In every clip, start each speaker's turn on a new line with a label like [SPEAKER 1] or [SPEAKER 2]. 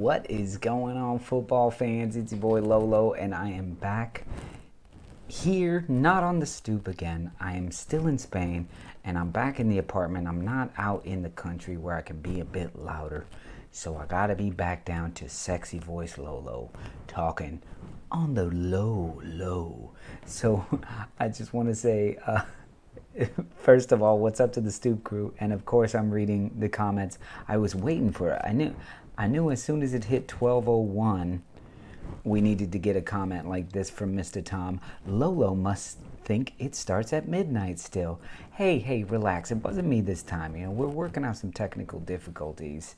[SPEAKER 1] What is going on, football fans? It's your boy Lolo, and I am back here, not on the stoop again. I am still in Spain, and I'm back in the apartment. I'm not out in the country where I can be a bit louder. So I gotta be back down to sexy voice Lolo, talking on the low. So I just want to say, first of all, what's up to the Stoop crew? And of course, I'm reading the comments. I was waiting for it. I knew as soon as it hit 12:01, we needed to get a comment like this from Mr. Tom. Lolo must think it starts at midnight still. Hey, relax. It wasn't me this time. You know, we're working out some technical difficulties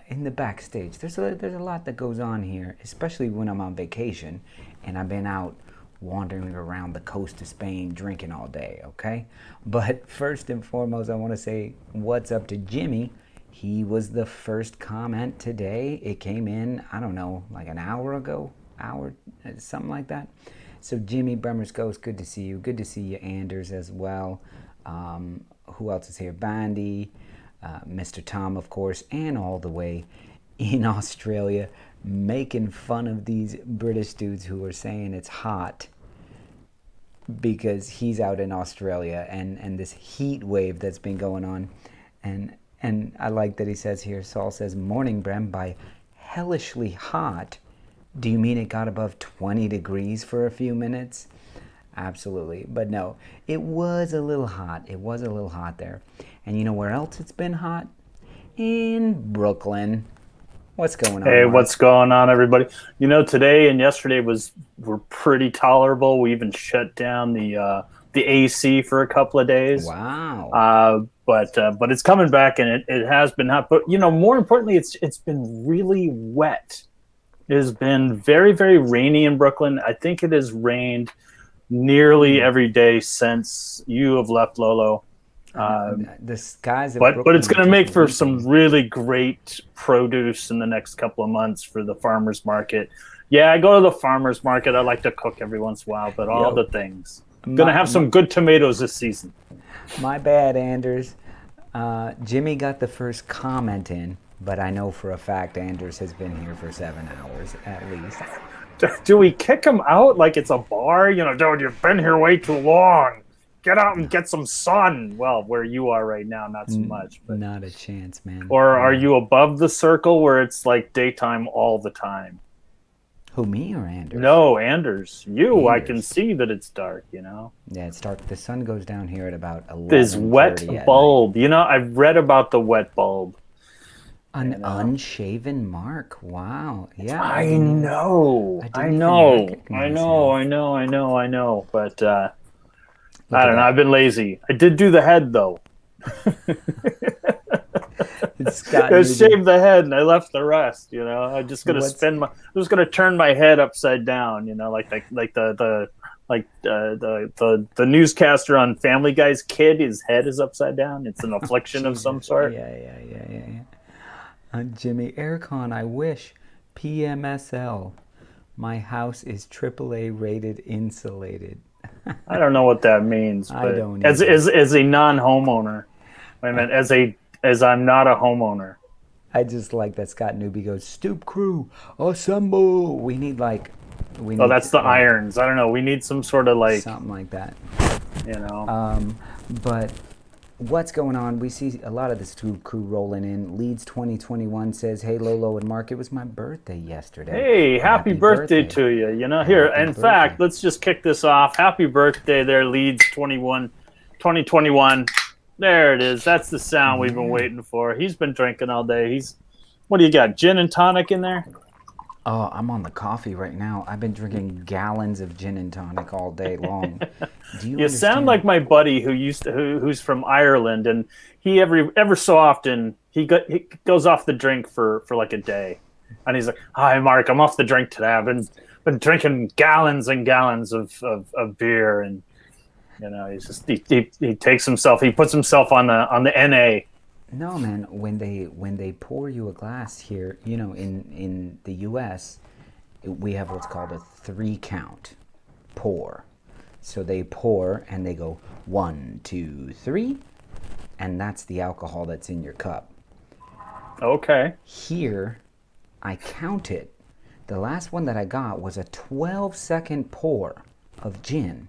[SPEAKER 1] in the backstage. There's a lot that goes on here, especially when I'm on vacation and I've been out wandering around the coast of Spain drinking all day, okay? But first and foremost, I want to say what's up to Jimmy. He was the first comment today. It came in, I don't know, like an hour ago, something like that. So Jimmy, Bremner's Ghost, good to see you. Good to see you, Anders, as well. Who else is here? Bandy, Mr. Tom, of course, and all the way in Australia, making fun of these British dudes who are saying it's hot because he's out in Australia and this heat wave that's been going on. And I like that he says here, Saul says, morning, Brem, by hellishly hot, do you mean it got above 20 degrees for a few minutes? Absolutely. But no, it was a little hot. It was a little hot there. And you know where else it's been hot? In Brooklyn. What's going on?
[SPEAKER 2] Hey,
[SPEAKER 1] Mark?
[SPEAKER 2] what's going on, everybody? You know, today and yesterday were pretty tolerable. We even shut down the AC for a couple of days.
[SPEAKER 1] Wow.
[SPEAKER 2] But it's coming back, and it has been hot. But you know, more importantly, it's been really wet. It has been very, very rainy in Brooklyn. I think it has rained nearly every day since you have left, Lolo.
[SPEAKER 1] The skies of
[SPEAKER 2] but
[SPEAKER 1] Brooklyn
[SPEAKER 2] it's going to make for some really great produce in the next couple of months for the farmers market. Yeah, I go to the farmers market. I like to cook every once in a while, but all the things. Going to have some good tomatoes this season.
[SPEAKER 1] My bad, Anders. Jimmy got the first comment in, but I know for a fact Anders has been here for 7 hours at least.
[SPEAKER 2] Do we kick him out like it's a bar? You know, dude, you've been here way too long. Get out and get some sun. Well, where you are right now, not so much. But...
[SPEAKER 1] Not a chance, man.
[SPEAKER 2] Or are you above the circle where it's like daytime all the time?
[SPEAKER 1] Who, me or Anders?
[SPEAKER 2] No, Anders. You, I can see that it's dark, you know?
[SPEAKER 1] Yeah, it's dark. The sun goes down here at about 11.
[SPEAKER 2] This wet bulb. You know, I've read about the wet bulb.
[SPEAKER 1] An unshaven mark. Wow. Yeah.
[SPEAKER 2] I know. But I don't know. I've been lazy. I did do the head though. I shaved the head and I left the rest. You know, I'm just gonna turn my head upside down. You know, like the newscaster on Family Guy's kid. His head is upside down. It's an affliction of some sort.
[SPEAKER 1] Yeah. Jimmy Aircon, I wish. PMSL. My house is AAA rated insulated.
[SPEAKER 2] I don't know what that means. But
[SPEAKER 1] I don't
[SPEAKER 2] as a non-homeowner, I meant as I'm not a homeowner.
[SPEAKER 1] I just like that Scott Newby goes, Stoop crew, assemble. We need
[SPEAKER 2] that's the irons. I don't know. We need some sort of like
[SPEAKER 1] something like that.
[SPEAKER 2] You know.
[SPEAKER 1] But what's going on? We see a lot of the Stoop crew rolling in. Leeds 2021 says, hey, Lolo and Mark, it was my birthday yesterday.
[SPEAKER 2] Hey, happy birthday to you. You know, here, in fact, let's just kick this off. Happy birthday there, Leeds 2021. There it is. That's the sound we've been waiting for. He's been drinking all day. What do you got, gin and tonic in there?
[SPEAKER 1] Oh, I'm on the coffee right now. I've been drinking gallons of gin and tonic all day long.
[SPEAKER 2] You sound like my buddy who's from Ireland, and he ever so often he goes off the drink for like a day, and he's like, "Hi, Mark, I'm off the drink today. I've been drinking gallons and gallons of beer," and you know, he puts himself on the NA.
[SPEAKER 1] No, man. When they pour you a glass here, you know, in the U.S., we have what's called a 3-count pour. So they pour and they go 1, 2, 3, and that's the alcohol that's in your cup.
[SPEAKER 2] Okay.
[SPEAKER 1] Here, I counted. The last one that I got was a 12-second pour of gin.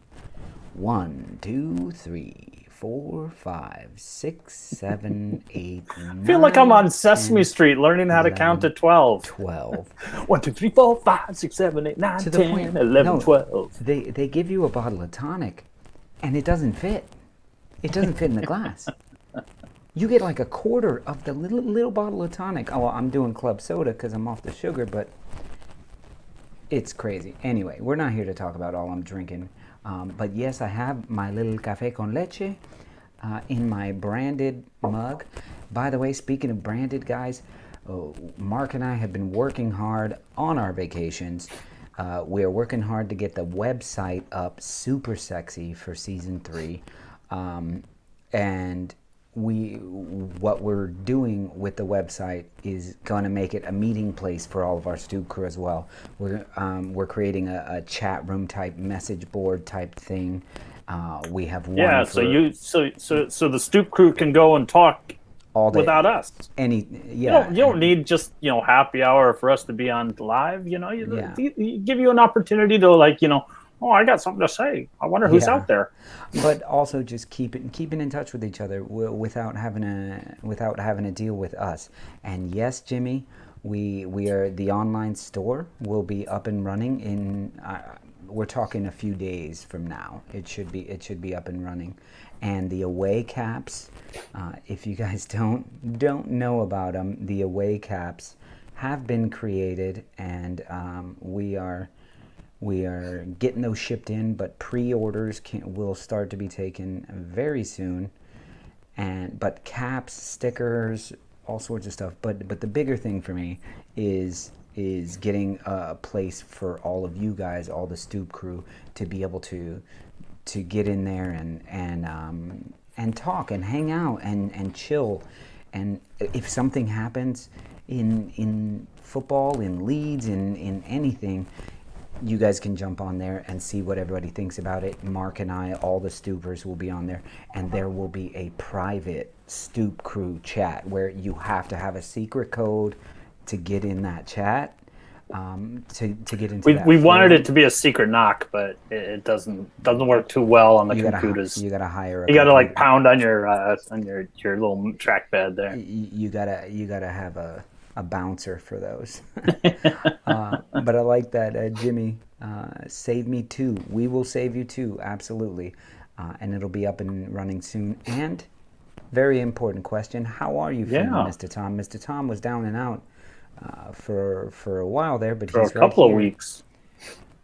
[SPEAKER 1] 1, 2, 3, 4, 5, 6, 7, 8, 9.
[SPEAKER 2] I feel like I'm on Sesame
[SPEAKER 1] 10,
[SPEAKER 2] Street learning how to count to 12.
[SPEAKER 1] 12.
[SPEAKER 2] 1, 2, 3, 4, 5, 6, 7, 8, 9, 10, 11, 12.
[SPEAKER 1] They give you a bottle of tonic, and it doesn't fit. It doesn't fit in the glass. You get like a quarter of the little bottle of tonic. Oh, well, I'm doing club soda because I'm off the sugar, but it's crazy. Anyway, we're not here to talk about all I'm drinking. But yes, I have my little café con leche in my branded mug. By the way, speaking of branded, guys, Mark and I have been working hard on our vacations. We are working hard to get the website up super sexy for season 3. And what we're doing with the website is going to make it a meeting place for all of our Stoop crew as well. We're creating a chat room type message board type thing. We have one.
[SPEAKER 2] Yeah, so the Stoop crew can go and talk
[SPEAKER 1] all day
[SPEAKER 2] without us.
[SPEAKER 1] You
[SPEAKER 2] don't need just happy hour for us to be on live. You give you an opportunity to oh, I got something to say. I wonder who's out there.
[SPEAKER 1] But also just keeping in touch with each other without having to deal with us. And yes, Jimmy, we are the online store will be up and running in. We're talking a few days from now. It should be up and running. And the away caps, if you guys don't know about them, the away caps have been created, and we are getting those shipped in, but pre-orders will start to be taken very soon. But caps, stickers, all sorts of stuff. But the bigger thing for me is getting a place for all of you guys, all the Stoop crew, to be able to get in there and talk and hang out and chill. And if something happens in football, in Leeds, in anything, you guys can jump on there and see what everybody thinks about it. Mark and I, all the Stoopers will be on there, and there will be a private Stoop crew chat where you have to have a secret code to get in that chat. To get into that.
[SPEAKER 2] We wanted it to be a secret knock, but it doesn't work too well on the computers.
[SPEAKER 1] You gotta hire.
[SPEAKER 2] You gotta pound on your little trackpad there.
[SPEAKER 1] You gotta have a bouncer for those. But I like that, Jimmy. Save me too. We will save you too, absolutely. And it'll be up and running soon. And very important question: how are you feeling, Mr. Tom? Mr. Tom was down and out for a while there, but he's
[SPEAKER 2] a couple of weeks.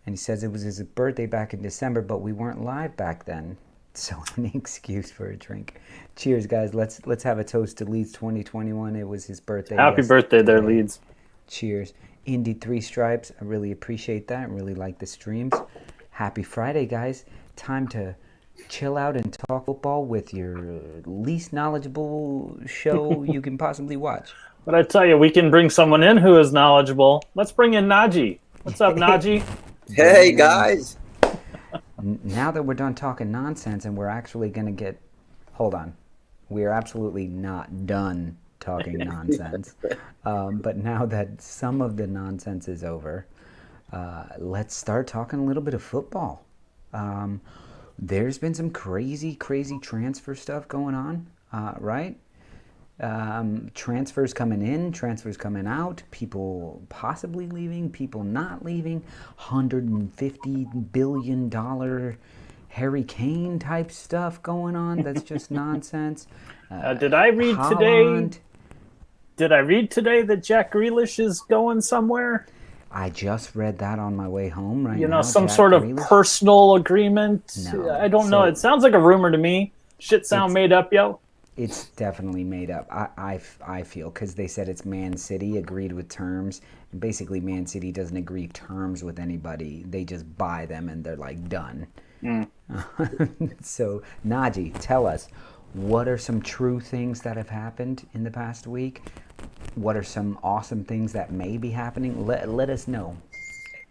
[SPEAKER 1] And he says it was his birthday back in December, but we weren't live back then. So any excuse for a drink. Cheers, guys. Let's have a toast to Leeds 2021. It was his birthday.
[SPEAKER 2] Happy birthday there, Leeds.
[SPEAKER 1] Cheers. Indy 3 Stripes. I really appreciate that. I really like the streams. Happy Friday, guys. Time to chill out and talk football with your least knowledgeable show you can possibly watch.
[SPEAKER 2] But I tell you, we can bring someone in who is knowledgeable. Let's bring in Najee. What's up, Najee?
[SPEAKER 3] Hey, guys.
[SPEAKER 1] Now that we're done talking nonsense and we're actually going to get... Hold on. We are absolutely not done talking nonsense. But now that some of the nonsense is over, let's start talking a little bit of football. There's been some crazy transfer stuff going on, right? Transfers coming in, transfers coming out, people possibly leaving, people not leaving, $150 billion Harry Kane type stuff going on. That's just nonsense.
[SPEAKER 2] Did I read today that Jack Grealish is going somewhere?
[SPEAKER 1] I just read that on my way home right now.
[SPEAKER 2] Some
[SPEAKER 1] Jack
[SPEAKER 2] sort of
[SPEAKER 1] Grealish?
[SPEAKER 2] personal agreement.
[SPEAKER 1] No.
[SPEAKER 2] I don't know. It sounds like a rumor to me. Shit sound made up, yo.
[SPEAKER 1] It's definitely made up. I feel, because they said it's Man City agreed with terms, and basically Man City doesn't agree terms with anybody. They just buy them and they're like done. So Najee, tell us, what are some true things that have happened in the past week? What are some awesome things that may be happening? Let us know.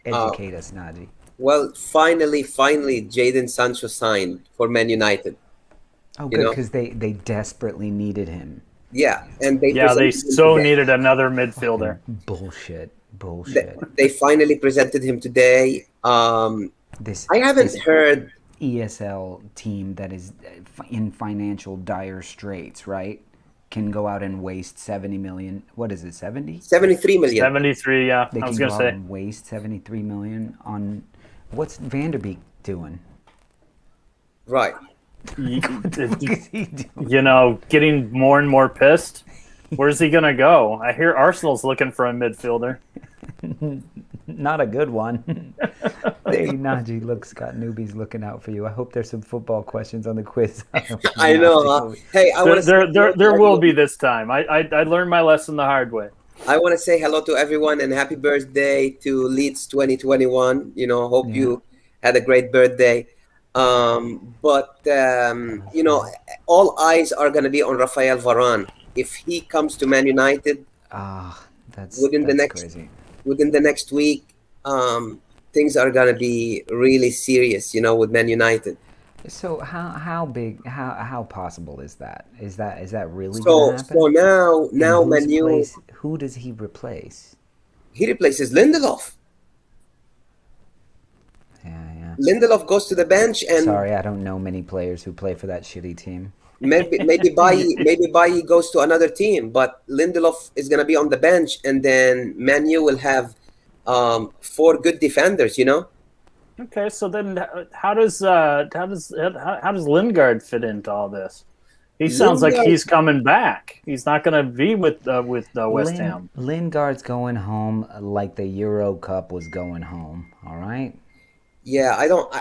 [SPEAKER 1] Educate us, Najee.
[SPEAKER 3] Well, finally, Jadon Sancho signed for Man United.
[SPEAKER 1] Oh, good, because they desperately needed him.
[SPEAKER 3] Yeah, and
[SPEAKER 2] they so needed another midfielder.
[SPEAKER 1] Bullshit. Bullshit.
[SPEAKER 3] They finally presented him today.
[SPEAKER 1] This
[SPEAKER 3] I haven't heard.
[SPEAKER 1] ESL team that is in financial dire straits, right? Can go out and waste 70 million. What is it, 70?
[SPEAKER 3] 73 million.
[SPEAKER 2] 73, yeah.
[SPEAKER 1] They
[SPEAKER 2] I was
[SPEAKER 1] can
[SPEAKER 2] going
[SPEAKER 1] go
[SPEAKER 2] to
[SPEAKER 1] out
[SPEAKER 2] say.
[SPEAKER 1] and waste 73 million on what's Vanderbeek doing?
[SPEAKER 3] Right.
[SPEAKER 1] What the fuck is he doing?
[SPEAKER 2] You know, getting more and more pissed. Where's he going to go? I hear Arsenal's looking for a midfielder.
[SPEAKER 1] Not a good one. Hey, Najee, got newbies looking out for you. I hope there's some football questions on the quiz.
[SPEAKER 3] I know. Huh? Hey, I want to.
[SPEAKER 2] There will be this time. I learned my lesson the hard way.
[SPEAKER 3] I want to say hello to everyone and happy birthday to Leeds 2021. You know, hope you had a great birthday. But you know, all eyes are going to be on Rafael Varane. If he comes to Man United,
[SPEAKER 1] that's crazy.
[SPEAKER 3] Within the next week, things are going to be really serious. You know, with Man United.
[SPEAKER 1] So how big, how possible is that? Is that really
[SPEAKER 3] so
[SPEAKER 1] going to happen?
[SPEAKER 3] So now Man U.
[SPEAKER 1] Who does he replace?
[SPEAKER 3] He replaces Lindelof.
[SPEAKER 1] Yeah.
[SPEAKER 3] Lindelof goes to the bench and.
[SPEAKER 1] Sorry, I don't know many players who play for that shitty team.
[SPEAKER 3] Maybe Bailly goes to another team, but Lindelof is gonna be on the bench, and then Man U will have 4 good defenders. You know.
[SPEAKER 2] Okay, so then how does Lingard fit into all this? He sounds like he's coming back. He's not going to be with West Ham.
[SPEAKER 1] Lingard's going home like the Euro Cup was going home. All right.
[SPEAKER 3] Yeah,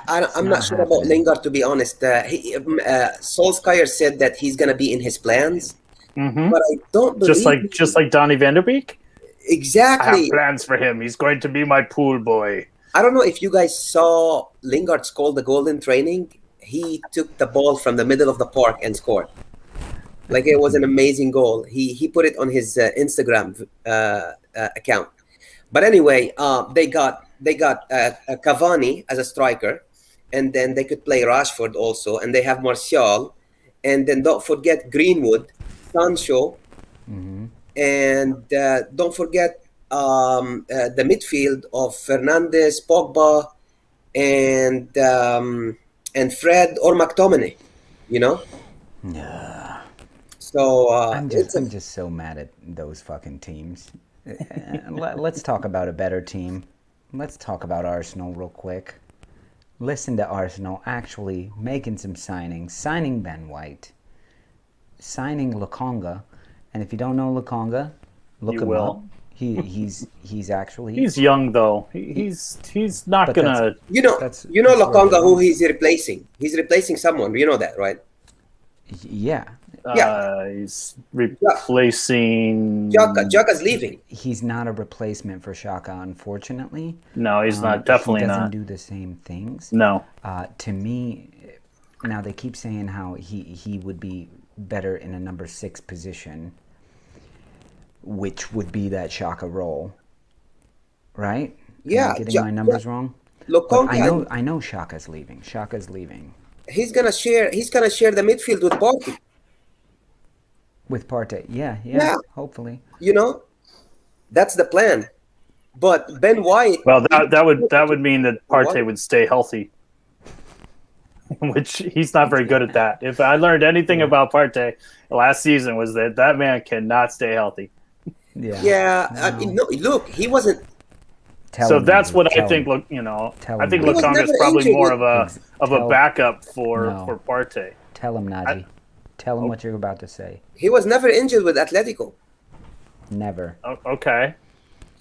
[SPEAKER 3] I'm not sure about Lingard, to be honest. Solskjaer said that he's gonna be in his plans, but I don't believe
[SPEAKER 2] just like Donny van der Beek.
[SPEAKER 3] Exactly.
[SPEAKER 2] I have plans for him. He's going to be my pool boy.
[SPEAKER 3] I don't know if you guys saw Lingard score the goal in training. He took the ball from the middle of the park and scored. Like, it was an amazing goal. He put it on his Instagram account. But anyway, they got Cavani as a striker, and then they could play Rashford also, and they have Martial, and then don't forget Greenwood, Sancho, and don't forget the midfield of Fernandes, Pogba, and Fred or McTominay, you know.
[SPEAKER 1] Yeah.
[SPEAKER 3] So
[SPEAKER 1] I'm just so mad at those fucking teams. Let's talk about a better team. Let's talk about Arsenal real quick. Listen to Arsenal actually making some signings. Signing Ben White. Signing Lokonga. And if you don't know Lokonga, look him up. He's actually...
[SPEAKER 2] He's young, though. He's not going to...
[SPEAKER 3] You know Lokonga, who he's replacing. He's replacing someone. You know that, right?
[SPEAKER 1] Yeah.
[SPEAKER 2] He's replacing...
[SPEAKER 3] Xhaka's leaving.
[SPEAKER 1] He's not a replacement for Xhaka, unfortunately.
[SPEAKER 2] No, he's not. Definitely not.
[SPEAKER 1] He doesn't do the same things.
[SPEAKER 2] No.
[SPEAKER 1] To me, now they keep saying how he would be better in a number 6 position, which would be that Xhaka role. Right?
[SPEAKER 3] Yeah.
[SPEAKER 1] Am I getting my numbers wrong?
[SPEAKER 3] Lokonga,
[SPEAKER 1] I know Xhaka's leaving. Xhaka's leaving.
[SPEAKER 3] He's gonna share the midfield with Partey.
[SPEAKER 1] With Partey, yeah, hopefully.
[SPEAKER 3] You know, that's the plan. But Ben White.
[SPEAKER 2] Well, that would mean that Partey would stay healthy, which he's not very good at that. If I learned anything about Partey last season, was that man cannot stay healthy.
[SPEAKER 3] Yeah. No, look, he wasn't.
[SPEAKER 2] That's what I think. Look, you know, I think Lokonga is probably more of a backup for Partey.
[SPEAKER 1] Tell him, Najee. Tell him what you're about to say.
[SPEAKER 3] He was never injured with Atletico.
[SPEAKER 1] Never.
[SPEAKER 2] Okay.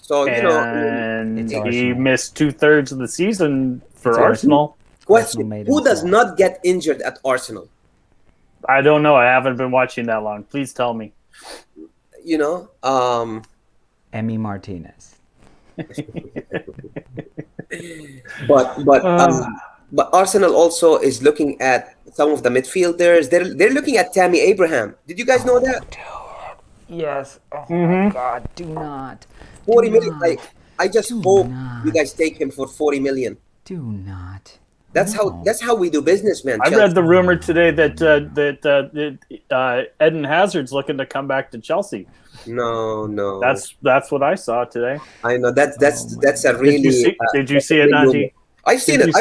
[SPEAKER 3] So,
[SPEAKER 2] and he missed 2/3 of the season for Arsenal.
[SPEAKER 3] Question: who does not get injured at Arsenal?
[SPEAKER 2] I don't know. I haven't been watching that long. Please tell me.
[SPEAKER 3] You know,
[SPEAKER 1] Emi Martinez.
[SPEAKER 3] But Arsenal also is looking at some of the midfielders. They're looking at Tammy Abraham. Did you guys know that?
[SPEAKER 1] Yes. Oh my God! Do not.
[SPEAKER 3] 40 million. I just hope you guys take him for 40 million.
[SPEAKER 1] Do not. No.
[SPEAKER 3] That's how we do business, man.
[SPEAKER 2] I read the rumor today that Eden Hazard's looking to come back to Chelsea.
[SPEAKER 3] No.
[SPEAKER 2] That's what I saw today.
[SPEAKER 3] I know that's a really.
[SPEAKER 2] Did you see it, Najee?
[SPEAKER 3] I've seen it.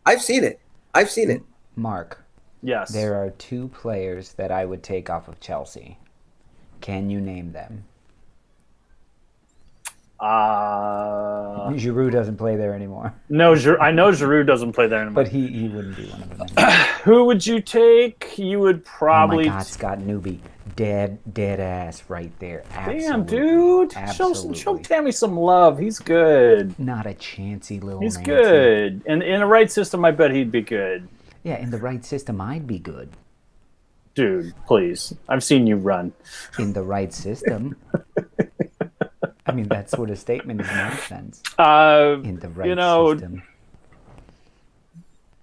[SPEAKER 3] I've seen it.
[SPEAKER 1] Mark,
[SPEAKER 2] Yes.
[SPEAKER 1] there are 2 players that I would take off of Chelsea. Can you name them? Giroud doesn't play there anymore.
[SPEAKER 2] No, I know Giroud doesn't play there anymore.
[SPEAKER 1] But he wouldn't be one of them anymore.
[SPEAKER 2] Who would you take? You would probably.
[SPEAKER 1] Oh my God, Scott Newby, dead ass right there. Absolutely.
[SPEAKER 2] Damn, dude. Show Tammy some love. He's good.
[SPEAKER 1] Not a chancy little.
[SPEAKER 2] He's
[SPEAKER 1] Nancy.
[SPEAKER 2] good. And in the right system, I bet he'd be good.
[SPEAKER 1] Yeah, in the right system, I'd be good.
[SPEAKER 2] Dude, please. I've seen you run.
[SPEAKER 1] In the right system. I mean, that sort of statement is nonsense. In the right system.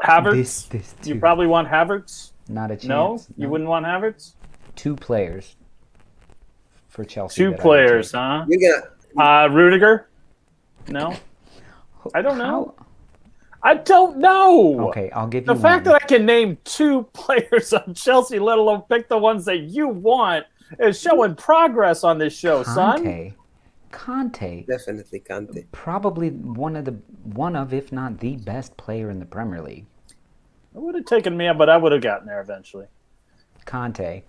[SPEAKER 2] Havertz?
[SPEAKER 1] This
[SPEAKER 2] You probably want Havertz?
[SPEAKER 1] Not a chance.
[SPEAKER 2] No? You wouldn't want Havertz?
[SPEAKER 1] 2 players for Chelsea.
[SPEAKER 2] 2 players, huh?
[SPEAKER 3] You got
[SPEAKER 2] Rudiger? No? I don't know. I don't know.
[SPEAKER 1] Okay, I'll give you
[SPEAKER 2] the fact that I can name 2 players on Chelsea, let alone pick the ones that you want, is showing progress on this show, son.
[SPEAKER 1] Conte.
[SPEAKER 3] Definitely Conte.
[SPEAKER 1] Probably one of, if not the best player in the Premier League.
[SPEAKER 2] It would have taken me, but I would have gotten there eventually.
[SPEAKER 1] Conte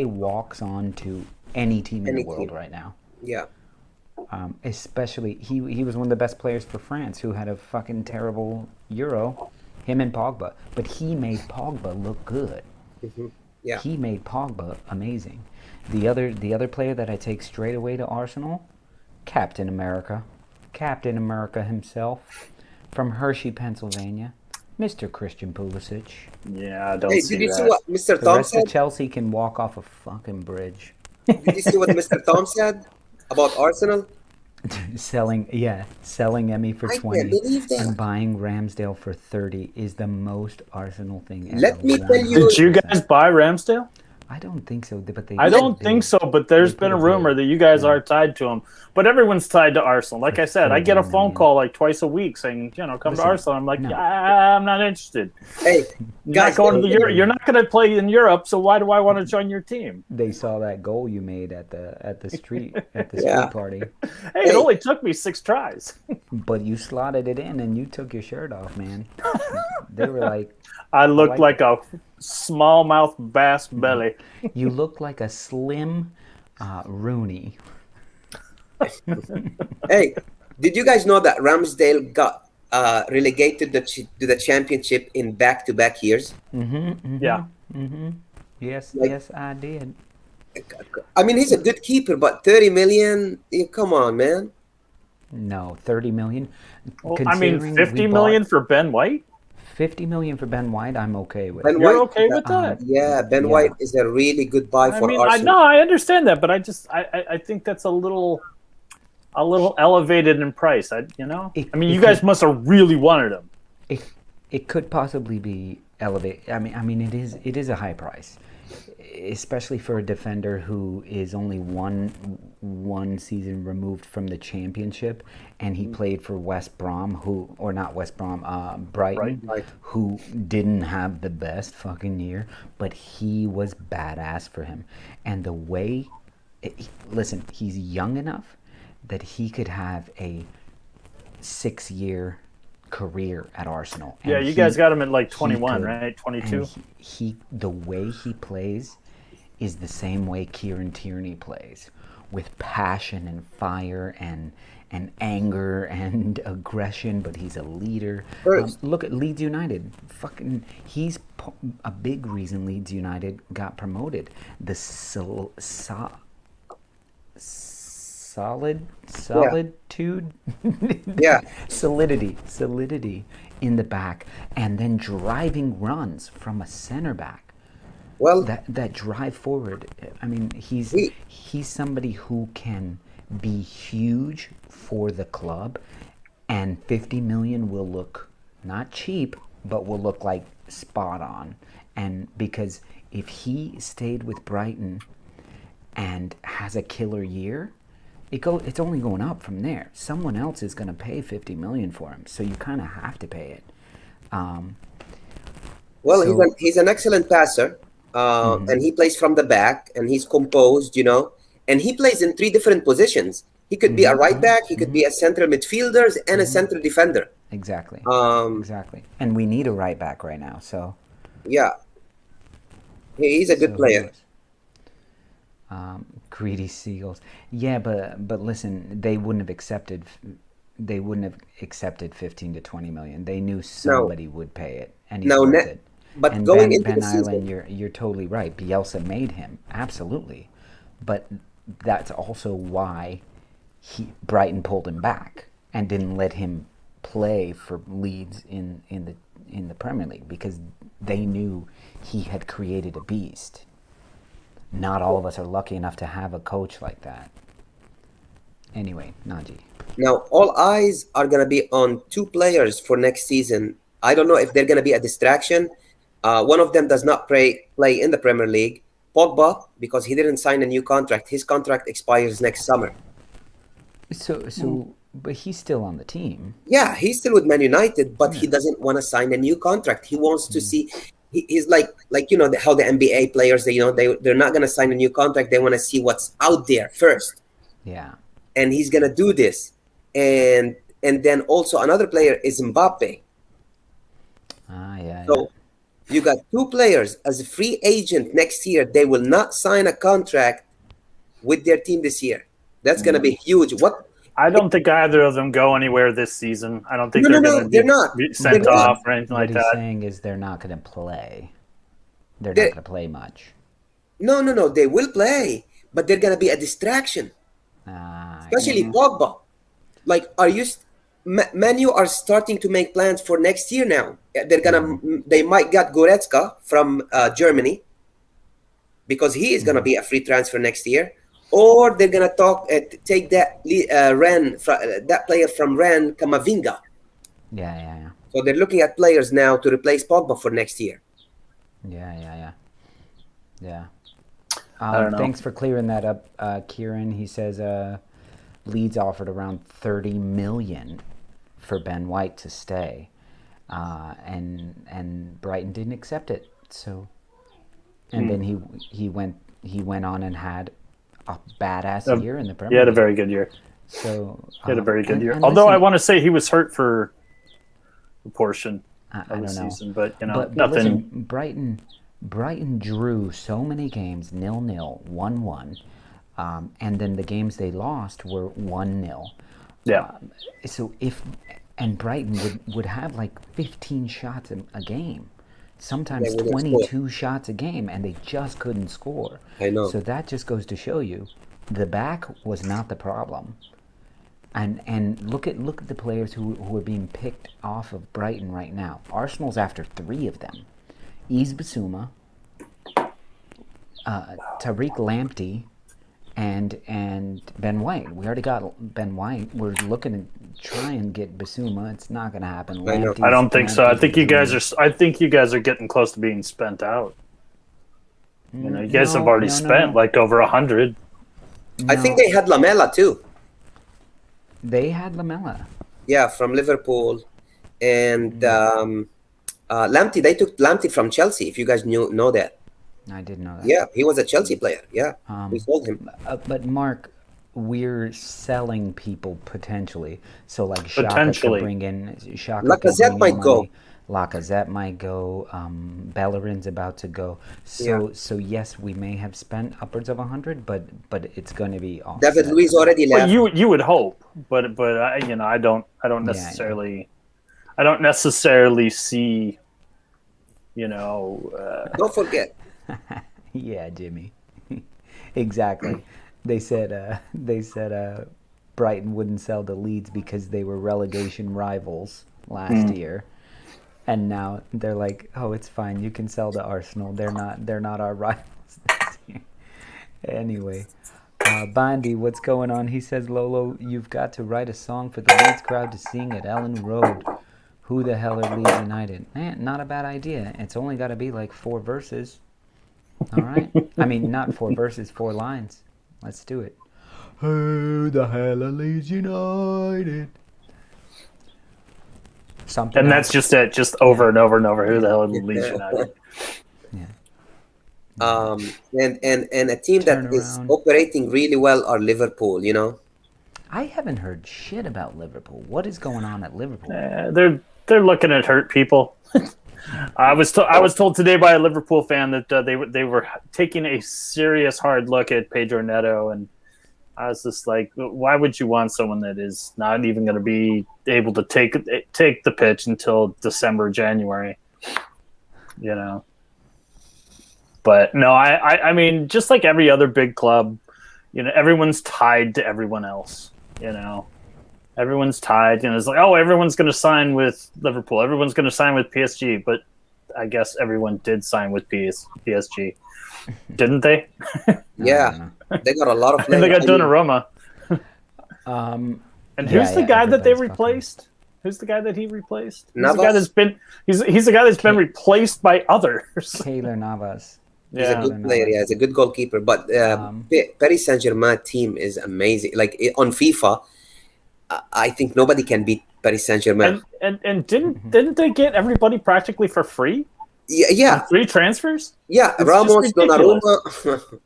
[SPEAKER 1] walks on to any team in the world right now.
[SPEAKER 3] Yeah.
[SPEAKER 1] Especially, he was one of the best players for France, who had a fucking terrible Euro, him and Pogba. But he made Pogba look good.
[SPEAKER 3] Mm-hmm. Yeah.
[SPEAKER 1] He made Pogba amazing. The other player that I take straight away to Arsenal, Captain America himself, from Hershey, Pennsylvania, Mr. Christian Pulisic.
[SPEAKER 2] Yeah, I don't
[SPEAKER 3] see
[SPEAKER 2] that.
[SPEAKER 3] Did you see what Mr.
[SPEAKER 1] The
[SPEAKER 3] Tom
[SPEAKER 1] rest
[SPEAKER 3] said?
[SPEAKER 1] of Chelsea can walk off a fucking bridge.
[SPEAKER 3] Did you see what Mr. Tom said about Arsenal?
[SPEAKER 1] selling Emmy for
[SPEAKER 3] I
[SPEAKER 1] 20
[SPEAKER 3] can't believe that.
[SPEAKER 1] and buying Ramsdale for 30 is the most Arsenal thing ever.
[SPEAKER 3] Let me tell you.
[SPEAKER 2] Did you guys buy Ramsdale?
[SPEAKER 1] I don't think so, but they.
[SPEAKER 2] I don't think so, but there's been a rumor that you guys are tied to him. But everyone's tied to Arsenal. Like I said, I get a phone call like twice a week saying, come to Arsenal. I'm like, I'm not interested.
[SPEAKER 3] Hey, guys,
[SPEAKER 2] You're not going to play in Europe, so why do I want to join your team?
[SPEAKER 1] They saw that goal you made at the street
[SPEAKER 3] Yeah.
[SPEAKER 1] street party.
[SPEAKER 2] Hey, it only took me 6 tries.
[SPEAKER 1] But you slotted it in and you took your shirt off, man. They were like,
[SPEAKER 2] I looked like a smallmouth bass belly.
[SPEAKER 1] you look like a slim Rooney.
[SPEAKER 3] Hey, did you guys know that Ramsdale got relegated to the championship in back-to-back years?
[SPEAKER 2] Yeah.
[SPEAKER 1] Yes, I did.
[SPEAKER 3] I mean, he's a good keeper, but 30 million, come on, man.
[SPEAKER 1] No, 30 million.
[SPEAKER 2] Well, I mean, 50 million for Ben White?
[SPEAKER 1] 50 million for Ben White, I'm okay with.
[SPEAKER 2] You're okay with that?
[SPEAKER 3] Yeah, Ben White is a really good buy for Arsenal.
[SPEAKER 2] I understand that, but I think that's a little elevated in price. You guys must have really wanted him.
[SPEAKER 1] It could possibly be elevated. I mean, it is a high price, especially for a defender who is only one season removed from the championship, and he played for Brighton, who didn't have the best fucking year, but he was badass for him. And the way, listen, he's young enough that he could have a 6-year career at Arsenal.
[SPEAKER 2] Yeah, you guys got him at like 21, right? 22.
[SPEAKER 1] The way he plays is the same way Kieran Tierney plays, with passion and fire and anger and aggression, but he's a leader. Look at Leeds United. He's a big reason Leeds United got promoted. The solitude, solidity in the back, and then driving runs from a center back. Well, that drive forward. I mean, he's somebody who can be huge for the club, and 50 million will look not cheap, but will look like spot on. And because if he stayed with Brighton and has a killer year, it's only going up from there. Someone else is going to pay $50 million for him, so you kind of have to pay it.
[SPEAKER 3] Well, he's an excellent passer, and he plays from the back, and he's composed, and he plays in 3 different positions. He could be a right back, he could be a central midfielder, and a central defender.
[SPEAKER 1] Exactly. Exactly. And we need a right back right now, so.
[SPEAKER 3] Yeah. He's a good player.
[SPEAKER 1] Greedy seagulls. Yeah, but listen, they wouldn't have accepted 15 to 20 million. They knew somebody would pay it, and he was it.
[SPEAKER 3] But
[SPEAKER 1] and
[SPEAKER 3] going into
[SPEAKER 1] Ben
[SPEAKER 3] the
[SPEAKER 1] Island,
[SPEAKER 3] season,
[SPEAKER 1] you're totally right. Bielsa made him, absolutely, but that's also why Brighton pulled him back and didn't let him play for Leeds in the Premier League, because they knew he had created a beast. Not all of us are lucky enough to have a coach like that. Anyway, Naji.
[SPEAKER 3] Now, all eyes are going to be on 2 players for next season. I don't know if they're going to be a distraction. One of them does not play in the Premier League. Pogba, because he didn't sign a new contract. His contract expires next summer.
[SPEAKER 1] But he's still on the team.
[SPEAKER 3] Yeah, he's still with Man United, but he doesn't want to sign a new contract. He wants to see. He's like how the NBA players, they're not going to sign a new contract. They want to see what's out there first.
[SPEAKER 1] Yeah.
[SPEAKER 3] And he's going to do this. And then also another player is Mbappe.
[SPEAKER 1] Yeah.
[SPEAKER 3] So you got 2 players as a free agent next year. They will not sign a contract with their team this year. That's going to be huge.
[SPEAKER 2] I don't think either of them go anywhere this season. I don't think they're going to be sent off or anything like that.
[SPEAKER 1] What he's saying is they're not going to play. They're not going to play much.
[SPEAKER 3] No. They will play, but they're going to be a distraction. Especially Pogba. Like, Man U are starting to make plans for next year now. They might get Goretzka from Germany, because he is going to be a free transfer next year. Or they're going to take that that player from Rennes, Kamavinga.
[SPEAKER 1] Yeah.
[SPEAKER 3] So they're looking at players now to replace Pogba for next year.
[SPEAKER 1] Yeah.
[SPEAKER 2] I don't know.
[SPEAKER 1] Thanks for clearing that up, Kieran. He says Leeds offered around 30 million for Ben White to stay, and Brighton didn't accept it. So, and then he went on and had a badass year in the Premier League.
[SPEAKER 2] He had a very good year.
[SPEAKER 1] So
[SPEAKER 2] he had a very good year. Although I want to say he was hurt for a portion of the season, but
[SPEAKER 1] but
[SPEAKER 2] nothing.
[SPEAKER 1] Listen, Brighton drew so many games 0-0, 1-1, and then the games they lost were 1-0.
[SPEAKER 2] Yeah.
[SPEAKER 1] And Brighton would have like 15 shots a game. Sometimes 22 shots a game, and they just couldn't score.
[SPEAKER 3] I know.
[SPEAKER 1] So that just goes to show you, the back was not the problem. And look at the players who are being picked off of Brighton right now. Arsenal's after 3 of them: Yves Bissouma, Tariq Lamptey, and Ben White. We already got Ben White. We're looking to try and get Bissouma. It's not going to happen.
[SPEAKER 2] I don't think so. I think you guys are getting close to being spent out. You guys have already spent like over 100.
[SPEAKER 3] I think they had Lamela too.
[SPEAKER 1] They had Lamela.
[SPEAKER 3] Yeah, from Liverpool, and Lamptey. They took Lamptey from Chelsea. If you guys know that.
[SPEAKER 1] I didn't know that.
[SPEAKER 3] Yeah, he was a Chelsea player. Yeah, we sold him.
[SPEAKER 1] But Mark, we're selling people potentially. So like Xhaka could bring in.
[SPEAKER 3] Lacazette might go.
[SPEAKER 1] Lacazette might go. Bellerin's about to go. So yes, we may have spent upwards of 100, but it's going to be offset.
[SPEAKER 3] David Luiz already left.
[SPEAKER 2] Well, you would hope, but I don't necessarily. I don't necessarily see.
[SPEAKER 3] Don't forget.
[SPEAKER 1] Yeah, Jimmy. Exactly. They said Brighton wouldn't sell to Leeds because they were relegation rivals last year. And now they're like, "Oh, it's fine. You can sell to Arsenal. They're not our rivals this year." Anyway, Bondi, what's going on? He says, "Lolo, you've got to write a song for the Leeds crowd to sing at Ellen Road. Who the hell are Leeds United?" Man, not a bad idea. It's only got to be like 4 verses. All right. I mean, not 4 verses, 4 lines. Let's do it. Who the hell are Leeds United? Something
[SPEAKER 2] And
[SPEAKER 1] else.
[SPEAKER 2] that's just it, just over and over and over. Who the hell is Leeds United?
[SPEAKER 1] Yeah.
[SPEAKER 3] And a team that is
[SPEAKER 1] Turnaround.
[SPEAKER 3] operating really well are Liverpool.
[SPEAKER 1] I haven't heard shit about Liverpool. What is going on at Liverpool?
[SPEAKER 2] They're looking at hurt people. I was told today by a Liverpool fan that they were taking a serious hard look at Pedro Neto, and I was just like, why would you want someone that is not even going to be able to take the pitch until December, January? But no, I mean, just like every other big club, everyone's tied to everyone else. Everyone's tied, and it's like, oh, everyone's going to sign with Liverpool. Everyone's going to sign with PSG, but I guess everyone did sign with PSG, didn't they?
[SPEAKER 3] Yeah, they got a lot of.
[SPEAKER 2] And they got Donnarumma. And who's the guy that they replaced? Who's the guy that he replaced? He's the guy that's been. He's the guy that's been replaced by others.
[SPEAKER 1] Keylor Navas.
[SPEAKER 3] He's a good player. Yeah, he's a good goalkeeper. But Paris Saint-Germain team is amazing. Like on FIFA, I think nobody can beat Paris Saint-Germain.
[SPEAKER 2] And didn't they get everybody practically for free?
[SPEAKER 3] Yeah.
[SPEAKER 2] Free transfers?
[SPEAKER 3] Yeah,
[SPEAKER 2] it's
[SPEAKER 3] Ramos, Donnarumma.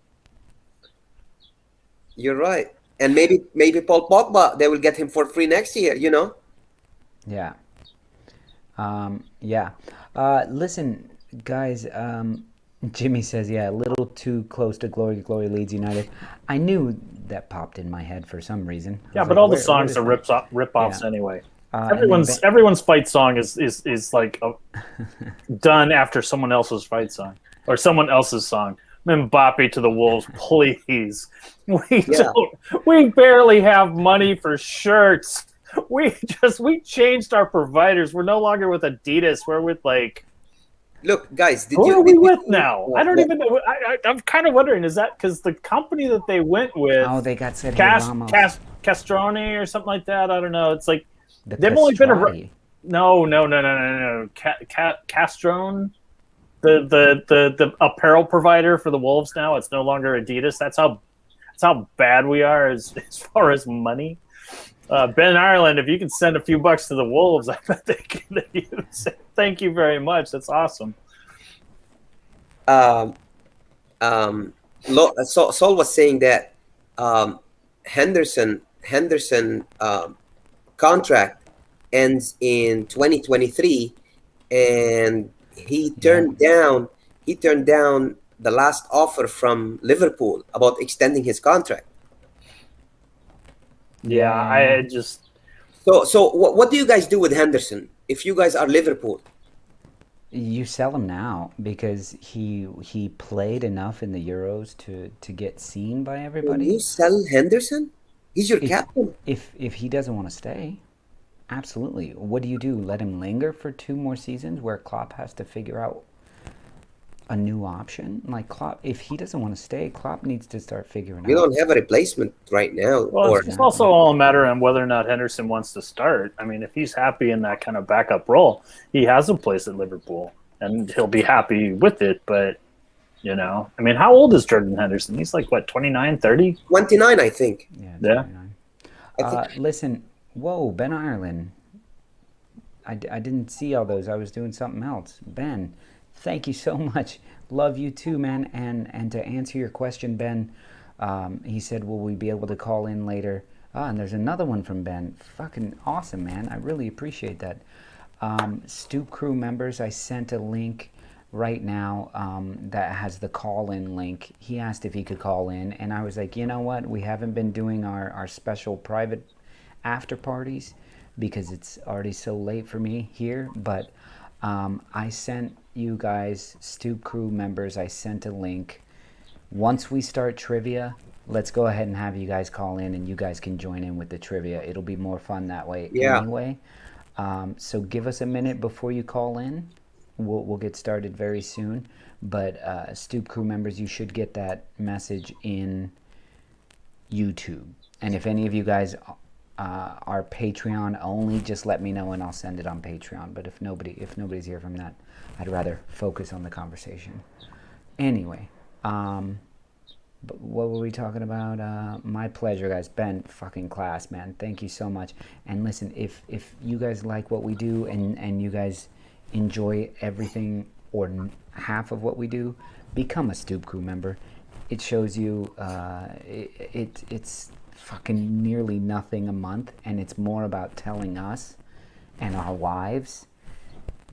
[SPEAKER 3] You're right. And maybe Paul Pogba, they will get him for free next year,
[SPEAKER 1] Yeah. Yeah. Listen, guys, Jimmy says, yeah, a little too close to Glory Leeds United. I knew that popped in my head for some reason.
[SPEAKER 2] Yeah, but all the songs are rip-offs anyway. Everyone's fight song is like done after someone else's fight song or someone else's song. Mbappe to the Wolves, please. We barely have money for shirts. We changed our providers. We're no longer with Adidas. We're with
[SPEAKER 3] Look, guys,
[SPEAKER 2] who are we with now? I don't even know. I'm kind of wondering, is that because the company that they went with?
[SPEAKER 1] Oh, they got Sergio Ramos.
[SPEAKER 2] Castroni or something like that. I don't know. It's like they've
[SPEAKER 1] only been
[SPEAKER 2] no. Castrone, the apparel provider for the Wolves now. It's no longer Adidas. That's how bad we are as far as money. Ben Ireland, if you can send a few bucks to the Wolves, I bet they can use it. Thank you very much. That's awesome.
[SPEAKER 3] Saul was saying that Henderson contract ends in 2023, and he turned down the last offer from Liverpool about extending his contract.
[SPEAKER 2] Yeah, I just.
[SPEAKER 3] So what do you guys do with Henderson if you guys are Liverpool?
[SPEAKER 1] You sell him now because he played enough in the Euros to get seen by everybody.
[SPEAKER 3] Will you sell Henderson? He's your captain.
[SPEAKER 1] If he doesn't want to stay, absolutely. What do you do? Let him linger for 2 more seasons where Klopp has to figure out a new option? Like Klopp, if he doesn't want to stay, Klopp needs to start figuring out.
[SPEAKER 3] You don't have a replacement right now.
[SPEAKER 2] Well, it's also all a matter of whether or not Henderson wants to start. I mean, if he's happy in that kind of backup role, he has a place at Liverpool, and he'll be happy with it. But, I mean, how old is Jordan Henderson? He's like, what, 29, 30?
[SPEAKER 3] 29, I think.
[SPEAKER 1] Yeah. Listen, whoa, Ben Ireland. I didn't see all those. I was doing something else. Ben, thank you so much. Love you too, man. And to answer your question, Ben, he said, will we be able to call in later? And there's another one from Ben. Fucking awesome, man. I really appreciate that. Stoop crew members, I sent a link right now that has the call-in link. He asked if he could call in, and I was like, you know what? We haven't been doing our special private after parties because it's already so late for me here, but I sent you guys, Stoop crew members, I sent a link. Once we start trivia, let's go ahead and have you guys call in and you guys can join in with the trivia. It'll be more fun that way anyway. So give us a minute before you call in. We'll get started very soon. But Stoop crew members, you should get that message in YouTube. And if any of you guys are Patreon only, just let me know and I'll send it on Patreon. But if nobody's here from that, I'd rather focus on the conversation. Anyway, But what were we talking about? My pleasure, guys. Ben, fucking class, man. Thank you so much. And listen, if you guys like what we do and you guys enjoy everything or half of what we do, become a Stoop Crew member. It shows you it's fucking nearly nothing a month, and it's more about telling us and our wives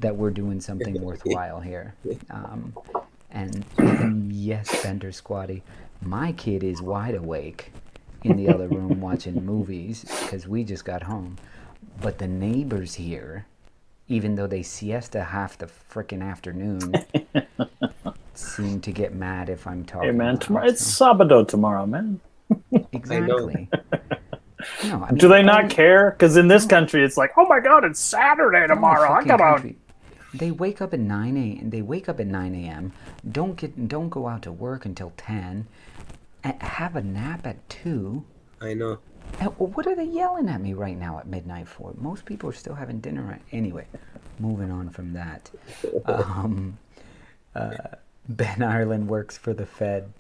[SPEAKER 1] that we're doing something worthwhile here. And yes, Bender Squatty, my kid is wide awake in the other room watching movies because we just got home. But the neighbors here, even though they siesta half the frickin' afternoon, seem to get mad if I'm talking.
[SPEAKER 2] Hey, man,
[SPEAKER 1] tomorrow,
[SPEAKER 2] it's Sabado tomorrow, man.
[SPEAKER 1] Exactly. No, I mean,
[SPEAKER 2] do they not care? Because in this country, it's like, oh my god, it's Saturday tomorrow. I got out.
[SPEAKER 1] They wake up at 9 a.m. They wake up at 9 a.m. Don't go out to work until 10. Have a nap at 2.
[SPEAKER 3] I know.
[SPEAKER 1] What are they yelling at me right now at midnight for? Most people are still having dinner. Anyway, moving on from that. Ben Ireland works for the Fed.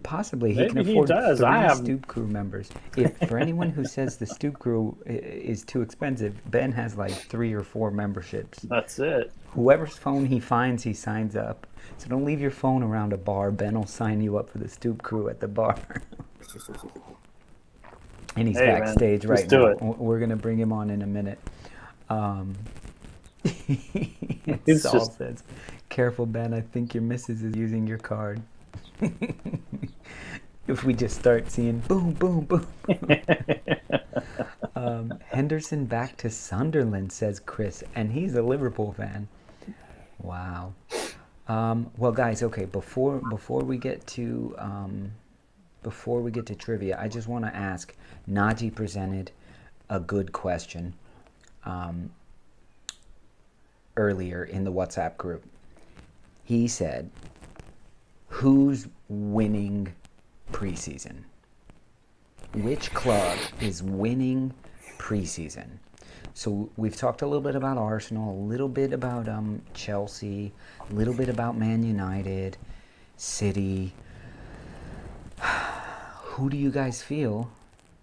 [SPEAKER 1] Possibly he
[SPEAKER 2] Maybe
[SPEAKER 1] can afford
[SPEAKER 2] he does.
[SPEAKER 1] 3 Stoop Crew members. If for anyone who says the Stoop Crew is too expensive, Ben has like 3 or 4 memberships.
[SPEAKER 2] That's it.
[SPEAKER 1] Whoever's phone he finds, he signs up. So don't leave your phone around a bar. Ben will sign you up for the Stoop Crew at the bar. And he's backstage right now. We're gonna bring him on in a minute. Saul says, "Careful, Ben. I think your missus is using your card." If we just start seeing boom, boom, boom. Henderson back to Sunderland, says Chris, and he's a Liverpool fan. Wow. Well, guys, okay. Before we get to trivia, I just want to ask. Najee presented a good question earlier in the WhatsApp group. He said, "Who's winning preseason? Which club is winning preseason?" So we've talked a little bit about Arsenal, a little bit about Chelsea, a little bit about Man United, City. Who do you guys feel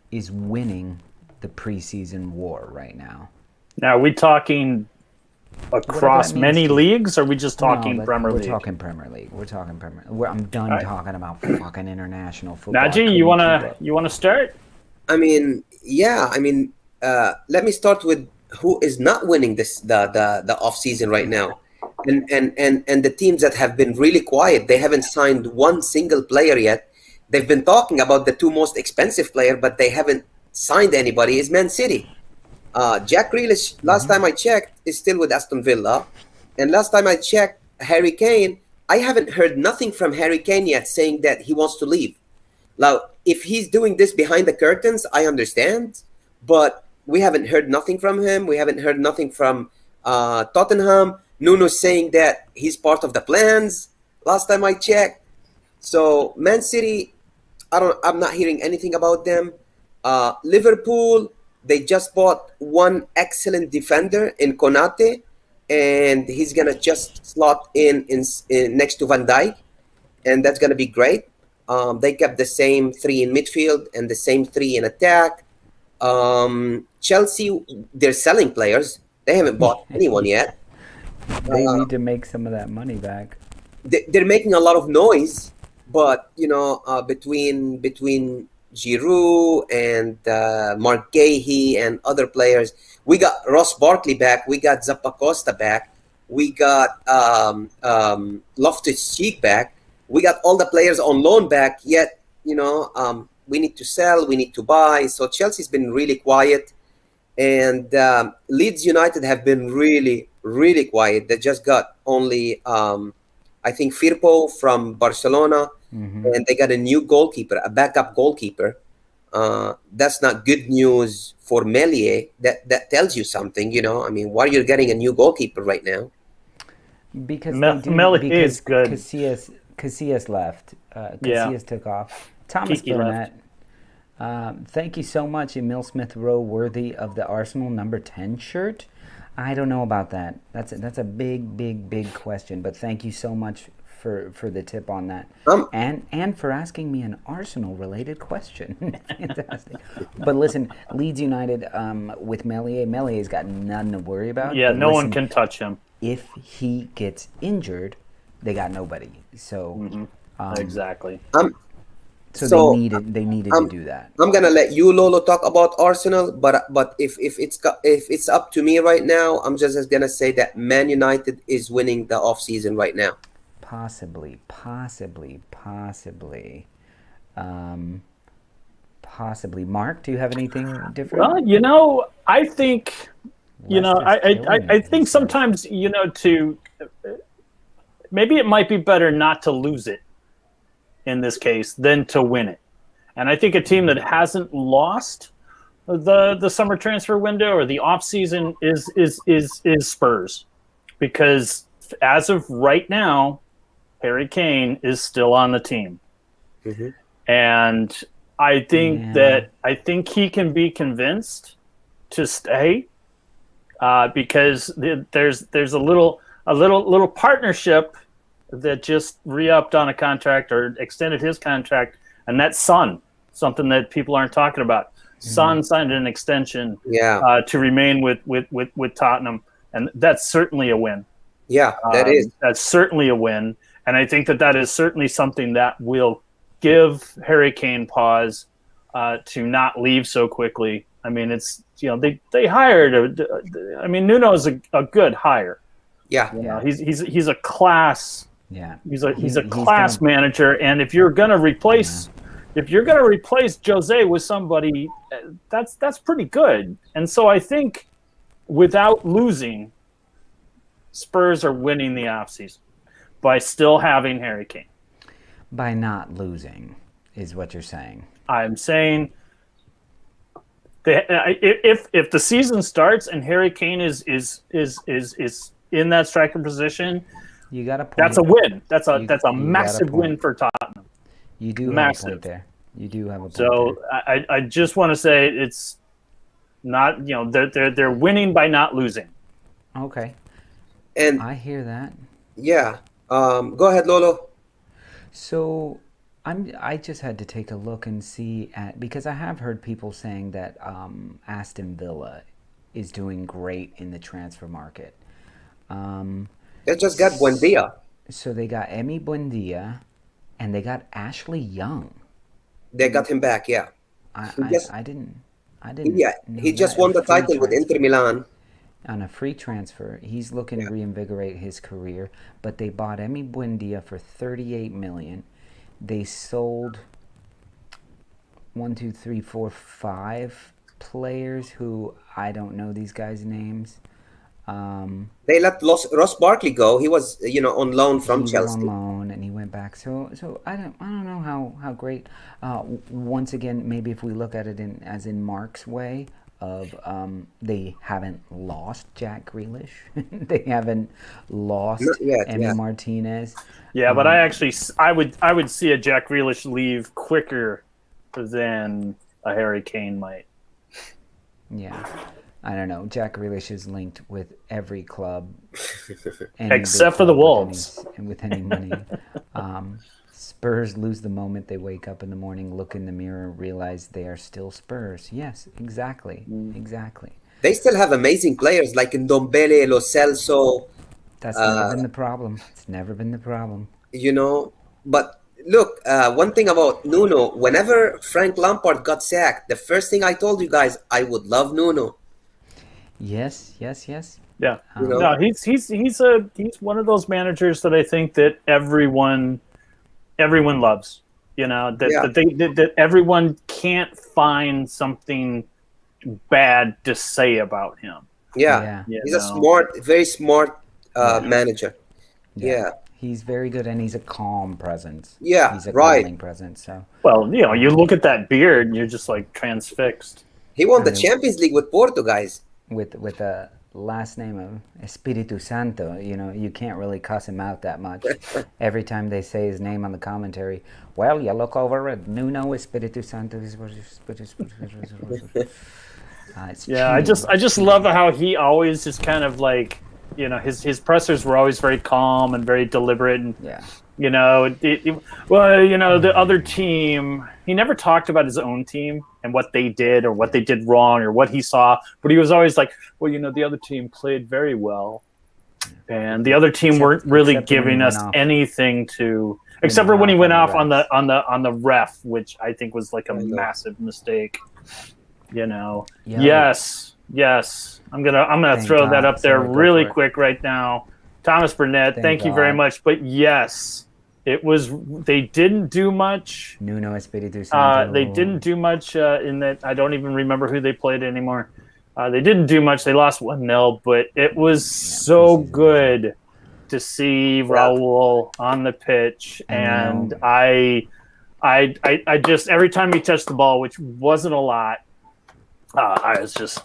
[SPEAKER 1] is winning the preseason war right now?
[SPEAKER 2] Now, are we talking across many leagues, or are we just talking Premier League?
[SPEAKER 1] We're talking Premier League. I'm done talking about fucking international football.
[SPEAKER 2] Najee, you wanna start?
[SPEAKER 3] I mean, yeah. I mean, let me start with who is not winning the off season right now, and the teams that have been really quiet. They haven't signed one single player yet. They've been talking about the 2 most expensive player, but they haven't signed anybody. Is Man City. Jack Grealish, last time I checked, is still with Aston Villa. And last time I checked, Harry Kane, I haven't heard nothing from Harry Kane yet saying that he wants to leave. Now, if he's doing this behind the curtains, I understand. But we haven't heard nothing from him. We haven't heard nothing from Tottenham. Nuno's saying that he's part of the plans last time I checked. So, Man City, I'm not hearing anything about them. Liverpool, they just bought one excellent defender in Konate, and he's gonna just slot in next to Van Dijk, and that's gonna be great. They kept the same 3 in midfield and the same 3 in attack. Chelsea, they're selling players. They haven't bought anyone yet.
[SPEAKER 1] They need to make some of that money back.
[SPEAKER 3] They're making a lot of noise, but between Giroud and Mark Gahey and other players. We got Ross Barkley back. We got Zappacosta back. We got Loftus-Cheek back. We got all the players on loan back. Yet, we need to sell. We need to buy. So Chelsea's been really quiet. And Leeds United have been really, really quiet. They just got only, I think, Firpo from Barcelona. Mm-hmm. And they got a new goalkeeper, a backup goalkeeper. That's not good news for Meslier. That tells you something, I mean, why are you getting a new goalkeeper right now?
[SPEAKER 1] Because
[SPEAKER 2] Meslier is good.
[SPEAKER 1] Casillas left. Casillas took off. Thomas Burnett. Thank you so much, Emil Smith Rowe, worthy of the Arsenal number 10 shirt. I don't know about that. That's a big question. But thank you so much for the tip on that, and for asking me an Arsenal related question. Fantastic. But listen, Leeds United with Melié's got nothing to worry about.
[SPEAKER 2] Yeah,
[SPEAKER 1] but
[SPEAKER 2] no
[SPEAKER 1] listen,
[SPEAKER 2] one can touch him.
[SPEAKER 1] If he gets injured, they got nobody. So
[SPEAKER 2] Exactly.
[SPEAKER 1] So they needed to do that.
[SPEAKER 3] I'm gonna let you, Lolo, talk about Arsenal, but if it's up to me right now, I'm just gonna say that Man United is winning the off season right now.
[SPEAKER 1] Possibly. Mark, do you have anything different?
[SPEAKER 2] Well, I think, I think sometimes, maybe it might be better not to lose it in this case than to win it. And I think a team that hasn't lost the summer transfer window or the off season is Spurs, because as of right now, Harry Kane is still on the team.
[SPEAKER 3] Mm-hmm.
[SPEAKER 2] And I think he can be convinced to stay because there's a little partnership that just re-upped on a contract or extended his contract, and that's Son, something that people aren't talking about. Son signed an extension to remain with Tottenham, and that's certainly a win.
[SPEAKER 3] Yeah,
[SPEAKER 2] that's certainly a win, and I think that is certainly something that will give Harry Kane pause to not leave so quickly. I mean, it's they hired Nuno's a good hire.
[SPEAKER 3] Yeah,
[SPEAKER 2] he's a class.
[SPEAKER 1] Yeah,
[SPEAKER 2] he's a class manager, and if you're gonna replace Jose with somebody, that's pretty good. And so I think without losing, Spurs are winning the offseason by still having Harry Kane.
[SPEAKER 1] By not losing is what you're saying.
[SPEAKER 2] I'm saying if the season starts and Harry Kane is in that striker position,
[SPEAKER 1] you got a point.
[SPEAKER 2] That's a win. That's a massive win for Tottenham.
[SPEAKER 1] You do have a point there. You do have a point.
[SPEAKER 2] So
[SPEAKER 1] there.
[SPEAKER 2] I just want to say it's not they're winning by not losing.
[SPEAKER 1] Okay.
[SPEAKER 3] And
[SPEAKER 1] I hear that.
[SPEAKER 3] Yeah. Go ahead, Lolo.
[SPEAKER 1] So I just had to take a look and see because I have heard people saying that Aston Villa is doing great in the transfer market.
[SPEAKER 3] They just got Buendia.
[SPEAKER 1] So they got Emi Buendia, and they got Ashley Young.
[SPEAKER 3] They got him back, yeah.
[SPEAKER 1] I didn't.
[SPEAKER 3] Yeah, he just won the title with Inter Milan.
[SPEAKER 1] On a free transfer, he's looking to reinvigorate his career. But they bought Emi Buendia for $38 million. They sold 5 players who I don't know these guys' names.
[SPEAKER 3] They let Ross Barkley go. He was, on loan from Chelsea.
[SPEAKER 1] On loan, and he went back. So I don't know how great. Once again, maybe if we look at it as in Mark's way of they haven't lost Jack Grealish, they haven't lost Emi Martinez.
[SPEAKER 2] Yeah, but I would see a Jack Grealish leave quicker than a Harry Kane might.
[SPEAKER 1] Yeah. I don't know. Jack Grealish is linked with every club,
[SPEAKER 2] except for the Wolves,
[SPEAKER 1] and with any money. Spurs lose the moment they wake up in the morning, look in the mirror, and realize they are still Spurs. Yes, exactly.
[SPEAKER 3] They still have amazing players like Ndombele, Lo Celso.
[SPEAKER 1] That's never been the problem. It's never been the problem.
[SPEAKER 3] But look, one thing about Nuno, whenever Frank Lampard got sacked, the first thing I told you guys, I would love Nuno.
[SPEAKER 1] Yes.
[SPEAKER 2] Yeah. No, he's one of those managers that I think that everyone loves. That everyone can't find something bad to say about him.
[SPEAKER 3] Yeah. He's a very smart manager. Yeah.
[SPEAKER 1] He's very good, and he's a calm presence.
[SPEAKER 3] Yeah,
[SPEAKER 1] he's a calming presence. So.
[SPEAKER 2] Well, you look at that beard, and you're just like transfixed.
[SPEAKER 3] He won the Champions League with Porto, guys.
[SPEAKER 1] With a last name of Espiritu Santo, you can't really cuss him out that much. Every time they say his name on the commentary, well, you look over at Nuno Espiritu Santo.
[SPEAKER 2] I just love how he always just kind of like, his pressers were always very calm and very deliberate, and You know, the other team, he never talked about his own team and what they did or what they did wrong or what he saw, but he was always like, well, the other team played very well. And the other team weren't really giving us anything to, except for when he went off on the ref, which I think was like a massive mistake. Yes. I'm gonna throw that up there really quick right now. Thomas Burnett, thank you very much. But yes, it was. They didn't do much.
[SPEAKER 1] Nuno Espiritu Santo.
[SPEAKER 2] They didn't do much in that. I don't even remember who they played anymore. They didn't do much. They lost 1-0, but it was so good to see Raul on the pitch, and I just every time he touched the ball, which wasn't a lot, I was just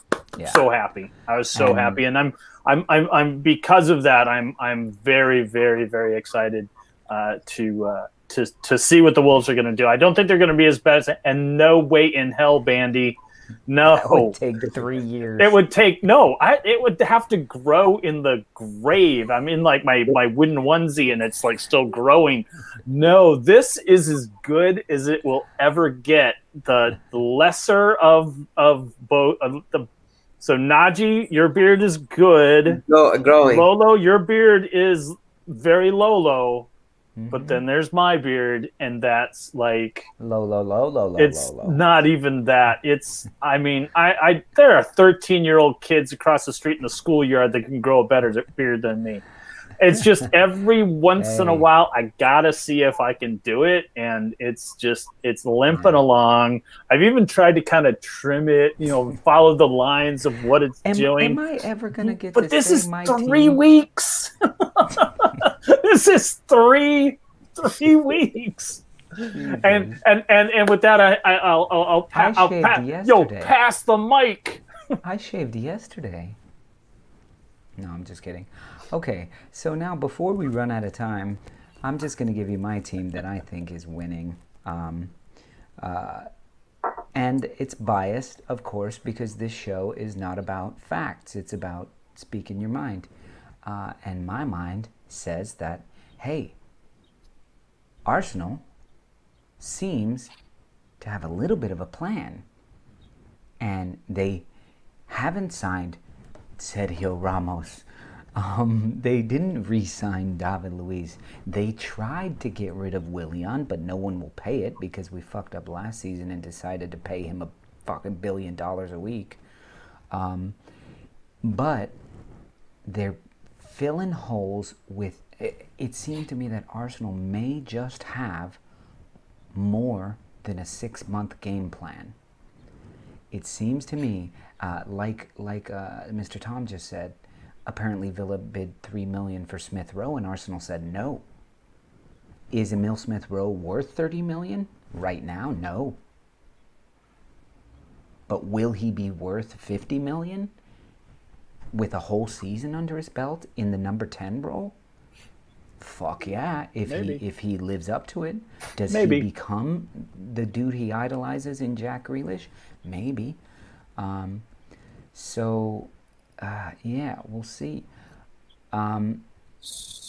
[SPEAKER 2] so happy. I was so happy, and I'm because of that. I'm very, very, very excited to see what the Wolves are going to do. I don't think they're going to be as bad, and no way in hell, Bandy. No,
[SPEAKER 1] it would take 3 years.
[SPEAKER 2] It would take it would have to grow in the grave. I'm in like my wooden onesie, and it's like still growing. No, this is as good as it will ever get. The lesser of both. So Naji, your beard is good.
[SPEAKER 3] Growing.
[SPEAKER 2] Lolo, your beard is very Lolo. But then there's my beard, and that's like
[SPEAKER 1] Lolo.
[SPEAKER 2] It's not even that. It's there are 13-year-old kids across the street in the schoolyard that can grow a better beard than me. It's just every once in a while I gotta see if I can do it, and it's limping along. I've even tried to kind of trim it, follow the lines of what it's doing.
[SPEAKER 1] Am I ever gonna get?
[SPEAKER 2] But this is 3 weeks. This is three weeks. And with that, I'll pass the mic.
[SPEAKER 1] I shaved yesterday. No, I'm just kidding. Okay, so now before we run out of time, I'm just going to give you my team that I think is winning. And it's biased, of course, because this show is not about facts. It's about speaking your mind. And my mind says that, hey, Arsenal seems to have a little bit of a plan. And they haven't signed Sergio Ramos. They didn't re-sign David Luiz. They tried to get rid of Willian, but no one will pay it because we fucked up last season and decided to pay him a fucking $1 billion a week. But they're filling holes with... It seemed to me that Arsenal may just have more than a 6-month game plan. It seems to me, like Mr. Tom just said, apparently Villa bid $3 million for Smith Rowe, and Arsenal said no. Is Emil Smith Rowe worth $30 million right now? No. But will he be worth $50 million with a whole season under his belt in the number 10 role? Fuck yeah! If he lives up to it, does he become the dude he idolizes in Jack Grealish? Maybe. Yeah, we'll see.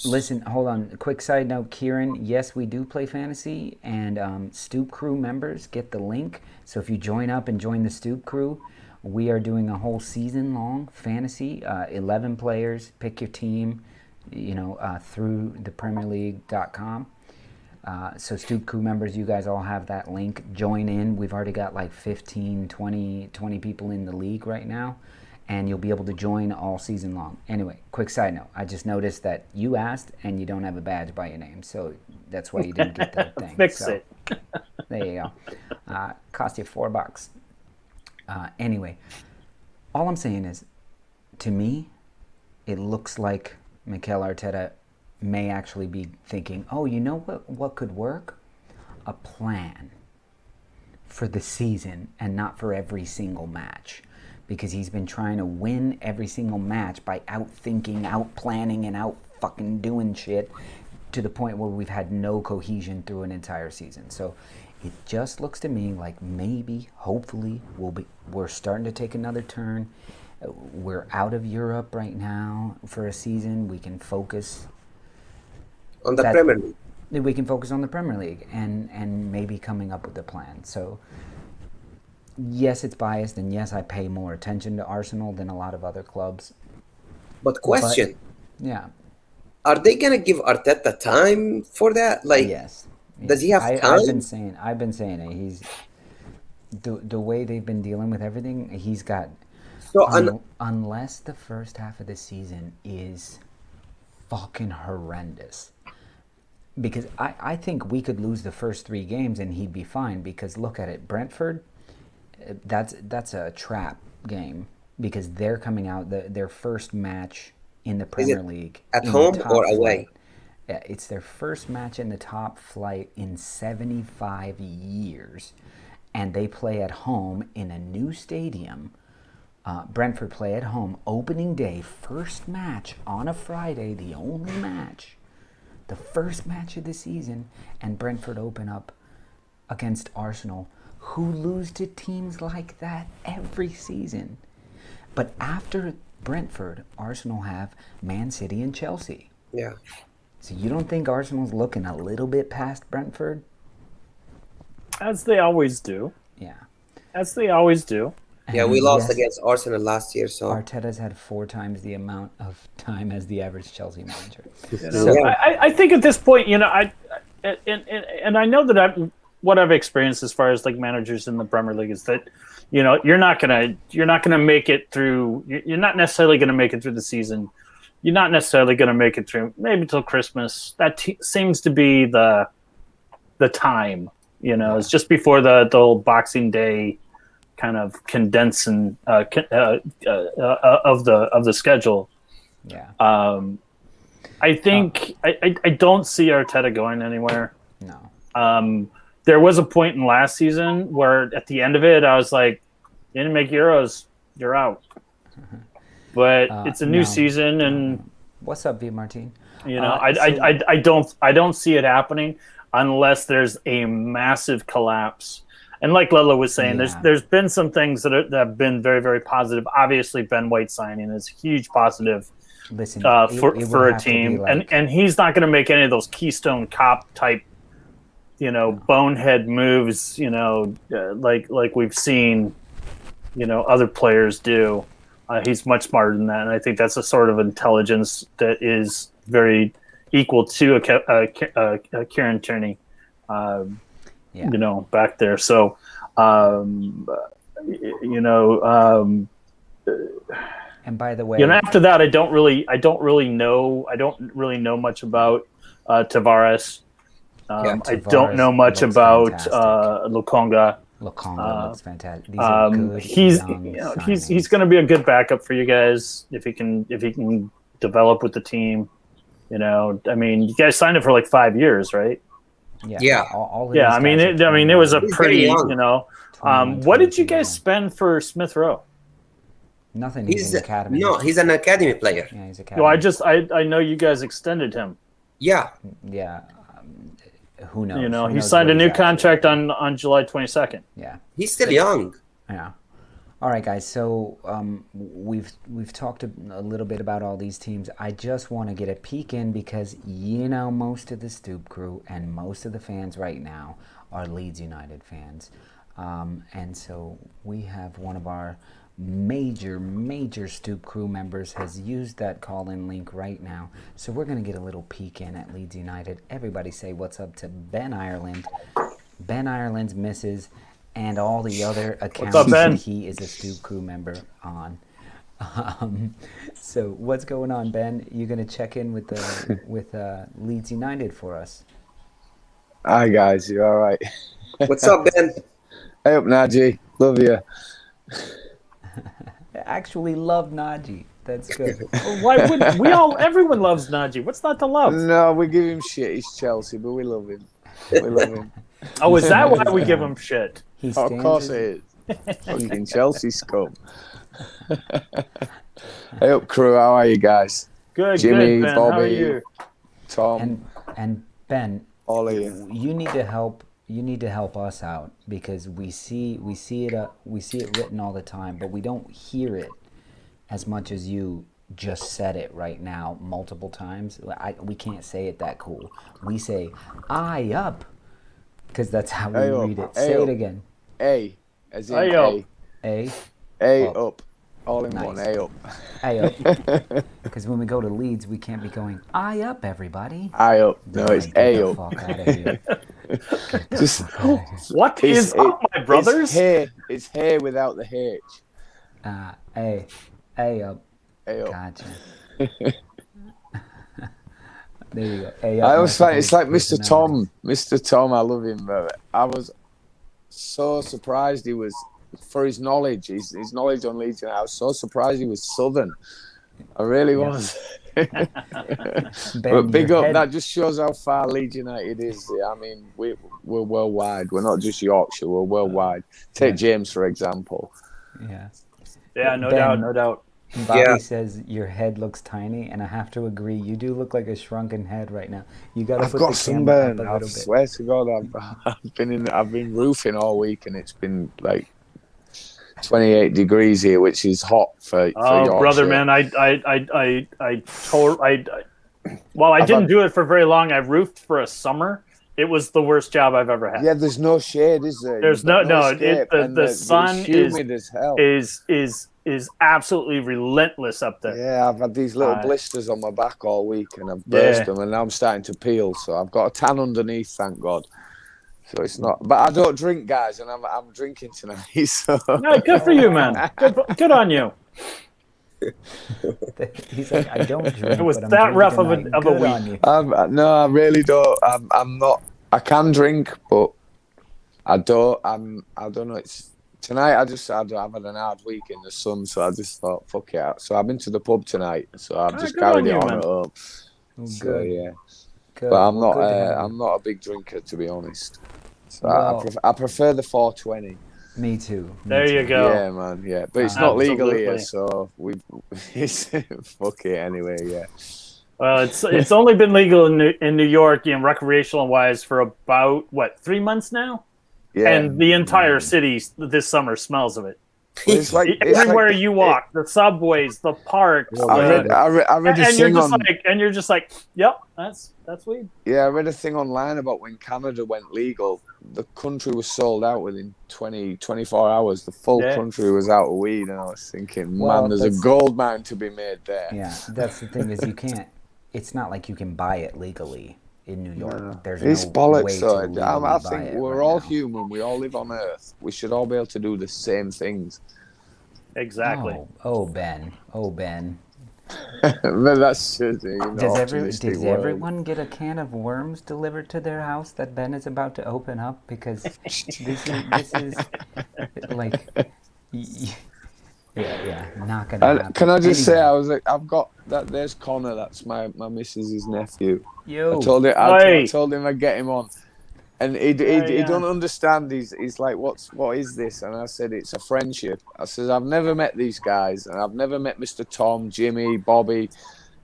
[SPEAKER 1] Listen, hold on. A quick side note, Kieran. Yes, we do play fantasy, and Stoop Crew members get the link. So if you join up and join the Stoop Crew, we are doing a whole season-long fantasy. 11 players. Pick your team. Through the PremierLeague.com. So Stoop Crew members, you guys all have that link. Join in. We've already got like 15, 20 people in the league right now. And you'll be able to join all season long. Anyway, quick side note. I just noticed that you asked and you don't have a badge by your name. So that's why you didn't get the thing.
[SPEAKER 2] Fix it.
[SPEAKER 1] There you go. Cost you $4. Anyway, all I'm saying is, to me, it looks like Mikel Arteta may actually be thinking, oh, you know what could work? A plan for the season and not for every single match. Because he's been trying to win every single match by out-thinking, out-planning, and out-fucking doing shit to the point where we've had no cohesion through an entire season. So it just looks to me like maybe, hopefully, we're starting to take another turn. We're out of Europe right now for a season. We can focus
[SPEAKER 3] on the Premier League.
[SPEAKER 1] we can focus on the Premier League and maybe coming up with a plan. So yes, it's biased, and yes, I pay more attention to Arsenal than a lot of other clubs.
[SPEAKER 3] But question:
[SPEAKER 1] Yeah.
[SPEAKER 3] Are they gonna give Arteta time for that? Like,
[SPEAKER 1] Yes.
[SPEAKER 3] does he have time?
[SPEAKER 1] I've been saying it. He's the way they've been dealing with everything. He's got.
[SPEAKER 3] So
[SPEAKER 1] Unless the first half of the season is fucking horrendous, because I think we could lose the first 3 games and he'd be fine. Because look at it, Brentford. That's a trap game because they're coming out their first match in the Premier League
[SPEAKER 3] at home or away.
[SPEAKER 1] Yeah, it's their first match in the top flight in 75 years, and they play at home in a new stadium. Brentford play at home opening day, first match on a Friday, the only match, the first match of the season, and Brentford open up against Arsenal, who lose to teams like that every season. But after Brentford, Arsenal have Man City and Chelsea.
[SPEAKER 3] Yeah.
[SPEAKER 1] So you don't think Arsenal's looking a little bit past Brentford?
[SPEAKER 2] As they always do.
[SPEAKER 1] Yeah.
[SPEAKER 2] As they always do.
[SPEAKER 3] Yeah, we lost against Arsenal last year, so
[SPEAKER 1] Arteta's had 4 times the amount of time as the average Chelsea manager.
[SPEAKER 2] I think at this point, I know that what I've experienced as far as like managers in the Premier League is that, you're not gonna make it through. You're not necessarily gonna make it through the season. You're not necessarily gonna make it through maybe till Christmas. That seems to be the time. It's just before the old Boxing Day kind of condensing of the schedule.
[SPEAKER 1] Yeah.
[SPEAKER 2] I think I don't see Arteta going anywhere.
[SPEAKER 1] No.
[SPEAKER 2] There was a point in last season where at the end of it, I was like, you didn't make Euros, you're out. But it's a new season, and
[SPEAKER 1] what's up, Martin?
[SPEAKER 2] I don't see it happening unless there's a massive collapse. And like Lolo was saying, there's been some things that have been very, very positive. Obviously, Ben White signing is a huge positive for a team, and he's not going to make any of those Keystone Cop type, bonehead moves, like we've seen, other players do. He's much smarter than that, and I think that's a sort of intelligence that is very equal to a Kieran Tierney, back there. So,
[SPEAKER 1] and by the way,
[SPEAKER 2] after that, I don't really know much about Tavares. I don't know much about Lukonga.
[SPEAKER 1] Lukonga looks fantastic. These are good
[SPEAKER 2] he's going to be a good backup for you guys if he can develop with the team. I mean, you guys signed him for like 5 years, right?
[SPEAKER 3] Yeah.
[SPEAKER 2] I mean, it was a pretty, what did you guys spend for Smith Rowe?
[SPEAKER 1] Nothing. He's an academy.
[SPEAKER 3] No, he's an academy player.
[SPEAKER 1] Yeah, he's academy.
[SPEAKER 2] Well, I know you guys extended him.
[SPEAKER 3] Yeah.
[SPEAKER 1] Yeah. Who knows?
[SPEAKER 2] He signed a new contract on July 22nd.
[SPEAKER 1] Yeah.
[SPEAKER 3] He's still young.
[SPEAKER 1] Yeah. All right, guys. So we've talked a little bit about all these teams. I just want to get a peek in because most of the Stoop crew and most of the fans right now are Leeds United fans, and so we have one of our major Stoop crew members has used that call-in link right now. So we're going to get a little peek in at Leeds United. Everybody say what's up to Ben Ireland, Ben Ireland's missus, and all the other accounts that he is a Stoop crew member on. So what's going on, Ben? You going to check in with Leeds United for us?
[SPEAKER 4] Hi, guys. You all right?
[SPEAKER 3] What's up, Ben?
[SPEAKER 4] Hey up, Najee. Love you.
[SPEAKER 1] I actually love Najee. That's good.
[SPEAKER 2] Why would everyone loves Najee? What's not to love?
[SPEAKER 4] No, we give him shit. He's Chelsea, but we love him. We love him.
[SPEAKER 2] Oh, is that why we give him shit?
[SPEAKER 4] Of course it is. Fucking Chelsea scum. Hey up, crew. How are you guys?
[SPEAKER 2] Good,
[SPEAKER 4] Jimmy,
[SPEAKER 2] good, Ben.
[SPEAKER 4] Bobby,
[SPEAKER 2] How are you?
[SPEAKER 4] Tom,
[SPEAKER 1] and Ben,
[SPEAKER 4] all of you.
[SPEAKER 1] You need to help. You need to help us out because we see it written all the time, but we don't hear it as much as you just said it right now multiple times. We can't say it that cool. We say "I up" because that's how we read it. Say it again.
[SPEAKER 4] A, as in
[SPEAKER 2] Ayo.
[SPEAKER 1] A
[SPEAKER 4] up. All in one, A up.
[SPEAKER 1] A up. Because when we go to Leeds, we can't be going "I up, everybody."
[SPEAKER 4] I up. No, it's A
[SPEAKER 1] Get the
[SPEAKER 4] up.
[SPEAKER 1] fuck out of here.
[SPEAKER 4] Just
[SPEAKER 2] What is up, my brothers?
[SPEAKER 4] It's hair without the H.
[SPEAKER 1] A up.
[SPEAKER 4] A up.
[SPEAKER 1] Gotcha. There you go. A up.
[SPEAKER 4] I always find it's like Mr. Tom. Mr. Tom, I love him. But I was so surprised he was, for his knowledge, his knowledge on Leeds. I was so surprised he was Southern. I really was.
[SPEAKER 1] Ben,
[SPEAKER 4] But big up. That just shows how far Leeds United is. I mean, we're worldwide. We're not just Yorkshire. We're worldwide. Take James for example.
[SPEAKER 1] Yeah.
[SPEAKER 2] Yeah, no
[SPEAKER 1] Ben,
[SPEAKER 2] doubt, no doubt.
[SPEAKER 1] Bobby says your head looks tiny, and I have to agree. You do look like a shrunken head right now. You got to put the camera up a little bit.
[SPEAKER 4] I swear to God, I've been roofing all week, and it's been like 28 degrees here, which is hot for Yorkshire.
[SPEAKER 2] Brother, man, I didn't do it for very long. I roofed for a summer. It was the worst job I've ever had.
[SPEAKER 4] Yeah, there's no shade, is there?
[SPEAKER 2] There's the sun is absolutely relentless up there.
[SPEAKER 4] Yeah, I've had these little blisters on my back all week, and I've burst them, and now I'm starting to peel. So I've got a tan underneath, thank God. So it's not, but I don't drink, guys, and I'm drinking tonight. So
[SPEAKER 2] no, good for you, man. Good on you.
[SPEAKER 1] He's like, I don't drink.
[SPEAKER 2] It was
[SPEAKER 1] but I'm
[SPEAKER 2] that rough of
[SPEAKER 1] tonight.
[SPEAKER 2] a
[SPEAKER 1] Good
[SPEAKER 2] week.
[SPEAKER 1] on you.
[SPEAKER 4] No, I really don't. I'm not. I can drink, but I don't. I don't know. It's tonight. I've had an hard week in the sun, so I just thought, fuck it out. So I've been to the pub tonight, so I've just carried it on at home. So yeah,
[SPEAKER 1] Good.
[SPEAKER 4] but I'm
[SPEAKER 1] Well,
[SPEAKER 4] not.
[SPEAKER 1] good to have
[SPEAKER 4] I'm not a big drinker, to be honest. So
[SPEAKER 1] Well,
[SPEAKER 4] I prefer the 420.
[SPEAKER 1] Me too.
[SPEAKER 2] There you go.
[SPEAKER 4] Yeah, man. Yeah, but it's not legal
[SPEAKER 2] Absolutely.
[SPEAKER 4] here, so it's fuck it anyway. Yeah.
[SPEAKER 2] Well, it's only been legal in New York, recreational wise, for about 3 months now,
[SPEAKER 4] Yeah.
[SPEAKER 2] and the entire city this summer smells of it.
[SPEAKER 4] Well, it's like
[SPEAKER 2] Everywhere you walk, the subways, the parks.
[SPEAKER 4] I read a
[SPEAKER 2] and you're
[SPEAKER 4] thing
[SPEAKER 2] just you're just like, yep, that's weed.
[SPEAKER 4] Yeah, I read a thing online about when Canada went legal, the country was sold out within 24 hours. The full country was out of weed, and I was thinking, man, there's a gold mine to be made there.
[SPEAKER 1] Yeah, that's the thing is you can't. It's not like you can buy it legally in New York.
[SPEAKER 4] No.
[SPEAKER 1] There's
[SPEAKER 4] It's
[SPEAKER 1] no
[SPEAKER 4] bollocks,
[SPEAKER 1] way to
[SPEAKER 4] though.
[SPEAKER 1] legally
[SPEAKER 4] I
[SPEAKER 1] buy
[SPEAKER 4] think
[SPEAKER 1] it
[SPEAKER 4] we're
[SPEAKER 1] right
[SPEAKER 4] all
[SPEAKER 1] now.
[SPEAKER 4] human. We all live on Earth. We should all be able to do the same things.
[SPEAKER 2] Exactly.
[SPEAKER 1] Oh, Ben. Oh, Ben.
[SPEAKER 4] But that's just,
[SPEAKER 1] Does everyone get a can of worms delivered to their house that Ben is about to open up? Because this is like, yeah, not gonna happen.
[SPEAKER 4] Can I just say, I've got that. There's Connor. That's my missus's nephew.
[SPEAKER 1] Yo.
[SPEAKER 4] I told him I'd get him on, and he don't understand. He's like, what is this? And I said, it's a friendship. I said, I've never met these guys, and I've never met Mr. Tom, Jimmy, Bobby,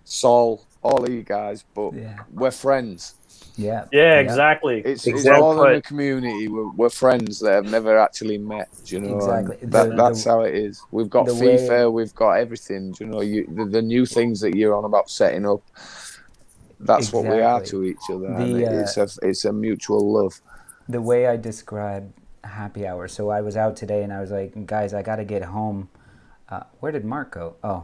[SPEAKER 4] Sol, all of you guys, but we're friends.
[SPEAKER 1] Yeah.
[SPEAKER 2] Exactly.
[SPEAKER 4] It's all in the community. We're friends that have never actually met. You know,
[SPEAKER 1] exactly.
[SPEAKER 4] That's how it is. We've got FIFA. We've got everything. You know, the new things that you're on about setting up. That's what we are to each other. It's a mutual love.
[SPEAKER 1] The way I describe happy hour. So I was out today, and I was like, guys, I got to get home. Where did Mark go? Oh,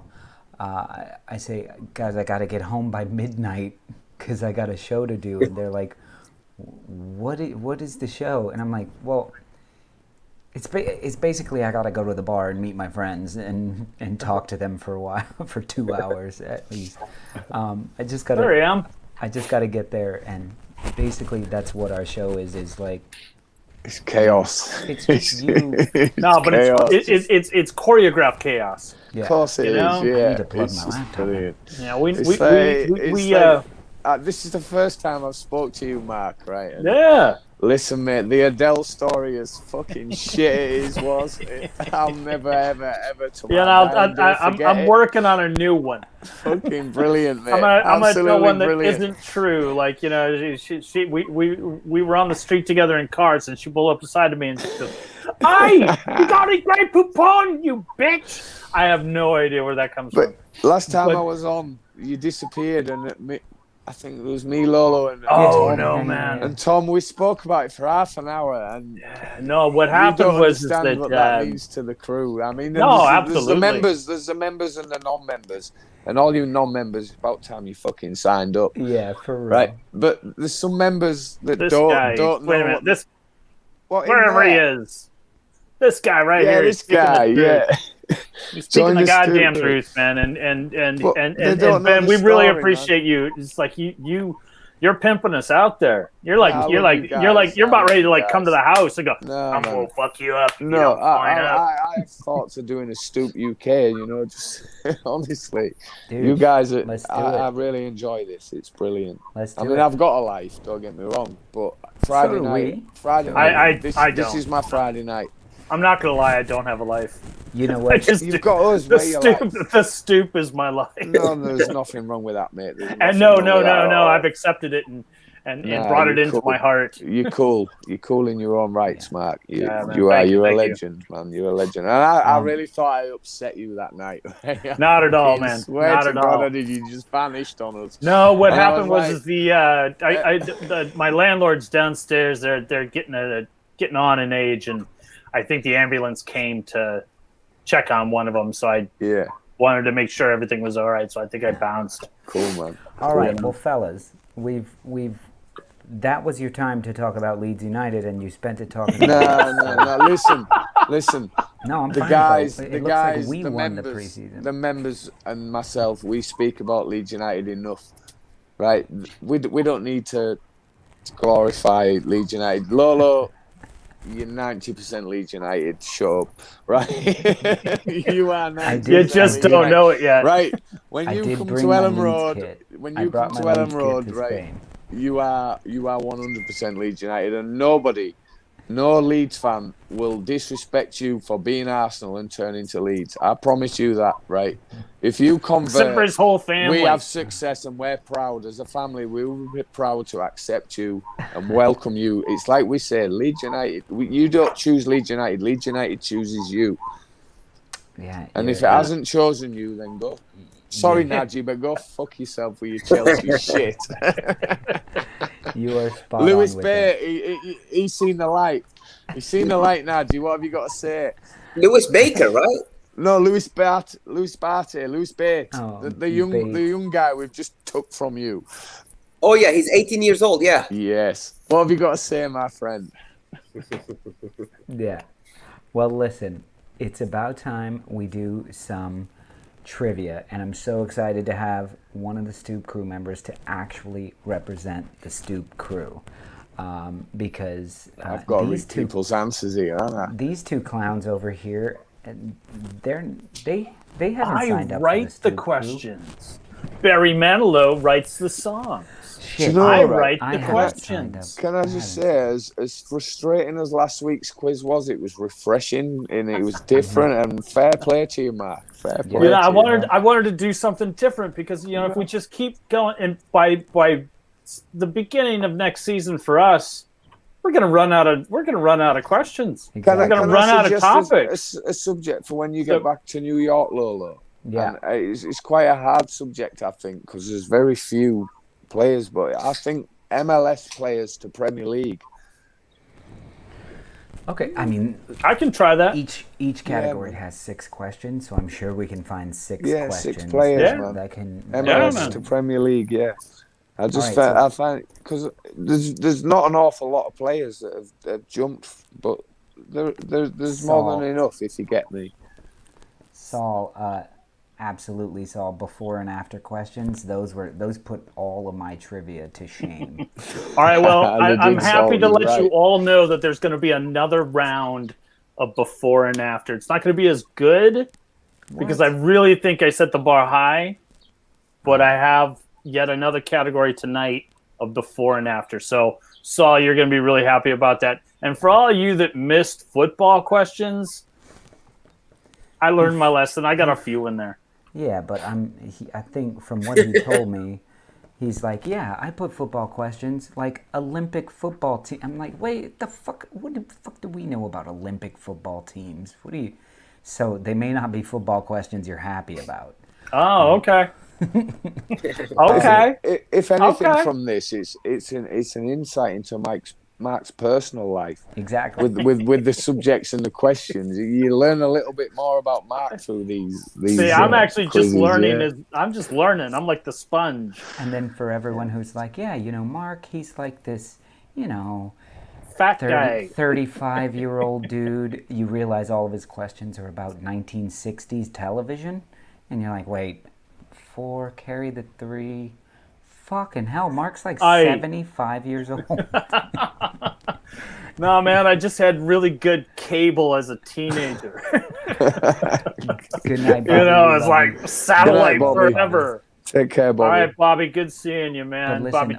[SPEAKER 1] I say, guys, I got to get home by midnight, because I got a show to do. And they're like, what is the show? And I'm like, well, it's basically I got to go to the bar and meet my friends and talk to them for a while, for 2 hours at least. I just got to get there, and basically that's what our show is like.
[SPEAKER 4] It's chaos.
[SPEAKER 1] It's just you.
[SPEAKER 2] No, but it's choreographed chaos.
[SPEAKER 1] Yeah.
[SPEAKER 4] Of course it is. Yeah.
[SPEAKER 1] I need to plug my laptop.
[SPEAKER 4] Brilliant.
[SPEAKER 2] Yeah,
[SPEAKER 4] this is the first time I've spoke to you, Mark, right? And
[SPEAKER 2] yeah.
[SPEAKER 4] Listen, mate, the Adele story is fucking shit as was. I'll never, ever to my
[SPEAKER 2] I'm working on a new one.
[SPEAKER 4] Fucking brilliant, mate.
[SPEAKER 2] I'm gonna tell one that
[SPEAKER 4] brilliant.
[SPEAKER 2] isn't true. Like, we were on the street together in cars, and she pulled up beside of me and she goes, Aye, you got a great poupon, you bitch. I have no idea where that comes from.
[SPEAKER 4] Last time I was on, you disappeared, and I think it was me, Lolo, and
[SPEAKER 2] Oh
[SPEAKER 4] Tom.
[SPEAKER 2] no, man!
[SPEAKER 4] And Tom, we spoke about it for half an hour, and
[SPEAKER 2] no, what
[SPEAKER 4] you
[SPEAKER 2] happened
[SPEAKER 4] don't
[SPEAKER 2] was
[SPEAKER 4] understand
[SPEAKER 2] that,
[SPEAKER 4] what that means to the crew. I mean,
[SPEAKER 2] no,
[SPEAKER 4] there's the
[SPEAKER 2] absolutely.
[SPEAKER 4] members and the non-members, and all you non-members. It's about time you fucking signed up.
[SPEAKER 1] Yeah, for real.
[SPEAKER 4] Right, but there's some members that
[SPEAKER 2] This
[SPEAKER 4] don't
[SPEAKER 2] guy,
[SPEAKER 4] know.
[SPEAKER 2] wait a minute,
[SPEAKER 4] what
[SPEAKER 2] wherever he is, this guy right here.
[SPEAKER 4] This guy,
[SPEAKER 2] He's speaking the goddamn
[SPEAKER 4] Stuart.
[SPEAKER 2] truth, man, and
[SPEAKER 4] Ben,
[SPEAKER 2] we really appreciate you. It's like you're pimping us out there. You're about ready to come to the house and go. I'm gonna fuck you up.
[SPEAKER 4] No, I have thoughts of doing a Stoop UK. Just honestly,
[SPEAKER 1] Dude,
[SPEAKER 4] you guys,
[SPEAKER 1] I
[SPEAKER 4] really enjoy this. It's brilliant.
[SPEAKER 1] Let's do
[SPEAKER 4] I mean,
[SPEAKER 1] it.
[SPEAKER 4] I've got a life. Don't get me wrong, but Friday night. This is my Friday night.
[SPEAKER 2] I'm not gonna lie, I don't have a life.
[SPEAKER 1] You know what?
[SPEAKER 4] You've got us.
[SPEAKER 2] The Stoop is my life.
[SPEAKER 4] No, there's nothing wrong with that, mate.
[SPEAKER 2] And no. I've accepted it and brought it into my heart.
[SPEAKER 4] You're cool. You're cool in your own rights, Mark. You're a legend, man. You're a legend. And I really thought I upset you that night.
[SPEAKER 2] Not at all, man. Not at all.
[SPEAKER 4] You just vanished on us.
[SPEAKER 2] No, what happened was my landlord's downstairs. They're getting on in age, and I think the ambulance came to check on one of them. So I wanted to make sure everything was all right. So I think I bounced.
[SPEAKER 4] Cool, man.
[SPEAKER 1] All right, well, fellas, we've that was your time to talk about Leeds United, and you spent it talking.
[SPEAKER 4] No. Listen.
[SPEAKER 1] No, I'm
[SPEAKER 4] the
[SPEAKER 1] fine.
[SPEAKER 4] Guys,
[SPEAKER 1] It
[SPEAKER 4] the
[SPEAKER 1] looks
[SPEAKER 4] guys,
[SPEAKER 1] like we
[SPEAKER 4] the
[SPEAKER 1] won
[SPEAKER 4] members,
[SPEAKER 1] the preseason.
[SPEAKER 4] The members and myself, we speak about Leeds United enough, right? We don't need to glorify Leeds United. Lolo, you're 90% Leeds United. Shut up, right? You are 90%.
[SPEAKER 2] You just don't know it yet,
[SPEAKER 4] right? When you come to Ellen Road, right?
[SPEAKER 1] Spain.
[SPEAKER 4] You are 100% Leeds United, and no Leeds fan will disrespect you for being Arsenal and turn into Leeds. I promise you that, right? If you convert,
[SPEAKER 2] except for his whole family,
[SPEAKER 4] we have success and we're proud as a family. We will be proud to accept you and welcome you. It's like we say, Leeds United. You don't choose Leeds United. Leeds United chooses you.
[SPEAKER 1] Yeah.
[SPEAKER 4] And if it hasn't chosen you, then go. Sorry, Nadji, but go fuck yourself with your Chelsea shit.
[SPEAKER 1] You are spot
[SPEAKER 4] Lewis
[SPEAKER 1] on with
[SPEAKER 4] Bay, he's seen the light. He's seen the light, Nadji. What have you got to say?
[SPEAKER 3] Lewis Baker, right?
[SPEAKER 4] No, Lewis Bate.
[SPEAKER 1] Oh,
[SPEAKER 4] The young guy we've just took from you.
[SPEAKER 3] Oh, yeah, he's 18 years old, yeah.
[SPEAKER 4] Yes. What have you got to say, my friend?
[SPEAKER 1] Yeah. Well, listen, it's about time we do some trivia, and I'm so excited to have one of the Stoop crew members to actually represent the Stoop crew, because
[SPEAKER 4] I've got to read people's answers here, haven't I?
[SPEAKER 1] These two clowns over here, they haven't signed up.
[SPEAKER 2] I write the questions. Barry Manilow writes the songs.
[SPEAKER 1] Shit,
[SPEAKER 2] I write the questions.
[SPEAKER 4] Can I just say, as frustrating as last week's quiz was, it was refreshing and it was different. And fair play to you, Mark. Fair play.
[SPEAKER 2] I wanted to do something different because if we just keep going, and by the beginning of next season for us, we're gonna run out of questions.
[SPEAKER 1] Exactly.
[SPEAKER 2] We're gonna run out of topics.
[SPEAKER 4] A subject for when you get back to New York, Lolo.
[SPEAKER 1] Yeah,
[SPEAKER 4] and it's quite a hard subject, I think, because there's very few players, but I think MLS players to Premier League.
[SPEAKER 1] Okay, I mean,
[SPEAKER 2] I can try that.
[SPEAKER 1] Each category has 6 questions, so I'm sure we can find 6 questions.
[SPEAKER 4] 6 players, man.
[SPEAKER 1] That can
[SPEAKER 4] MLS to Premier League, yeah. I find because there's not an awful lot of players that have jumped, but there's more than enough, if you get me.
[SPEAKER 1] Saul, absolutely, Saul. Before and after questions, those put all of my trivia to shame.
[SPEAKER 2] All right, well, I'm happy to let you all know that there's going to be another round of before and after. It's not going to be as good because I really think I set the bar high, but I have yet another category tonight of before and after. So, Saul, you're going to be really happy about that. And for all of you that missed football questions, I learned my lesson. I got a few in there.
[SPEAKER 1] Yeah, but I think from what he told me, He's like, yeah, I put football questions like Olympic football team. I'm like, wait, the fuck? What the fuck do we know about Olympic football teams? What do you? So they may not be football questions you're happy about.
[SPEAKER 2] Oh, okay. Okay.
[SPEAKER 4] If anything from this, it's an insight into Mark's personal life.
[SPEAKER 1] Exactly.
[SPEAKER 4] With the subjects and the questions, you learn a little bit more about Mark through these.
[SPEAKER 2] See, I'm actually
[SPEAKER 4] quizzes,
[SPEAKER 2] just learning. I'm just learning. I'm like the sponge.
[SPEAKER 1] And then for everyone who's like, yeah, Mark, he's like this,
[SPEAKER 2] Fat guy.
[SPEAKER 1] 35-year-old dude. You realize all of his questions are about 1960s television, and you're like, wait, 4 carry the 3. Fucking hell, Mark's like 75 years old.
[SPEAKER 2] No, man, I just had really good cable as a teenager.
[SPEAKER 1] Good night, Bobby.
[SPEAKER 2] It's like satellite forever.
[SPEAKER 4] Take care, Bobby.
[SPEAKER 2] All right, Bobby, good seeing you, man.
[SPEAKER 1] Listen,
[SPEAKER 2] Bobby,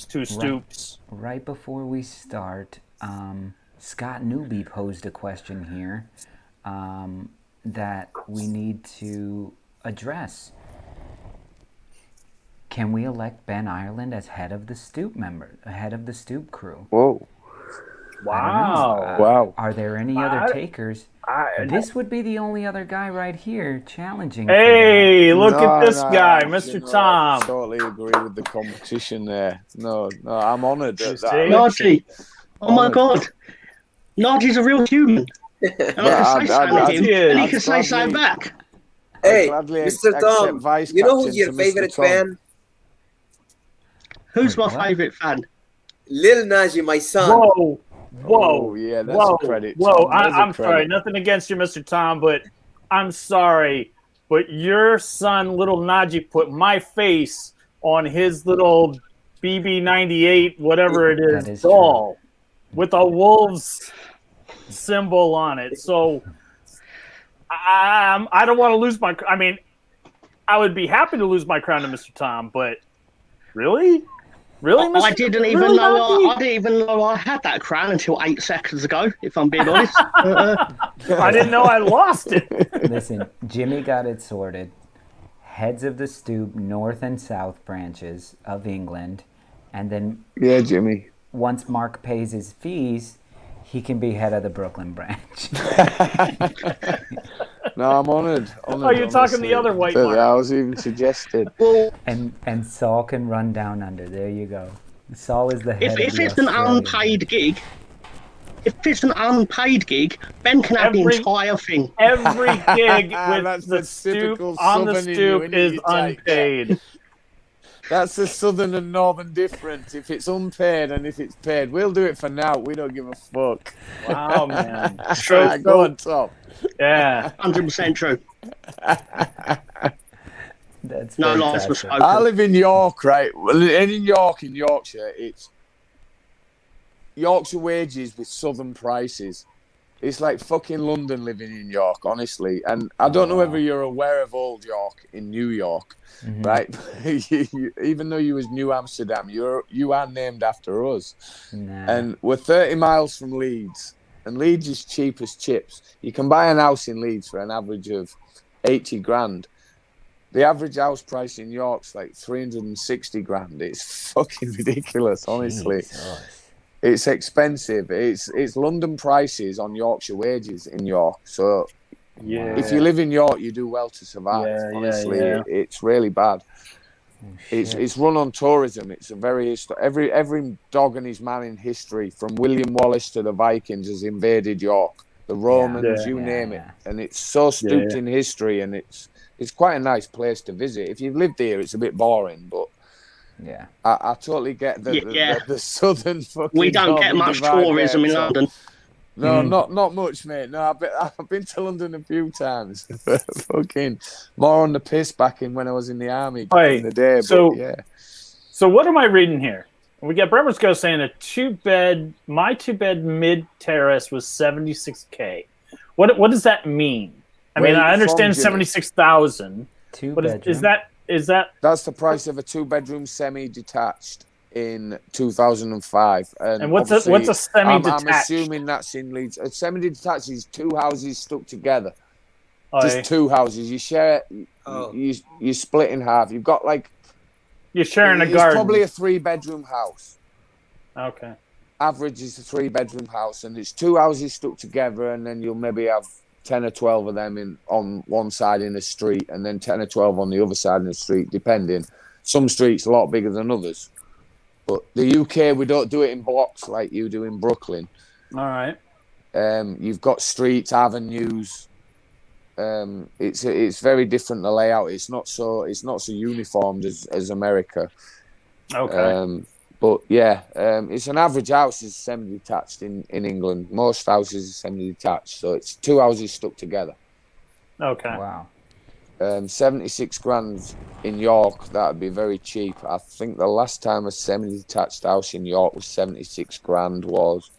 [SPEAKER 2] two Stoops.
[SPEAKER 1] Right before we start, Scott Newby posed a question here that we need to address. Can we elect Ben Ireland as head of the Stoop crew?
[SPEAKER 4] Whoa.
[SPEAKER 2] Wow.
[SPEAKER 4] Wow.
[SPEAKER 1] Are there any other takers? This would be the only other guy right here challenging.
[SPEAKER 2] Hey, look at this guy, Mr. Tom.
[SPEAKER 4] I totally agree with the competition there. No, I'm honoured.
[SPEAKER 5] Nargy. Oh my God. Nargy's a real human. And I can say something to him, and he can say something back.
[SPEAKER 3] Hey, Mr. Tom, you know who's your favorite fan?
[SPEAKER 5] Who's my favourite fan?
[SPEAKER 3] Lil Naji, my son.
[SPEAKER 2] Whoa.
[SPEAKER 4] Oh, yeah, that's a credit.
[SPEAKER 2] Whoa, I'm sorry. Nothing against you, Mr. Tom, but I'm sorry. But your son, little Naji, put my face on his little BB-98, whatever it is, doll with a wolf's symbol on it. So I don't want to lose my... I mean, I would be happy to lose my crown to Mr. Tom, but really? Really, Mr.
[SPEAKER 5] I didn't even know I had that crown until 8 seconds ago, if I'm being honest.
[SPEAKER 2] I didn't know I lost it.
[SPEAKER 1] Listen, Jimmy got it sorted. Heads of the Stoop, North and South branches of England. And then
[SPEAKER 4] Jimmy.
[SPEAKER 1] Once Mark pays his fees, he can be head of the Brooklyn branch.
[SPEAKER 4] No, I'm honoured.
[SPEAKER 2] Oh, you're talking the other white Mark.
[SPEAKER 4] I was even suggested.
[SPEAKER 1] And Saul can run down under. There you go. Saul is the head.
[SPEAKER 5] If it's an unpaid gig, Ben can have the entire thing.
[SPEAKER 2] Every gig with the Stoop on the Stoop is unpaid.
[SPEAKER 4] That's the southern and northern difference. If it's unpaid and if it's paid, we'll do it for now. We don't give a fuck.
[SPEAKER 2] Wow, man.
[SPEAKER 4] True. Go on top.
[SPEAKER 2] Yeah.
[SPEAKER 5] 100% true.
[SPEAKER 1] That's
[SPEAKER 5] no lies were spoken.
[SPEAKER 4] I live in York, right? And in Yorkshire, it's Yorkshire wages with southern prices. It's like fucking London living in York, honestly. And I don't know whether you're aware of Old York in New York, right? Even though you was New Amsterdam, you are named after us.
[SPEAKER 1] Nah.
[SPEAKER 4] And we're 30 miles from Leeds. And Leeds is cheap as chips. You can buy an house in Leeds for an average of 80 grand. The average house price in York's like 360 grand. It's fucking ridiculous, honestly. Jesus. It's expensive. It's London prices on Yorkshire wages in York. So if you live in York, you do well to survive. Honestly, it's really bad. It's run on tourism. It's a very every dog and his man in history, from William Wallace to the Vikings, has invaded York. The Romans, you name it, and it's so steeped in history, and it's quite a nice place to visit. If you've lived here, it's a bit boring, but I totally get the southern fucking.
[SPEAKER 5] We don't get much tourism in London.
[SPEAKER 4] No, not much, mate. No, I've been to London a few times. Fucking more on the piss back in when I was in the army in the day.
[SPEAKER 2] So what am I reading here? We got Bremner's Ghost saying my two bed mid terrace was $76K. What does that mean? I mean, I understand 76,000. But is that?
[SPEAKER 4] That's the price of a 2-bedroom semi-detached in 2005. And
[SPEAKER 2] what's a semi-detached?
[SPEAKER 4] I'm assuming that's in Leeds. A semi-detached is 2 houses stuck together. Just 2 houses. You share. You split in half. You've got like
[SPEAKER 2] You're sharing a
[SPEAKER 4] It's
[SPEAKER 2] garden.
[SPEAKER 4] probably a 3-bedroom house.
[SPEAKER 2] Okay.
[SPEAKER 4] Average is a 3-bedroom house, and it's 2 houses stuck together, and then you'll maybe have 10 or 12 of them on one side in the street, and then 10 or 12 on the other side in the street, depending. Some streets a lot bigger than others. But the UK, we don't do it in blocks like you do in Brooklyn.
[SPEAKER 2] All right.
[SPEAKER 4] You've got streets, avenues. It's very different, the layout. It's not so uniformed as America.
[SPEAKER 2] Okay.
[SPEAKER 4] But yeah, it's an average house is semi-detached in England. Most houses are semi-detached, so it's 2 houses stuck together.
[SPEAKER 2] Okay.
[SPEAKER 1] Wow.
[SPEAKER 4] 76 grand in York, that would be very cheap. I think the last time a semi-detached house in York was 76 grand was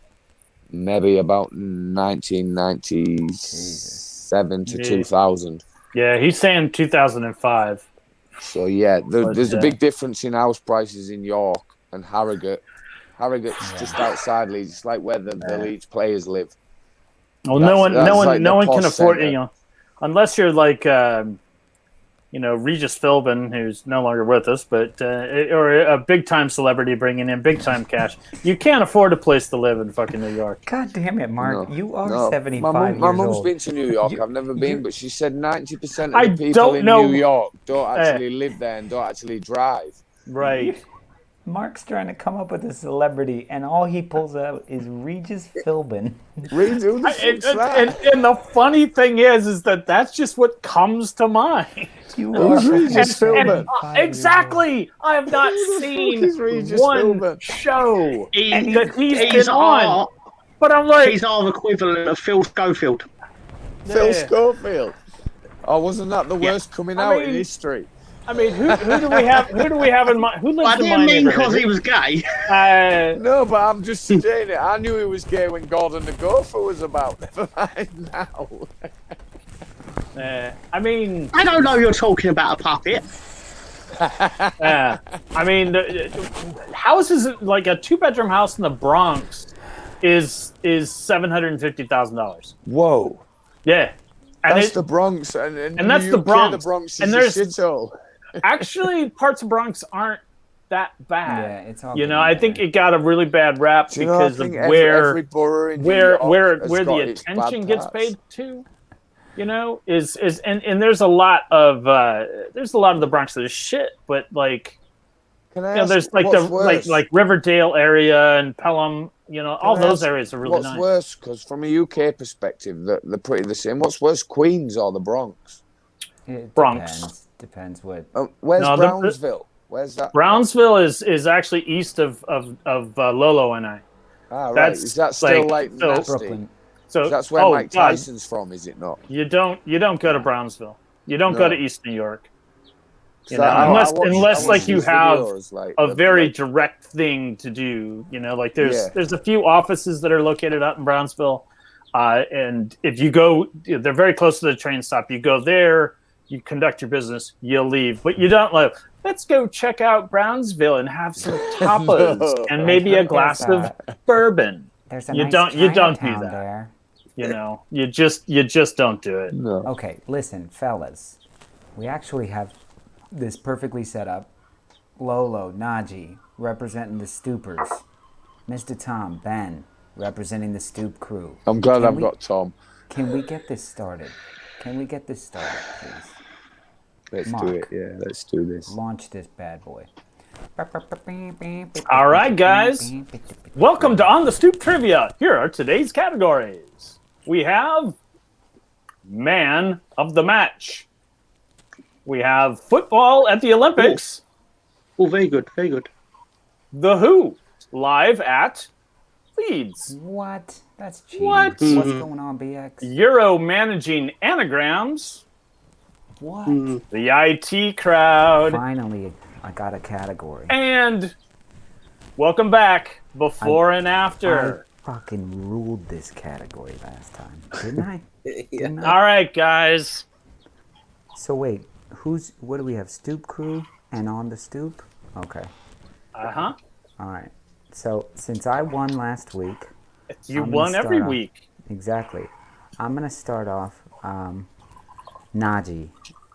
[SPEAKER 4] maybe about 1997 to 2000.
[SPEAKER 2] Yeah, he's saying 2005.
[SPEAKER 4] So yeah, there's a big difference in house prices in York and Harrogate. Harrogate's just outside Leeds. It's like where the Leeds players live.
[SPEAKER 2] Well, no one can afford it, unless you're like, Regis Philbin, who's no longer with us, but or a big time celebrity bringing in big time cash. You can't afford a place to live in fucking New York.
[SPEAKER 1] God damn it, Mark! You are 75
[SPEAKER 4] my
[SPEAKER 1] years
[SPEAKER 4] mum's
[SPEAKER 1] old.
[SPEAKER 4] been to New York. I've never been, but she said 90% of the people in New York don't actually live there and don't actually drive.
[SPEAKER 2] Right.
[SPEAKER 1] Mark's trying to come up with a celebrity, and all he pulls out is Regis Philbin.
[SPEAKER 2] And the funny thing is that that's just what comes to mind.
[SPEAKER 1] You are
[SPEAKER 4] Regis Philbin.
[SPEAKER 2] Exactly. I have not seen one show that he's been on. But I'm like,
[SPEAKER 5] he's our equivalent of Phil Schofield.
[SPEAKER 4] Phil Schofield. Oh, wasn't that the worst coming out in history?
[SPEAKER 2] I mean, who do we have? Who do we have in mind? Who lives in my
[SPEAKER 5] I didn't mean
[SPEAKER 2] neighborhood?
[SPEAKER 5] because he was gay.
[SPEAKER 4] No, but I'm just saying it. I knew he was gay when Gordon the Gopher was about. Never mind now.
[SPEAKER 2] I mean,
[SPEAKER 5] I don't know. You're talking about a puppet.
[SPEAKER 2] I mean, houses like a 2-bedroom house in the Bronx is $750,000.
[SPEAKER 4] Whoa.
[SPEAKER 2] Yeah. And
[SPEAKER 4] that's the Bronx, and
[SPEAKER 2] that's the Bronx.
[SPEAKER 4] The Bronx is
[SPEAKER 2] and
[SPEAKER 4] a
[SPEAKER 2] there's
[SPEAKER 4] shithole.
[SPEAKER 2] Actually, parts of Bronx aren't that bad.
[SPEAKER 1] Yeah, it's all
[SPEAKER 2] I think it got a really bad rap because of
[SPEAKER 4] every borough in
[SPEAKER 2] where
[SPEAKER 4] the
[SPEAKER 2] attention gets paid to. And there's a lot of the Bronx that is shit, but like, there's like like Riverdale area and Pelham. All those areas are really nice.
[SPEAKER 4] What's worse? Because from a UK perspective, they're pretty the same. What's worse, Queens or the Bronx?
[SPEAKER 2] Bronx.
[SPEAKER 1] Depends what.
[SPEAKER 4] Where's Brownsville? Where's that?
[SPEAKER 2] Brownsville is actually east of Lolo and I.
[SPEAKER 4] Ah, right. Is that still like nasty?
[SPEAKER 1] Brooklyn.
[SPEAKER 2] So
[SPEAKER 4] that's where Mike Tyson's from, is it not?
[SPEAKER 2] You don't go to Brownsville. You don't go to East New York. Unless like you have a very direct thing to do. Like there's a few offices that are located out in Brownsville, and if you go, they're very close to the train stop. You go there, you conduct your business, you'll leave, but you don't like. Let's go check out Brownsville and have some tapas and maybe a glass of bourbon.
[SPEAKER 1] There's a
[SPEAKER 2] you
[SPEAKER 1] nice
[SPEAKER 2] don't do
[SPEAKER 1] Chinatown
[SPEAKER 2] that.
[SPEAKER 1] There.
[SPEAKER 2] You just don't do it.
[SPEAKER 4] No.
[SPEAKER 1] Okay, listen, fellas. We actually have this perfectly set up. Lolo, Najee, representing the Stoopers. Mr. Tom, Ben, representing the Stoop crew.
[SPEAKER 4] I'm glad I've got Tom.
[SPEAKER 1] Can we get this started? Please?
[SPEAKER 4] Let's do it. Yeah, let's do this.
[SPEAKER 1] Launch this bad boy.
[SPEAKER 2] All right, guys. Welcome to On the Stoop Trivia. Here are today's categories. We have Man of the Match. We have football at the Olympics.
[SPEAKER 5] Oh, very good, very good.
[SPEAKER 2] The Who, live at Leeds.
[SPEAKER 1] What? That's cheating.
[SPEAKER 2] What?
[SPEAKER 1] What's going on, BX?
[SPEAKER 2] Euro managing anagrams.
[SPEAKER 1] What?
[SPEAKER 2] The IT crowd.
[SPEAKER 1] Finally, I got a category.
[SPEAKER 2] And welcome back, before and after.
[SPEAKER 1] I fucking ruled this category last time, didn't I?
[SPEAKER 3] Yeah.
[SPEAKER 2] All right, guys.
[SPEAKER 1] So wait, what do we have? Stoop crew and On the Stoop? Okay.
[SPEAKER 2] Uh-huh.
[SPEAKER 1] All right. So since I won last week,
[SPEAKER 2] you won every week.
[SPEAKER 1] Exactly. I'm gonna start off. Najee,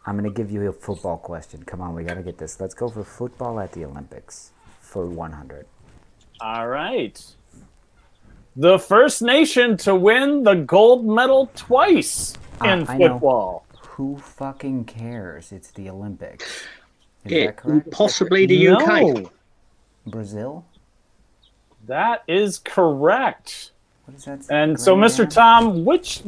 [SPEAKER 1] I'm going to give you a football question. Come on, we got to get this. Let's go for football at the Olympics for 100.
[SPEAKER 2] All right. The first nation to win the gold medal twice in football.
[SPEAKER 1] Who fucking cares? It's the Olympics. Is that correct?
[SPEAKER 5] Possibly the UK.
[SPEAKER 2] No.
[SPEAKER 1] Brazil?
[SPEAKER 2] That is correct.
[SPEAKER 1] What is that?
[SPEAKER 2] And so, Mr. Tom, which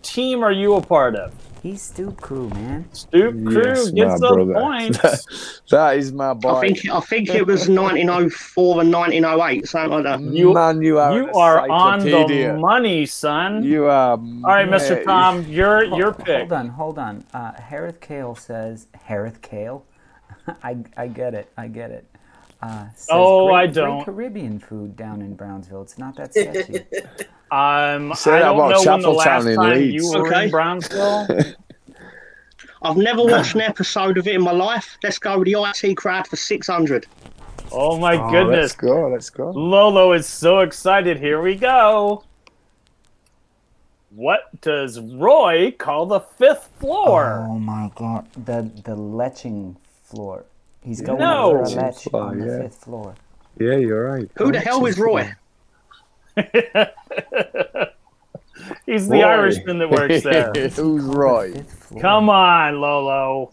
[SPEAKER 2] team are you a part of?
[SPEAKER 1] He's Stoop Crew, man.
[SPEAKER 2] Stoop Crew gets those points.
[SPEAKER 4] That is my boy.
[SPEAKER 5] I think it was 1904 and 1908, something like that.
[SPEAKER 2] You are on the money, son.
[SPEAKER 4] You are.
[SPEAKER 2] All right, Mr. Tom, your pick.
[SPEAKER 1] Hold on. Harith Kale says Harith Kale. I get it. Says
[SPEAKER 2] I don't.
[SPEAKER 1] Great Caribbean food down in Brownsville. It's not that sketchy.
[SPEAKER 2] I don't know when the last time you were in Brownsville.
[SPEAKER 5] I've never watched an episode of it in my life. Let's go with the IT crowd for 600.
[SPEAKER 2] Oh my goodness.
[SPEAKER 4] Let's go.
[SPEAKER 2] Lolo is so excited. Here we go. What does Roy call the fifth floor?
[SPEAKER 1] Oh my god. The leching floor. He's going
[SPEAKER 2] for
[SPEAKER 1] a lech on the fifth floor.
[SPEAKER 4] Yeah, you're right.
[SPEAKER 5] Who the hell is Roy?
[SPEAKER 2] He's the Irishman that works there.
[SPEAKER 4] Who's Roy?
[SPEAKER 2] Come on, Lolo.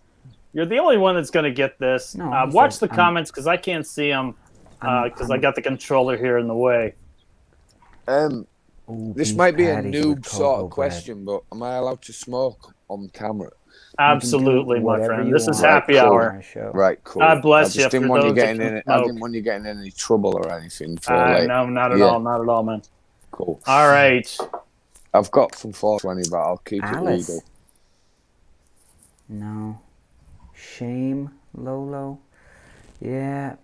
[SPEAKER 2] You're the only one that's going to get this.
[SPEAKER 1] No,
[SPEAKER 2] watch the comments because I can't see them because I got the controller here in the way.
[SPEAKER 4] This might be a noob sort of question, but am I allowed to smoke on camera?
[SPEAKER 2] Absolutely, my friend. This is happy hour.
[SPEAKER 4] Right, cool.
[SPEAKER 2] God bless you.
[SPEAKER 4] I didn't want you getting in any trouble or anything.
[SPEAKER 2] No, not at all. Not at all, man.
[SPEAKER 4] Cool.
[SPEAKER 2] All right.
[SPEAKER 4] I've got some 420, but I'll keep it legal.
[SPEAKER 1] No. Shame, Lolo. Yeah.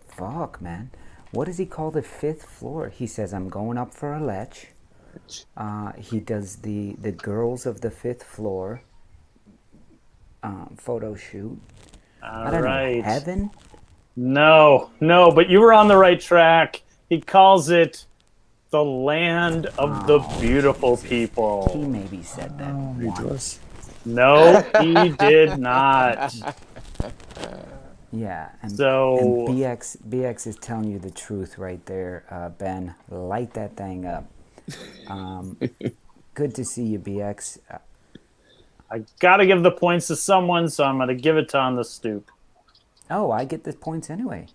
[SPEAKER 1] Fuck, man. What does he call the fifth floor? He says, I'm going up for a lech. He does the girls of the fifth floor photo shoot. I don't know. Heaven?
[SPEAKER 2] No, but you were on the right track. He calls it the land of the beautiful people.
[SPEAKER 1] He maybe said that once.
[SPEAKER 2] No, he did not.
[SPEAKER 1] Yeah, and
[SPEAKER 2] so
[SPEAKER 1] and BX is telling you the truth right there, Ben. Light that thing up. Good to see you, BX.
[SPEAKER 2] I gotta give the points to someone, so I'm gonna give it to on the Stoop.
[SPEAKER 1] Oh, I get the points anyway.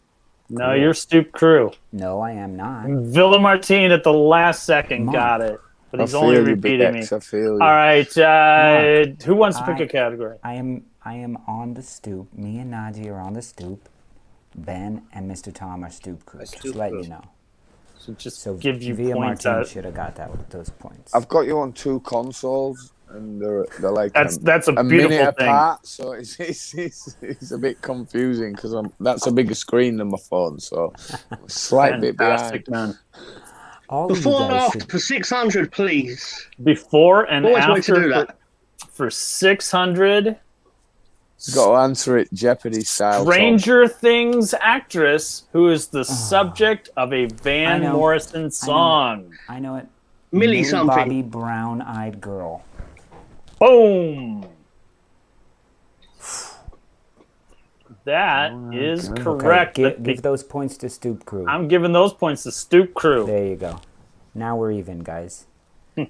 [SPEAKER 2] No, cool. You're Stoop Crew.
[SPEAKER 1] No, I am not.
[SPEAKER 2] Villamartin at the last second got it, but he's only repeating me.
[SPEAKER 4] I feel you.
[SPEAKER 2] All right, who wants to pick a category?
[SPEAKER 1] I am on the Stoop. Me and Najee are on the Stoop. Ben and Mr. Tom are Stoop Crew. Just let you know.
[SPEAKER 2] So give you points.
[SPEAKER 1] Villamartin should have got that with those points.
[SPEAKER 4] I've got you on 2 consoles. And they're like
[SPEAKER 2] that's a beautiful
[SPEAKER 4] minute
[SPEAKER 2] thing.
[SPEAKER 4] Apart, so it's a bit confusing because that's a bigger screen than my phone, so a slight bit behind.
[SPEAKER 2] Man.
[SPEAKER 5] Before and after for 600, please.
[SPEAKER 2] Before and after
[SPEAKER 5] to do that.
[SPEAKER 2] For 600.
[SPEAKER 4] Got to answer it Jeopardy style.
[SPEAKER 2] Stranger Things actress who is the subject of a Van Morrison song.
[SPEAKER 1] I know it.
[SPEAKER 5] Millie something.
[SPEAKER 1] Bobby Brown-Eyed Girl.
[SPEAKER 2] Boom! That is correct.
[SPEAKER 1] Okay, give those points to Stoop Crew.
[SPEAKER 2] I'm giving those points to Stoop Crew.
[SPEAKER 1] There you go. Now we're even, guys.
[SPEAKER 2] All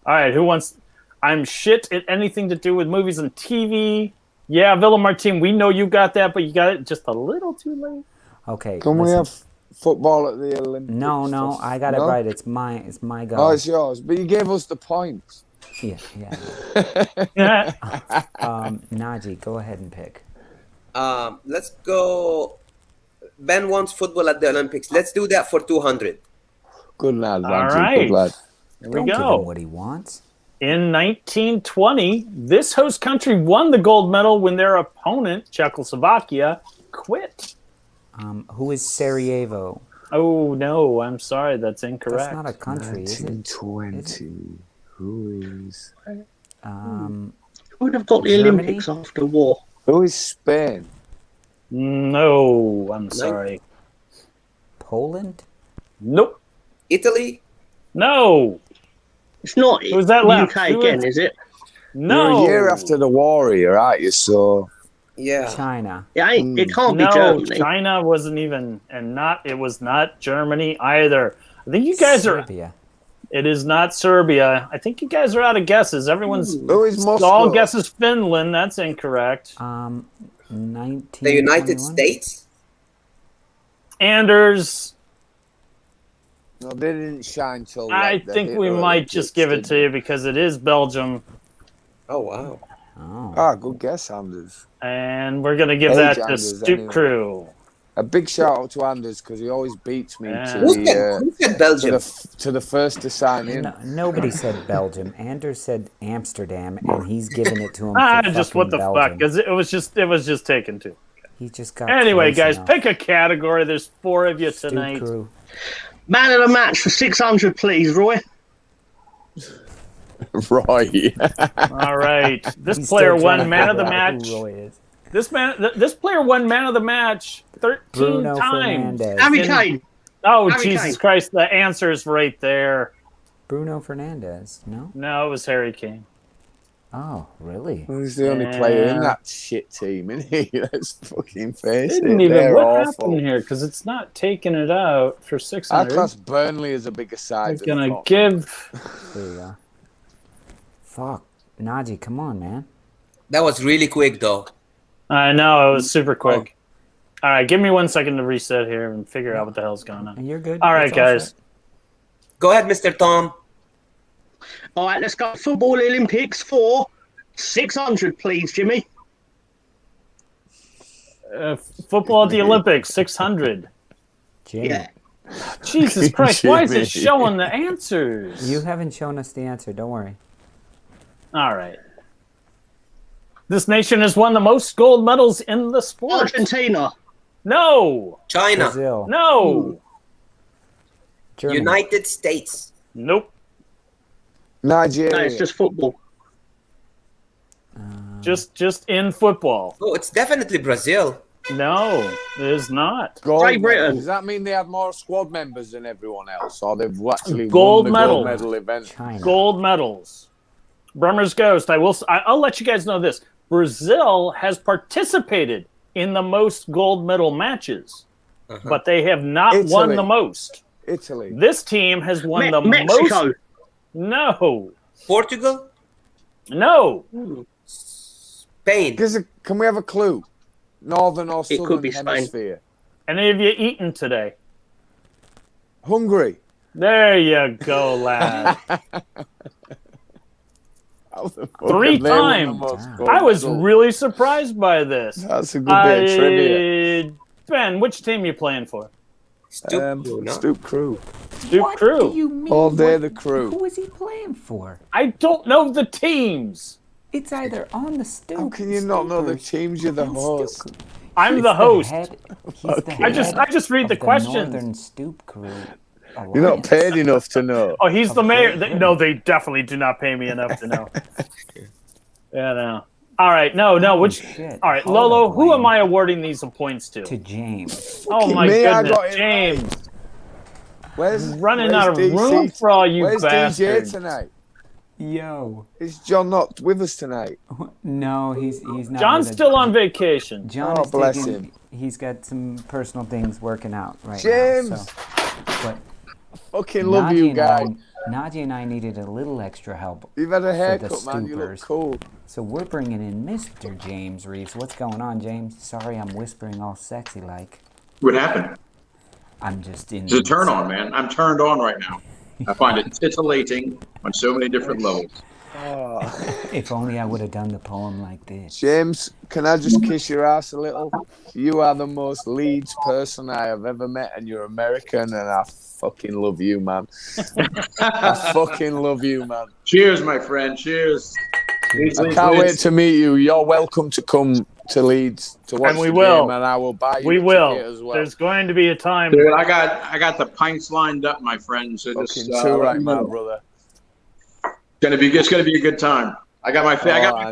[SPEAKER 2] right, who wants... I'm shit at anything to do with movies and TV. Yeah, Villamartin, we know you got that, but you got it just a little too late.
[SPEAKER 1] Okay.
[SPEAKER 4] Can we have football at the Olympics?
[SPEAKER 1] No, I got it right. It's my go.
[SPEAKER 4] Oh, it's yours. But you gave us the points.
[SPEAKER 1] Yeah. Najee, go ahead and pick.
[SPEAKER 3] Let's go. Ben wants football at the Olympics. Let's do that for 200.
[SPEAKER 4] Good lad,
[SPEAKER 2] All right.
[SPEAKER 4] Good lad.
[SPEAKER 2] There
[SPEAKER 1] Don't
[SPEAKER 2] we go.
[SPEAKER 1] Give him what he wants.
[SPEAKER 2] In 1920, this host country won the gold medal when their opponent, Czechoslovakia, quit.
[SPEAKER 1] Who is Sarajevo?
[SPEAKER 2] Oh, no, I'm sorry. That's incorrect.
[SPEAKER 1] That's not a country, is it?
[SPEAKER 4] 1920. Who is...
[SPEAKER 5] Who would have got the Olympics after war?
[SPEAKER 4] Who is Spain?
[SPEAKER 2] No, I'm sorry.
[SPEAKER 1] Poland?
[SPEAKER 2] Nope.
[SPEAKER 3] Italy?
[SPEAKER 2] No.
[SPEAKER 5] It's not
[SPEAKER 2] Who's that left?
[SPEAKER 5] UK again, is it?
[SPEAKER 2] No.
[SPEAKER 4] You're a year after the war here, aren't you? So
[SPEAKER 3] Yeah.
[SPEAKER 1] China.
[SPEAKER 5] Yeah, it can't be
[SPEAKER 2] No,
[SPEAKER 5] Germany.
[SPEAKER 2] China wasn't even, it was not Germany either. I think you guys
[SPEAKER 1] Serbia.
[SPEAKER 2] It is not Serbia. I think you guys are out of guesses. Everyone's
[SPEAKER 4] Moscow?
[SPEAKER 2] all guesses Finland. That's incorrect.
[SPEAKER 1] 19.
[SPEAKER 3] The United States?
[SPEAKER 2] Anders,
[SPEAKER 4] No, they didn't shine till.
[SPEAKER 2] I
[SPEAKER 4] like, the
[SPEAKER 2] think we
[SPEAKER 4] Hitler
[SPEAKER 2] might just
[SPEAKER 4] Olympics,
[SPEAKER 2] give it
[SPEAKER 4] didn't
[SPEAKER 2] to you because it is Belgium.
[SPEAKER 3] Oh, wow.
[SPEAKER 1] Oh.
[SPEAKER 4] Ah, good guess, Anders.
[SPEAKER 2] And we're going to give
[SPEAKER 4] Hey,
[SPEAKER 2] that to
[SPEAKER 4] Anders,
[SPEAKER 2] Stoop
[SPEAKER 4] anyway.
[SPEAKER 2] Crew.
[SPEAKER 4] A big shout out to Anders because he always beats me
[SPEAKER 2] Yeah.
[SPEAKER 4] to
[SPEAKER 3] Who said Belgium?
[SPEAKER 4] the first to sign in.
[SPEAKER 1] No, nobody said Belgium. Anders said Amsterdam, and he's giving it to him.
[SPEAKER 2] Just what the
[SPEAKER 1] Belgium.
[SPEAKER 2] fuck? Because it was just taken too.
[SPEAKER 1] He just got.
[SPEAKER 2] Anyway,
[SPEAKER 1] close
[SPEAKER 2] guys,
[SPEAKER 1] enough.
[SPEAKER 2] pick a category. There's 4 of you
[SPEAKER 1] Stoop
[SPEAKER 2] tonight.
[SPEAKER 1] Crew.
[SPEAKER 5] Man of the match for 600, please, Roy.
[SPEAKER 4] Roy.
[SPEAKER 2] All right. This
[SPEAKER 1] He's
[SPEAKER 2] player
[SPEAKER 1] still trying
[SPEAKER 2] won
[SPEAKER 1] to
[SPEAKER 2] man of the
[SPEAKER 1] figure out
[SPEAKER 2] match.
[SPEAKER 1] who Roy is.
[SPEAKER 2] This player won man of the match 13
[SPEAKER 1] Bruno
[SPEAKER 2] times.
[SPEAKER 1] Fernandes.
[SPEAKER 5] Harry Kane.
[SPEAKER 2] Oh,
[SPEAKER 5] Harry
[SPEAKER 2] Jesus
[SPEAKER 5] Kane.
[SPEAKER 2] Christ. The answer's right there.
[SPEAKER 1] Bruno Fernandes. No.
[SPEAKER 2] No, it was Harry Kane.
[SPEAKER 1] Oh, really?
[SPEAKER 4] He's the only player in
[SPEAKER 2] Yeah.
[SPEAKER 4] that shit team, isn't he? Let's fucking face it.
[SPEAKER 2] Didn't even.
[SPEAKER 4] They're
[SPEAKER 2] What
[SPEAKER 4] awful.
[SPEAKER 2] happened here? Because it's not taking it out for
[SPEAKER 4] I
[SPEAKER 2] 600.
[SPEAKER 4] class Burnley as a bigger
[SPEAKER 2] I'm
[SPEAKER 4] side. than
[SPEAKER 2] going to
[SPEAKER 4] Tottenham.
[SPEAKER 2] give.
[SPEAKER 1] There you go. Fuck. Najee, come on, man.
[SPEAKER 3] That was really quick, though.
[SPEAKER 2] I know. It was super quick. All right. Give me 1 second to reset here and figure out what the hell's going on.
[SPEAKER 1] And you're good.
[SPEAKER 2] All right,
[SPEAKER 1] It's
[SPEAKER 2] guys.
[SPEAKER 1] set.
[SPEAKER 3] Go ahead, Mr. Tom.
[SPEAKER 5] All right, let's go. Football Olympics for 600, please, Jimmy.
[SPEAKER 2] Football at the Olympics, 600.
[SPEAKER 1] Jimmy,
[SPEAKER 5] Yeah.
[SPEAKER 2] Jesus Christ. Why is it
[SPEAKER 4] Jimmy.
[SPEAKER 2] showing the answers?
[SPEAKER 1] you haven't shown us the answer. Don't worry.
[SPEAKER 2] All right. This nation has won the most gold medals in the sport.
[SPEAKER 5] Argentina.
[SPEAKER 2] No.
[SPEAKER 3] China.
[SPEAKER 1] Brazil.
[SPEAKER 2] No.
[SPEAKER 1] Germany.
[SPEAKER 3] United States.
[SPEAKER 2] Nope.
[SPEAKER 4] Nigeria.
[SPEAKER 5] No, it's just football.
[SPEAKER 2] Just in football.
[SPEAKER 3] Oh, it's definitely Brazil.
[SPEAKER 2] No, it is not.
[SPEAKER 4] Gold
[SPEAKER 5] Great Britain.
[SPEAKER 4] medal. Does that mean they have more squad members than everyone else, or they've actually
[SPEAKER 2] Gold
[SPEAKER 4] won the
[SPEAKER 2] medal.
[SPEAKER 4] gold medal event?
[SPEAKER 1] China.
[SPEAKER 2] Gold medals. Bremner's Ghost. I'll let you guys know this. Brazil has participated in the most gold medal matches, but they have not won
[SPEAKER 4] Italy.
[SPEAKER 2] the most.
[SPEAKER 4] Italy.
[SPEAKER 2] This team has won the
[SPEAKER 5] Mexico.
[SPEAKER 2] most. No.
[SPEAKER 3] Portugal.
[SPEAKER 2] No.
[SPEAKER 3] Spain.
[SPEAKER 4] Can we have a clue? Northern or
[SPEAKER 5] It could
[SPEAKER 4] southern
[SPEAKER 5] be Spain.
[SPEAKER 4] hemisphere?
[SPEAKER 2] Any of you eaten today?
[SPEAKER 4] Hungary.
[SPEAKER 2] There you go, lad.
[SPEAKER 4] How the fuck
[SPEAKER 2] 3
[SPEAKER 4] have they won the
[SPEAKER 2] times.
[SPEAKER 4] most gold
[SPEAKER 2] I was
[SPEAKER 4] medals?
[SPEAKER 2] really surprised by this.
[SPEAKER 4] That's a good bit of trivia.
[SPEAKER 2] Ben, which team you playing for?
[SPEAKER 3] Stoop. No?
[SPEAKER 4] Stoop Crew.
[SPEAKER 2] Duke
[SPEAKER 1] What
[SPEAKER 2] Crew.
[SPEAKER 1] do you mean?
[SPEAKER 4] All day the crew.
[SPEAKER 1] Who is he playing for?
[SPEAKER 2] I don't know the teams.
[SPEAKER 1] It's either on the Stoop.
[SPEAKER 4] How can you not know the
[SPEAKER 1] Stoopers,
[SPEAKER 4] teams? You're the
[SPEAKER 1] and
[SPEAKER 4] host.
[SPEAKER 1] Stoop.
[SPEAKER 2] I'm
[SPEAKER 1] He's
[SPEAKER 2] the host.
[SPEAKER 1] head- he's the
[SPEAKER 4] Okay.
[SPEAKER 2] I just read
[SPEAKER 1] head
[SPEAKER 2] the
[SPEAKER 1] of
[SPEAKER 2] questions.
[SPEAKER 1] Northern Stoop Crew.
[SPEAKER 4] You're not
[SPEAKER 1] Alliance.
[SPEAKER 4] paid enough to know.
[SPEAKER 2] Oh, he's the mayor.
[SPEAKER 1] Okay.
[SPEAKER 2] No, they definitely do not pay me enough to know. Yeah, no. All right, no. Which?
[SPEAKER 1] shit.
[SPEAKER 2] All right,
[SPEAKER 1] Hold
[SPEAKER 2] Lolo.
[SPEAKER 1] up,
[SPEAKER 2] Who
[SPEAKER 1] Wayne.
[SPEAKER 2] am I awarding these points to?
[SPEAKER 1] To James.
[SPEAKER 2] Oh my
[SPEAKER 4] me, I
[SPEAKER 2] goodness,
[SPEAKER 4] got it
[SPEAKER 2] James!
[SPEAKER 4] Where's
[SPEAKER 2] Running
[SPEAKER 4] where's
[SPEAKER 2] out of
[SPEAKER 4] DC?
[SPEAKER 2] room for all you
[SPEAKER 4] Where's
[SPEAKER 2] bastards.
[SPEAKER 4] DJ tonight?
[SPEAKER 1] Yo.
[SPEAKER 4] Is John not with us tonight?
[SPEAKER 1] No, he's not.
[SPEAKER 2] John's
[SPEAKER 1] with us.
[SPEAKER 2] still on vacation.
[SPEAKER 1] John
[SPEAKER 4] Oh,
[SPEAKER 1] is
[SPEAKER 4] bless
[SPEAKER 1] taking,
[SPEAKER 4] him.
[SPEAKER 1] He's got some personal things working out right
[SPEAKER 4] James!
[SPEAKER 1] now. So, but
[SPEAKER 4] Fucking love
[SPEAKER 1] Najee
[SPEAKER 4] you
[SPEAKER 1] and
[SPEAKER 4] guys.
[SPEAKER 1] Najee and I needed a little extra help.
[SPEAKER 4] You've had a
[SPEAKER 1] the
[SPEAKER 4] haircut, man. You look
[SPEAKER 1] Stoopers.
[SPEAKER 4] cool.
[SPEAKER 1] So we're bringing in Mr. James Reeves. What's going on, James? Sorry, I'm whispering all sexy like.
[SPEAKER 6] What happened?
[SPEAKER 1] I'm just in.
[SPEAKER 6] It's a turn on, man. I'm turned on right now. I find it titillating on so many different levels.
[SPEAKER 1] If only I would have done the poem like this.
[SPEAKER 4] James, can I just kiss your ass a little? You are the most Leeds person I have ever met, and you're American, and I fucking love you, man. I fucking love you, man.
[SPEAKER 6] Cheers, my friend. Cheers. Leeds,
[SPEAKER 4] I
[SPEAKER 6] Leeds,
[SPEAKER 4] can't wait
[SPEAKER 6] Leeds.
[SPEAKER 4] to meet you. You're welcome to come to Leeds to watch
[SPEAKER 2] And we
[SPEAKER 4] the
[SPEAKER 2] will.
[SPEAKER 4] game, and I will buy you
[SPEAKER 2] We
[SPEAKER 4] a
[SPEAKER 2] will.
[SPEAKER 4] ticket as well.
[SPEAKER 2] There's going to be a time.
[SPEAKER 6] Dude, I got the pints lined up, my friend. So
[SPEAKER 4] Fucking
[SPEAKER 6] just
[SPEAKER 4] too
[SPEAKER 6] let
[SPEAKER 4] right,
[SPEAKER 6] me
[SPEAKER 4] my
[SPEAKER 6] know.
[SPEAKER 4] brother.
[SPEAKER 6] It's gonna be a good time. I got my
[SPEAKER 4] I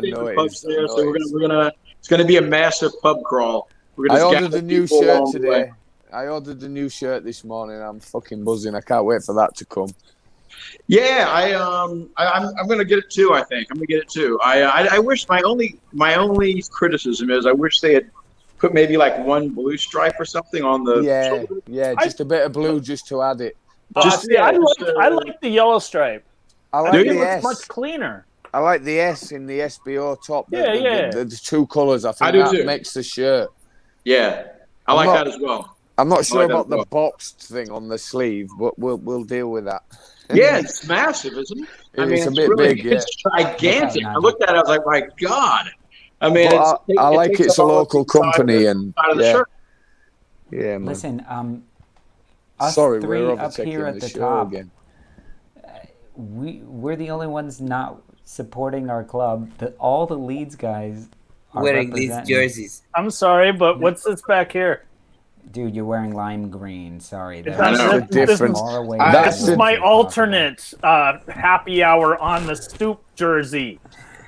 [SPEAKER 4] know
[SPEAKER 6] favorite
[SPEAKER 4] it
[SPEAKER 6] pubs
[SPEAKER 4] is.
[SPEAKER 6] there,
[SPEAKER 4] I
[SPEAKER 6] so
[SPEAKER 4] know
[SPEAKER 6] we're gonna it's gonna be a massive pub crawl. We're gonna
[SPEAKER 4] I
[SPEAKER 6] just
[SPEAKER 4] ordered
[SPEAKER 6] gather
[SPEAKER 4] a new
[SPEAKER 6] people
[SPEAKER 4] shirt
[SPEAKER 6] along the way.
[SPEAKER 4] today. I ordered a new shirt this morning. I'm fucking buzzing. I can't wait for that to come.
[SPEAKER 6] Yeah, I'm going to get it too. I think I'm going to get it too. I wish my only criticism is I wish they had put maybe like one blue stripe or something on the shoulder.
[SPEAKER 4] Yeah, just a bit of blue just to add it.
[SPEAKER 2] I like the yellow stripe.
[SPEAKER 4] I like the
[SPEAKER 2] it's
[SPEAKER 4] S.
[SPEAKER 2] much cleaner.
[SPEAKER 4] I like the S in the SBO top. The two colours. I think
[SPEAKER 6] I do
[SPEAKER 4] that
[SPEAKER 6] too.
[SPEAKER 4] makes the shirt.
[SPEAKER 6] Yeah, I like that as well.
[SPEAKER 4] I'm not sure about the boxed thing on the sleeve, but we'll deal with that.
[SPEAKER 6] Yeah, it's massive, isn't it?
[SPEAKER 4] It's a bit big. Yeah.
[SPEAKER 6] It's gigantic. I looked at it. I was like, my God. I mean,
[SPEAKER 4] I like it's a local company and
[SPEAKER 6] yeah,
[SPEAKER 4] man.
[SPEAKER 1] Listen, us
[SPEAKER 4] sorry,
[SPEAKER 1] three
[SPEAKER 4] we're
[SPEAKER 1] up here at the
[SPEAKER 4] show
[SPEAKER 1] top.
[SPEAKER 4] again.
[SPEAKER 1] We're the only ones not supporting our club. All the Leeds guys are
[SPEAKER 3] wearing Leeds jerseys.
[SPEAKER 2] I'm sorry, but what's this back here?
[SPEAKER 1] Dude, you're wearing lime green. Sorry,
[SPEAKER 4] that's the difference.
[SPEAKER 2] This is my alternate happy hour on the Stoop jersey.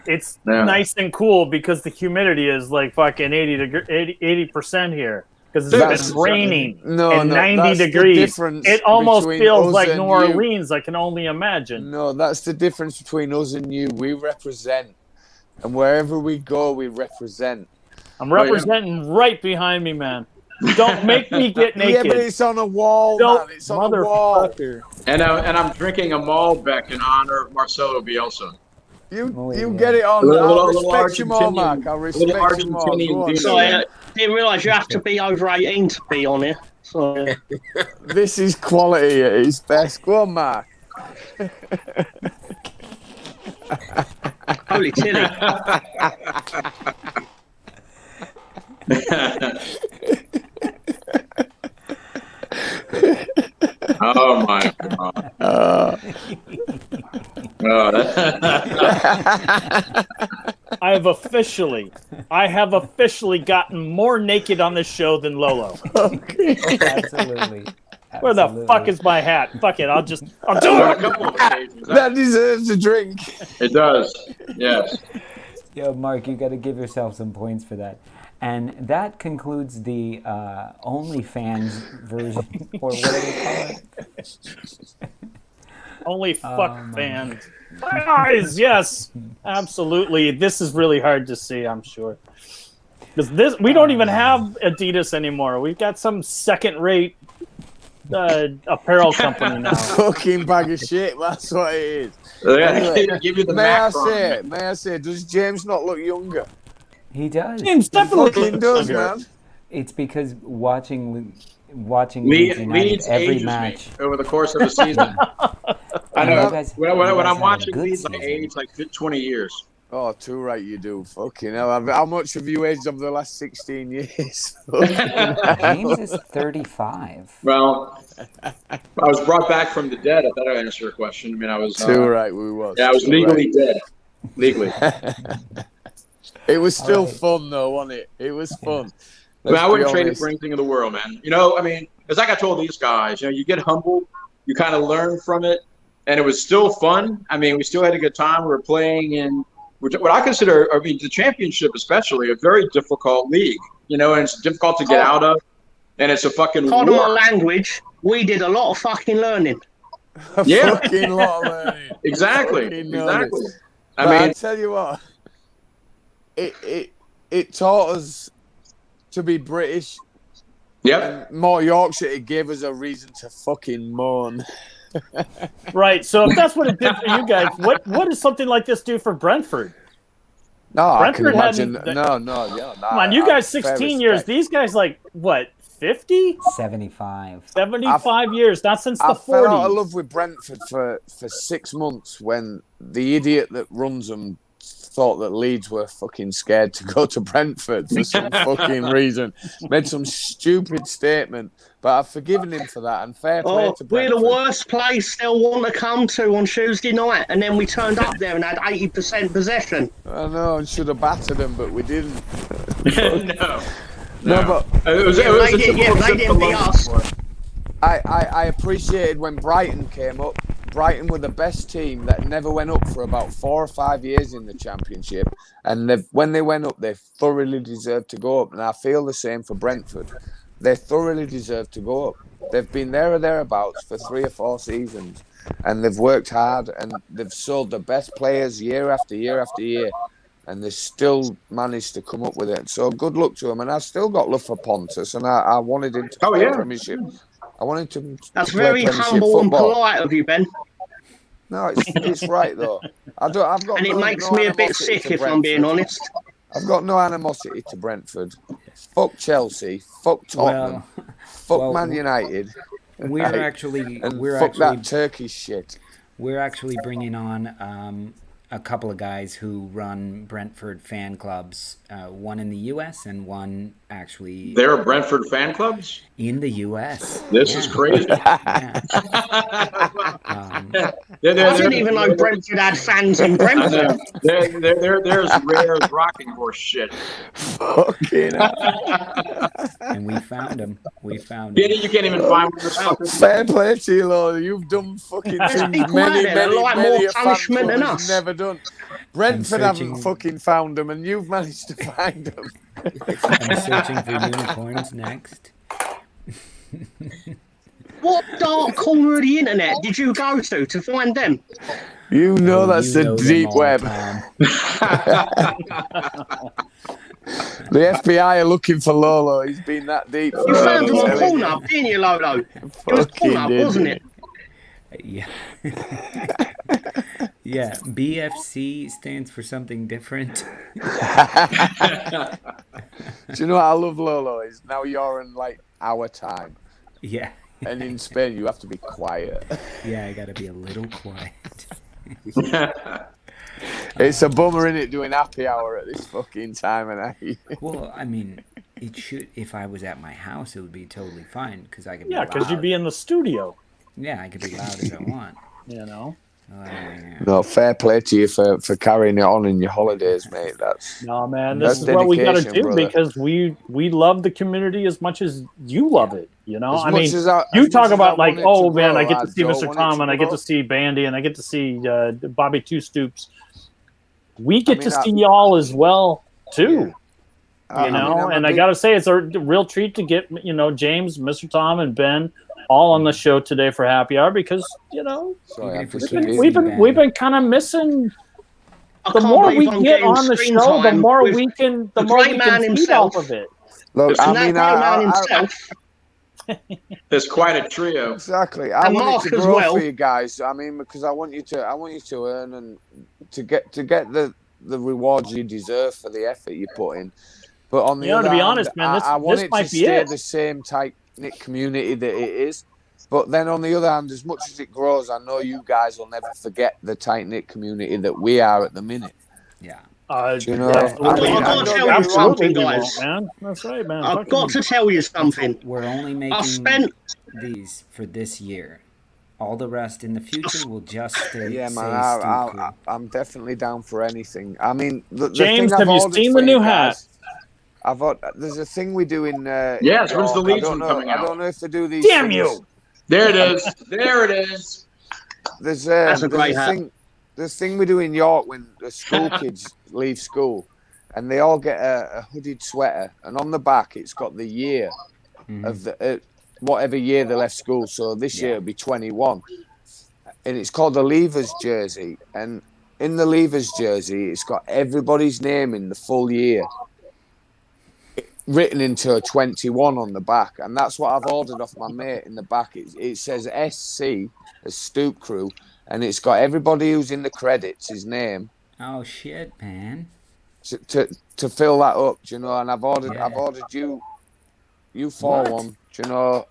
[SPEAKER 2] It's nice and cool because the humidity is like fucking 80% here because it's been raining and 90 degrees. It almost feels like New Orleans. I can only imagine.
[SPEAKER 4] No, that's the difference between us and you. We represent, and wherever we go, we represent.
[SPEAKER 2] I'm representing right behind me, man. Don't make me get naked.
[SPEAKER 4] Yeah, but it's on a wall, man. It's on a wall.
[SPEAKER 6] And I'm drinking a Malbec in honor of Marcelo Bielsa.
[SPEAKER 4] You get it on. I'll respect you more, Mark. I'll respect you more.
[SPEAKER 5] Sorry, I didn't realise you have to be over 18 to be on here. So
[SPEAKER 4] this is quality at its best. Go on, Mark.
[SPEAKER 5] Holy chili.
[SPEAKER 6] Oh my God.
[SPEAKER 2] I have officially gotten more naked on this show than Lolo.
[SPEAKER 1] Okay. Absolutely.
[SPEAKER 2] Where the fuck is my hat? Fuck it, I'll do it.
[SPEAKER 4] That deserves a drink.
[SPEAKER 6] It does. Yes.
[SPEAKER 1] Yo, Mark, you got to give yourself some points for that. And that concludes the OnlyFans version, or what do they call it?
[SPEAKER 2] Only fuck fans. My eyes, yes, absolutely. This is really hard to see, I'm sure. Because we don't even have Adidas anymore. We've got some second-rate apparel company now.
[SPEAKER 4] Fucking bag of shit. That's what it is.
[SPEAKER 6] Anyway, give you the
[SPEAKER 4] may I say, does James not look younger?
[SPEAKER 1] He does.
[SPEAKER 2] James definitely
[SPEAKER 4] does, man.
[SPEAKER 1] It's because watching Leeds United every match
[SPEAKER 6] over the course of a season. I know. When I'm watching Leeds, I age like 20 years.
[SPEAKER 4] Oh, too right you do. Fucking hell. How much have you aged over the last 16 years?
[SPEAKER 1] James is 35.
[SPEAKER 6] Well, I was brought back from the dead. I thought I'd answer your question. I mean, I was...
[SPEAKER 4] Too right we was.
[SPEAKER 6] Yeah, I was legally dead. Legally.
[SPEAKER 4] It was still fun, though, wasn't it? It was fun.
[SPEAKER 6] I wouldn't trade it for anything in the world, man. You know, I mean, it's like I told these guys, you know, you get humbled, you kind of learn from it, and it was still fun. I mean, we still had a good time. We were playing in what I consider, I mean, the championship especially, a very difficult league, you know, and it's difficult to get out of, and it's a fucking
[SPEAKER 5] Pardon my language, we did a lot of fucking learning.
[SPEAKER 6] Yeah.
[SPEAKER 4] Fucking lot of learning.
[SPEAKER 6] Exactly.
[SPEAKER 4] Exactly.
[SPEAKER 6] I mean,
[SPEAKER 4] I tell you what, it taught us to be British.
[SPEAKER 6] Yep.
[SPEAKER 4] And more Yorkshire, it gave us a reason to fucking moan.
[SPEAKER 2] Right. So if that's what it did for you guys, what does something like this do for Brentford?
[SPEAKER 4] No,
[SPEAKER 2] Brentford
[SPEAKER 4] I can imagine.
[SPEAKER 2] Come on, you guys 16 years. These guys like what? 50?
[SPEAKER 1] 75.
[SPEAKER 2] 75 years. Not since the 40s.
[SPEAKER 4] I fell out of love with Brentford for 6 months when the idiot that runs them thought that Leeds were fucking scared to go to Brentford for some fucking reason. Made some stupid statement, but I've forgiven him for that, and fair play to Brentford.
[SPEAKER 5] We're the worst place they'll want to come to on Tuesday night, and then we turned up there and had 80% possession.
[SPEAKER 4] I know, and should have battered them, but we didn't.
[SPEAKER 6] No,
[SPEAKER 4] but
[SPEAKER 6] it was
[SPEAKER 5] they didn't beat us.
[SPEAKER 4] I appreciated when Brighton came up. Brighton were the best team that never went up for about 4 or 5 years in the Championship. And when they went up, they thoroughly deserved to go up. And I feel the same for Brentford. They thoroughly deserve to go up. they've been there or thereabouts for 3 or 4 seasons, and they've worked hard, and they've sold the best players year after year after year, and they still managed to come up with it. So good luck to them. And I still got love for Pontus, and I wanted him to play Premiership. I wanted him
[SPEAKER 5] That's
[SPEAKER 4] to play
[SPEAKER 5] very
[SPEAKER 4] Premiership
[SPEAKER 5] humble
[SPEAKER 4] football.
[SPEAKER 5] and polite of you, Ben.
[SPEAKER 4] No, it's right though. I've got
[SPEAKER 5] and it makes me a bit sick, if I'm being honest.
[SPEAKER 4] I've got no animosity to Brentford. Fuck Chelsea. Fuck Tottenham. Fuck Man United.
[SPEAKER 1] We're actually
[SPEAKER 4] that Turkish shit.
[SPEAKER 1] We're actually bringing on a couple of guys who run Brentford fan clubs. One in the U.S. and one actually.
[SPEAKER 6] There are Brentford fan clubs
[SPEAKER 1] in the U.S.
[SPEAKER 6] This is crazy.
[SPEAKER 5] I didn't even know Brentford had fans in Brentford.
[SPEAKER 6] There's rare rocking horse shit.
[SPEAKER 4] Fucking
[SPEAKER 1] and we found him. You can't
[SPEAKER 6] even find one.
[SPEAKER 4] Fair play to you, Lolo. You've done fucking things many a punishment than us. Never done. Brentford haven't fucking found them, and you've managed to find them.
[SPEAKER 1] I'm searching for unicorns next.
[SPEAKER 5] What dark corner of the internet did you go to find them?
[SPEAKER 4] You know that's the deep web. The FBI are looking for Lolo. He's been that deep.
[SPEAKER 5] You found him on Pornhub, didn't you, Lolo? It was Pornhub, wasn't it?
[SPEAKER 1] Yeah. Yeah, BFC stands for something different.
[SPEAKER 4] Do you know what I love, Lolo? Is now you're in like our time.
[SPEAKER 1] Yeah.
[SPEAKER 4] And in Spain, you have to be quiet.
[SPEAKER 1] Yeah, I got to be a little quiet.
[SPEAKER 4] It's a bummer, innit, doing happy hour at this fucking time of night.
[SPEAKER 1] Well, I mean, it should. If I was at my house, it would be totally fine because I could.
[SPEAKER 2] Yeah, because you'd be in the studio.
[SPEAKER 1] Yeah, I could be loud as I want.
[SPEAKER 2] You know.
[SPEAKER 4] No, fair play to you for carrying it on in your holidays, mate.
[SPEAKER 2] No, man. This is what we got to do, brother. Because we love the community as much as you love it. You know, I mean, you talk about like, oh man, I get to see Mr. Tom, and I get to see Bandy, and I get to see Bobby Two Stoops. We get to see y'all as well too. Yeah. You know, and I got to say, it's a real treat to get James, Mr. Tom, and Ben all on the show today for happy hour because we've been kind of missing. The more we get on the show, the more we can feed off of it.
[SPEAKER 4] Look,
[SPEAKER 6] there's quite a trio.
[SPEAKER 4] Exactly. I want it to grow for you guys. I mean, because I want you to earn and to get the rewards you deserve for the effort you put in. But on the other hand,
[SPEAKER 2] to be honest, man,
[SPEAKER 4] I want it to stay the same tight-knit community that it is. But then on the other hand, as much as it grows, I know you guys will never forget the tight-knit community that we are at the minute.
[SPEAKER 1] Yeah.
[SPEAKER 4] You know,
[SPEAKER 5] I've got to tell you something, guys.
[SPEAKER 2] Man. That's right, man.
[SPEAKER 5] I've got to tell you something.
[SPEAKER 1] We're only making these for this year. All the rest in the future will just stay.
[SPEAKER 4] Yeah, man. I'm definitely down for anything. I mean,
[SPEAKER 2] James, have you seen the new hat?
[SPEAKER 4] There's a thing we do in.
[SPEAKER 6] Yes, when's the Leeds one coming out?
[SPEAKER 4] I don't know if they do these.
[SPEAKER 2] Damn you!
[SPEAKER 6] There it is. There it is.
[SPEAKER 4] There's
[SPEAKER 5] a great hat.
[SPEAKER 4] This thing we do in York when the school kids leave school, and they all get a hooded sweater, and on the back it's got the year of the whatever year they left school. So this year it'll be 21, and it's called the Leavers jersey. And in the Leavers jersey, it's got everybody's name in the full year written into a 21 on the back, and that's what I've ordered off my mate. In the back it says SC as Stoop Crew, and it's got everybody who's in the credits, his name.
[SPEAKER 1] Oh shit, man!
[SPEAKER 4] To fill that up, do you know? And I've ordered you for one. Do you know?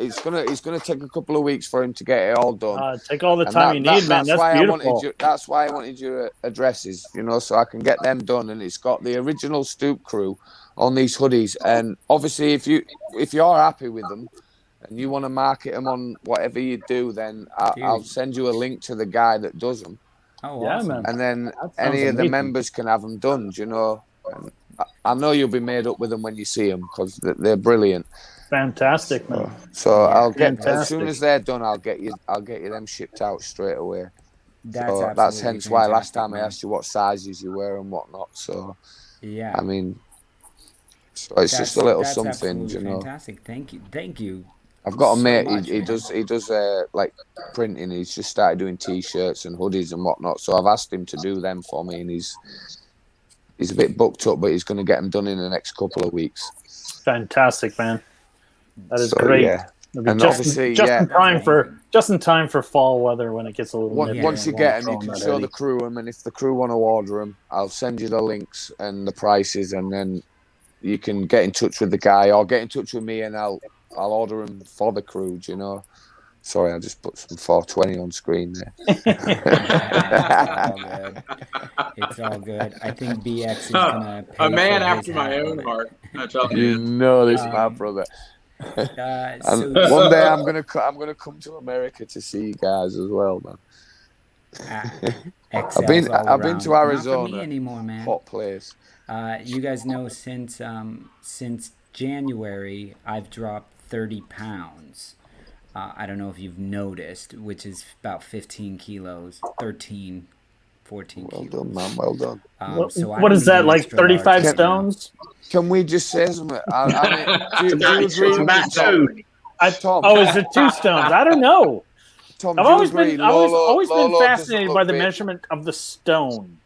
[SPEAKER 4] It's gonna take a couple of weeks for him to get it all done.
[SPEAKER 2] Take all the time you need, man. That's beautiful.
[SPEAKER 4] That's why I wanted your addresses, you know, so I can get them done. And it's got the original Stoop Crew on these hoodies. And obviously, if you're happy with them and you want to market them on whatever you do, then I'll send you a link to the guy that does them.
[SPEAKER 1] Oh, yeah, awesome.
[SPEAKER 4] Man. And then any of the members can have them done. Do you know? And I know you'll be made up with them when you see them because they're brilliant.
[SPEAKER 2] Fantastic, man.
[SPEAKER 4] So I'll get as soon as they're done, I'll get you them shipped out straight away. That's hence why last time I asked you what sizes you wear and whatnot. So
[SPEAKER 1] yeah,
[SPEAKER 4] I mean, so it's just a little something, you know.
[SPEAKER 1] Fantastic, thank you.
[SPEAKER 4] I've got a
[SPEAKER 1] so
[SPEAKER 4] mate.
[SPEAKER 1] much,
[SPEAKER 4] He
[SPEAKER 1] man.
[SPEAKER 4] does like printing. He's just started doing T-shirts and hoodies and whatnot. So I've asked him to do them for me, and he's a bit booked up, but he's going to get them done in the next couple of weeks.
[SPEAKER 2] Fantastic, man. That is
[SPEAKER 4] So,
[SPEAKER 2] great.
[SPEAKER 4] yeah. And
[SPEAKER 2] just
[SPEAKER 4] obviously,
[SPEAKER 2] in time for fall weather when it gets a little nippy.
[SPEAKER 4] Once you get them, you can show the crew them, and if the crew want to order them, I'll send you the links and the prices, and then you can get in touch with the guy or get in touch with me, and I'll order them for the crew. Do you know? Sorry, I just put some 420 on screen there.
[SPEAKER 1] It's all good. I think BX is gonna pay
[SPEAKER 6] a man
[SPEAKER 1] for
[SPEAKER 6] after
[SPEAKER 1] his
[SPEAKER 6] my
[SPEAKER 1] hat
[SPEAKER 6] own
[SPEAKER 1] on it.
[SPEAKER 6] heart. That's all.
[SPEAKER 4] You know this, my brother.
[SPEAKER 1] So
[SPEAKER 4] One day I'm gonna come to America to see you guys as well, man.
[SPEAKER 1] I've
[SPEAKER 4] been to Arizona.
[SPEAKER 1] Not for me anymore, man.
[SPEAKER 4] Hot place.
[SPEAKER 1] You guys know since January I've dropped 30 pounds. I don't know if you've noticed, which is about 15 kilos, 13, 14 kilos.
[SPEAKER 4] Well done, man. Well done.
[SPEAKER 1] So
[SPEAKER 2] what is that, like 35 stones?
[SPEAKER 4] Can we just say something? I mean, do you agree with
[SPEAKER 5] two.
[SPEAKER 4] Tom?
[SPEAKER 2] Oh, is it 2 stones? I don't know.
[SPEAKER 4] Tom,
[SPEAKER 2] I've always been fascinated by the
[SPEAKER 4] bit.
[SPEAKER 2] measurement of the stone.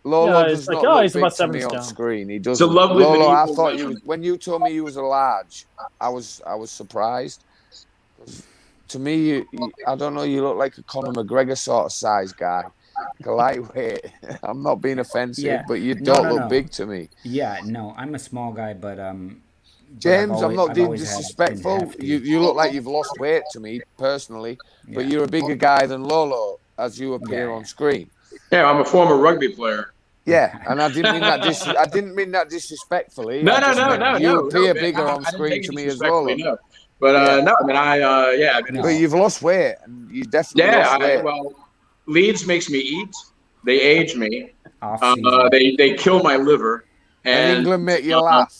[SPEAKER 4] Lolo
[SPEAKER 2] it's
[SPEAKER 4] does
[SPEAKER 2] like,
[SPEAKER 4] not
[SPEAKER 2] oh,
[SPEAKER 4] look
[SPEAKER 2] he's
[SPEAKER 4] big
[SPEAKER 2] about
[SPEAKER 4] to
[SPEAKER 2] 7
[SPEAKER 4] me on
[SPEAKER 2] stone.
[SPEAKER 4] screen. He does.
[SPEAKER 6] It's a lovely
[SPEAKER 4] Lolo, I
[SPEAKER 6] medieval
[SPEAKER 4] thought
[SPEAKER 6] measurement.
[SPEAKER 4] when you told me you was a large, I was surprised. To me, I don't know. You look like a Conor McGregor sort of size guy, like a lightweight. I'm not being offensive, but you don't look big to me.
[SPEAKER 1] Yeah, no, I'm a small guy, but
[SPEAKER 4] James, I'm not being
[SPEAKER 1] been
[SPEAKER 4] disrespectful.
[SPEAKER 1] hefty.
[SPEAKER 4] You look like you've lost weight to me personally, but you're a bigger guy than Lolo as you appear on screen.
[SPEAKER 6] Yeah, I'm a former rugby player.
[SPEAKER 4] Yeah, and I didn't mean that. I didn't mean that disrespectfully.
[SPEAKER 6] No.
[SPEAKER 4] You appear bigger on screen to me as Lolo.
[SPEAKER 6] No. But no, I mean,
[SPEAKER 4] But you've lost weight, and you definitely lost weight.
[SPEAKER 6] Well, Leeds makes me eat. They age me.
[SPEAKER 1] Off-season.
[SPEAKER 6] They kill my liver.
[SPEAKER 4] And England make you laugh.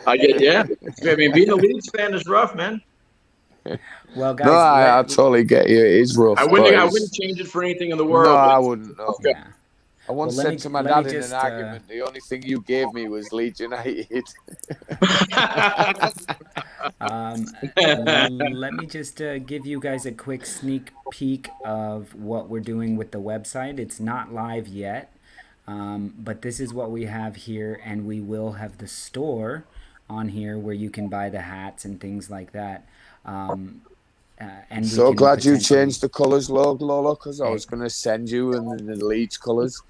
[SPEAKER 6] I mean, being a Leeds fan is rough, man.
[SPEAKER 1] Well, guys,
[SPEAKER 4] No, I totally get you. It is rough.
[SPEAKER 6] I wouldn't change it for anything in the world.
[SPEAKER 4] No, I wouldn't. No.
[SPEAKER 1] Yeah.
[SPEAKER 4] I once said to my dad in an argument, the only thing you gave me was Leeds United.
[SPEAKER 1] Let me just give you guys a quick sneak peek of what we're doing with the website. It's not live yet, but this is what we have here, and we will have the store on here where you can buy the hats and things like that. And
[SPEAKER 4] so glad you changed the colours, Lolo, because I was going to send you in the Leeds colours.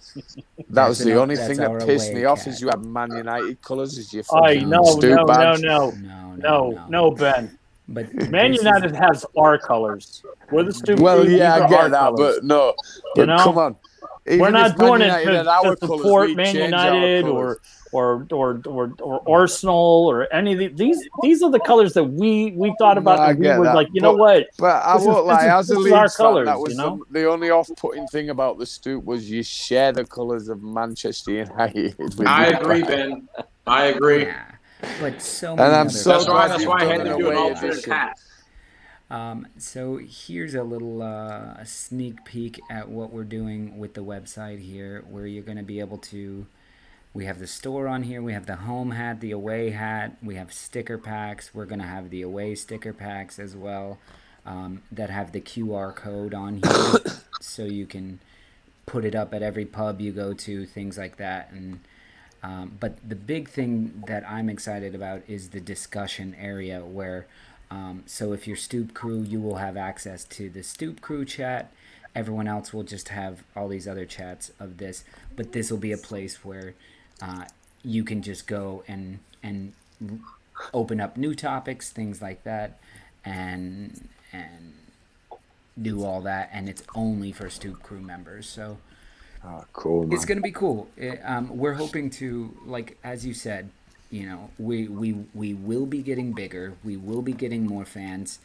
[SPEAKER 4] That was the only thing that pissed me off, is you had Man United colours as your fucking Stoop badge.
[SPEAKER 2] No, Ben.
[SPEAKER 1] But
[SPEAKER 2] Man United has our colours. We're the Stoop.
[SPEAKER 4] Well, yeah, I get that, but no. But come on. Even
[SPEAKER 2] we're not doing it to support
[SPEAKER 4] colours,
[SPEAKER 2] Man United or Arsenal or any of these. These are the colors that we thought about. And we were like, you know what?
[SPEAKER 4] But I won't lie, as a Leeds fan, that was
[SPEAKER 2] you know?
[SPEAKER 4] the only off-putting thing about the Stoop was you share the colours of Manchester United.
[SPEAKER 6] I agree, Ben. I agree.
[SPEAKER 1] Yeah, but so many.
[SPEAKER 4] And I'm so glad
[SPEAKER 6] that's why I had to do an alternate hat.
[SPEAKER 1] So here's a little sneak peek at what we're doing with the website here, where you're going to be able to, we have the store on here, we have the home hat, the away hat, we have sticker packs, we're going to have the away sticker packs as well, that have the QR code on here, so you can put it up at every pub you go to, things like that. And but the big thing that I'm excited about is the discussion area, where so if you're Stoop crew, you will have access to the Stoop crew chat. Everyone else will just have all these other chats of this, but this will be a place where you can just go and open up new topics, things like that, and do all that, and it's only for Stoop crew members. So
[SPEAKER 4] cool, man.
[SPEAKER 1] It's gonna be cool. We're hoping to, like as you said, you know, we will be getting bigger. We will be getting more fans.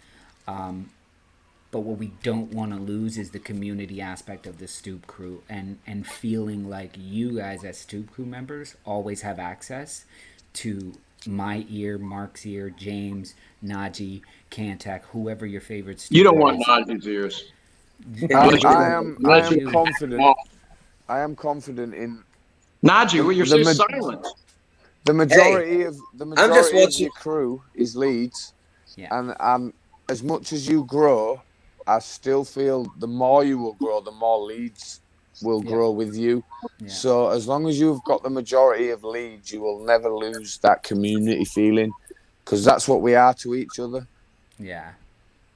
[SPEAKER 1] But what we don't want to lose is the community aspect of the Stoop crew, and feeling like you guys as Stoop crew members always have access to my ear, Mark's ear, James, Najee, Kantak, whoever your favorite Stoop.
[SPEAKER 6] You don't want Najee's ears.
[SPEAKER 4] I am confident. I am confident in
[SPEAKER 6] Najee. Well, you're so silent.
[SPEAKER 4] The majority of your crew is Leeds, and as much as you grow, I still feel the more you will grow, the more Leeds will grow with you. Yeah. So as long as you've got the majority of Leeds, you will never lose that community feeling, because that's what we are to each other.
[SPEAKER 1] Yeah.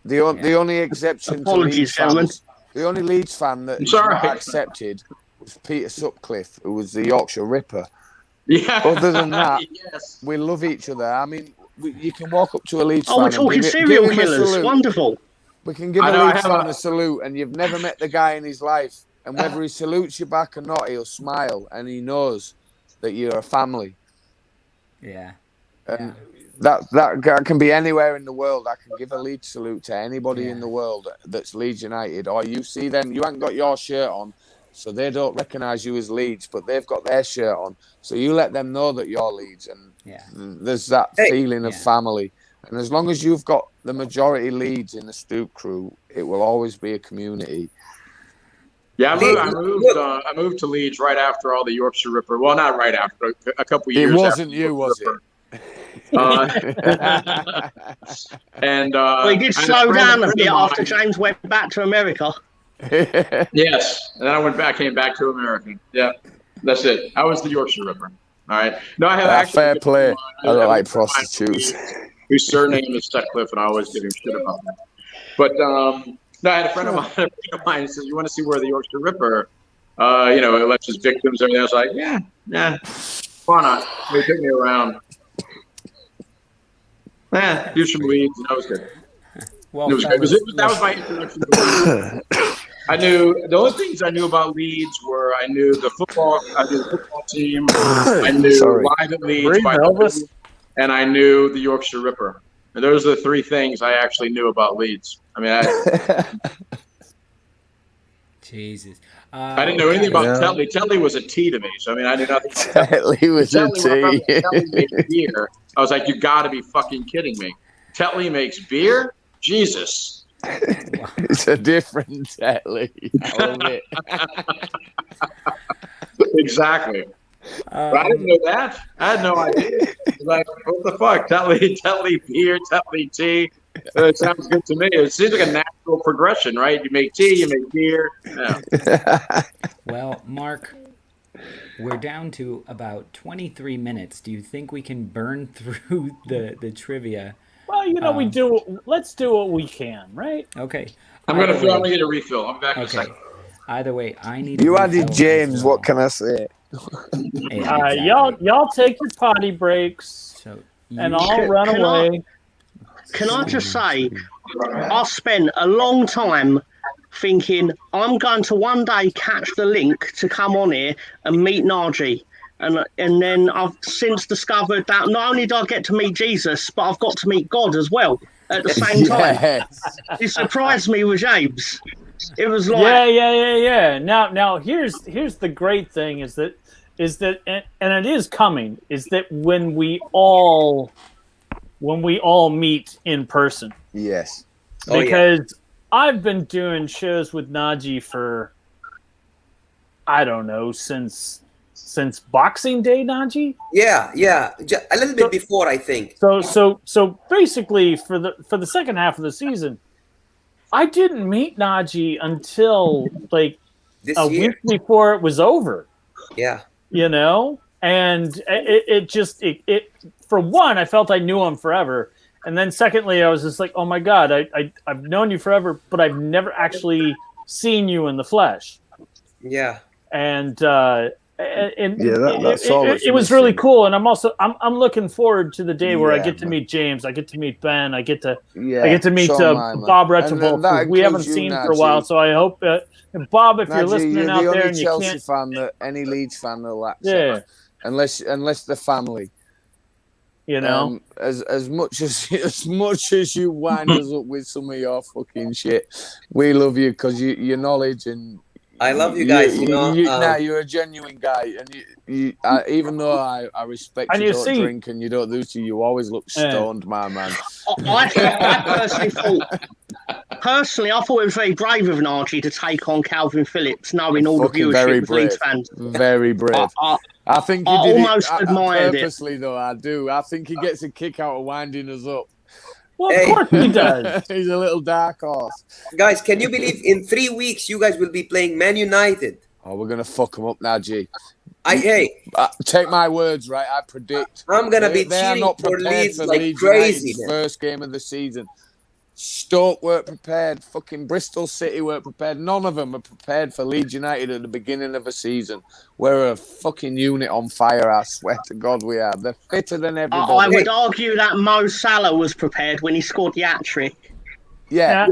[SPEAKER 4] The only exception to Leeds fans, the only Leeds fan that is not accepted was Peter Sutcliffe, who was the Yorkshire Ripper.
[SPEAKER 6] Yeah.
[SPEAKER 4] Other than that, we love each other. I mean, you can walk up to a Leeds fan.
[SPEAKER 5] We're talking serial killers. Wonderful.
[SPEAKER 4] We can give a Leeds fan a salute, and you've never met the guy in his life. And whether he salutes you back or not, he'll smile, and he knows that you're a family.
[SPEAKER 1] Yeah.
[SPEAKER 4] And that can be anywhere in the world. I can give a Leeds salute to anybody in the world that's Leeds United. Or you see them, you haven't got your shirt on, so they don't recognise you as Leeds, but they've got their shirt on. So you let them know that you're Leeds, and there's that feeling of family. And as long as you've got the majority Leeds in the Stoop crew, it will always be a community.
[SPEAKER 6] Yeah, I moved to Leeds right after all the Yorkshire Ripper. Well, not right after, a couple of years.
[SPEAKER 4] It wasn't you, was it?
[SPEAKER 6] And
[SPEAKER 5] we did slow down a bit after James went back to America.
[SPEAKER 6] Yes, and then I came back to America. Yeah, that's it. I was the Yorkshire Ripper. All right. No, I have actually
[SPEAKER 4] fair play. I don't like prostitutes.
[SPEAKER 6] Whose surname is Sutcliffe, and I always give him shit about that. But no, I had a friend of mine who says, "You want to see where the Yorkshire Ripper, it left his victims and everything?" I was like, "Yeah, why not?" They took me around. You're from Leeds, and that was good.
[SPEAKER 1] Well,
[SPEAKER 6] it was good. That was my introduction to Leeds. I knew the only things I knew about Leeds were I knew the football team, I knew Live at Leeds, and I knew the Yorkshire Ripper. And those are the three things I actually knew about Leeds. I mean,
[SPEAKER 1] Jesus.
[SPEAKER 6] I didn't know anything about Tetley. Tetley was a tea to me. So, I mean, I knew nothing about
[SPEAKER 4] Tetley was a tea.
[SPEAKER 6] Tetley makes beer. I was like, you got to be fucking kidding me. Tetley makes beer? Jesus.
[SPEAKER 4] It's a different Tetley. I love it.
[SPEAKER 6] Exactly. But I didn't know that. I had no idea. Like, what the fuck? Tetley beer, Tetley tea. It sounds good to me. It seems like a natural progression, right? You make tea, you make beer. Yeah.
[SPEAKER 1] Well, Mark, we're down to about 23 minutes. Do you think we can burn through the trivia?
[SPEAKER 2] Well, we do. Let's do what we can, right?
[SPEAKER 1] Okay.
[SPEAKER 6] I'm going to get a refill. I'm back in a second.
[SPEAKER 1] Either way, I need.
[SPEAKER 4] You added James. What can I say?
[SPEAKER 2] Y'all take your potty breaks, and I'll run away.
[SPEAKER 5] Can I just say, I spent a long time thinking I'm going to one day catch the link to come on here and meet Naji. And then I've since discovered that not only do I get to meet Jesus, but I've got to meet God as well at the same time. It surprised me with James. It was like
[SPEAKER 2] yeah. Now here's the great thing is that and it is coming is that when we all meet in person.
[SPEAKER 4] Yes.
[SPEAKER 2] Because I've been doing shows with Naji for I don't know since Boxing Day, Naji.
[SPEAKER 3] Yeah, a little bit before, I think.
[SPEAKER 2] So basically, for the second half of the season, I didn't meet Naji until like a week before it was over.
[SPEAKER 3] Yeah,
[SPEAKER 2] and it for one, I felt I knew him forever, and then secondly, I was just like, oh my god, I've known you forever, but I've never actually seen you in the flesh.
[SPEAKER 3] Yeah,
[SPEAKER 2] and
[SPEAKER 4] that's all
[SPEAKER 2] it was really cool, and I'm looking forward to the day where I get to meet James, I get to meet Ben, I get to meet Bob Retrovolt, who we haven't seen for a while. So I hope Bob, if you're listening out there and you
[SPEAKER 4] Chelsea
[SPEAKER 2] can't,
[SPEAKER 4] fan that any Leeds fan will accept, unless the family. As much as you wind us up with some of your fucking shit, we love you because your knowledge and.
[SPEAKER 3] I love you guys.
[SPEAKER 4] You're a genuine guy, and you even though I respect you don't drink and you don't do to you always look stoned, my man.
[SPEAKER 5] Personally, I thought it was very brave of Naji to take on Calvin Phillips, knowing all the viewership of Leeds fans.
[SPEAKER 4] Very brave. I think he did almost it admired purposely, though. I do. I think he gets a kick out of winding us up.
[SPEAKER 2] Well, of course he does.
[SPEAKER 4] He's a little dark horse.
[SPEAKER 3] Guys, can you believe in 3 weeks you guys will be playing Man United?
[SPEAKER 4] Oh, we're gonna fuck them up now, G.
[SPEAKER 3] Take
[SPEAKER 4] my words, right? I predict
[SPEAKER 3] I'm gonna be
[SPEAKER 4] they are
[SPEAKER 3] cheering
[SPEAKER 4] not
[SPEAKER 3] for
[SPEAKER 4] prepared
[SPEAKER 3] Leeds
[SPEAKER 4] for
[SPEAKER 3] like
[SPEAKER 4] Leeds
[SPEAKER 3] crazy.
[SPEAKER 4] United's first game of the season. Stoke weren't prepared. Fucking Bristol City weren't prepared. None of them are prepared for Leeds United at the beginning of a season. We're a fucking unit on fire. I swear to God, we are. They're fitter than everybody.
[SPEAKER 5] I would argue that Mo Salah was prepared when he scored the hat-trick.
[SPEAKER 4] Yeah.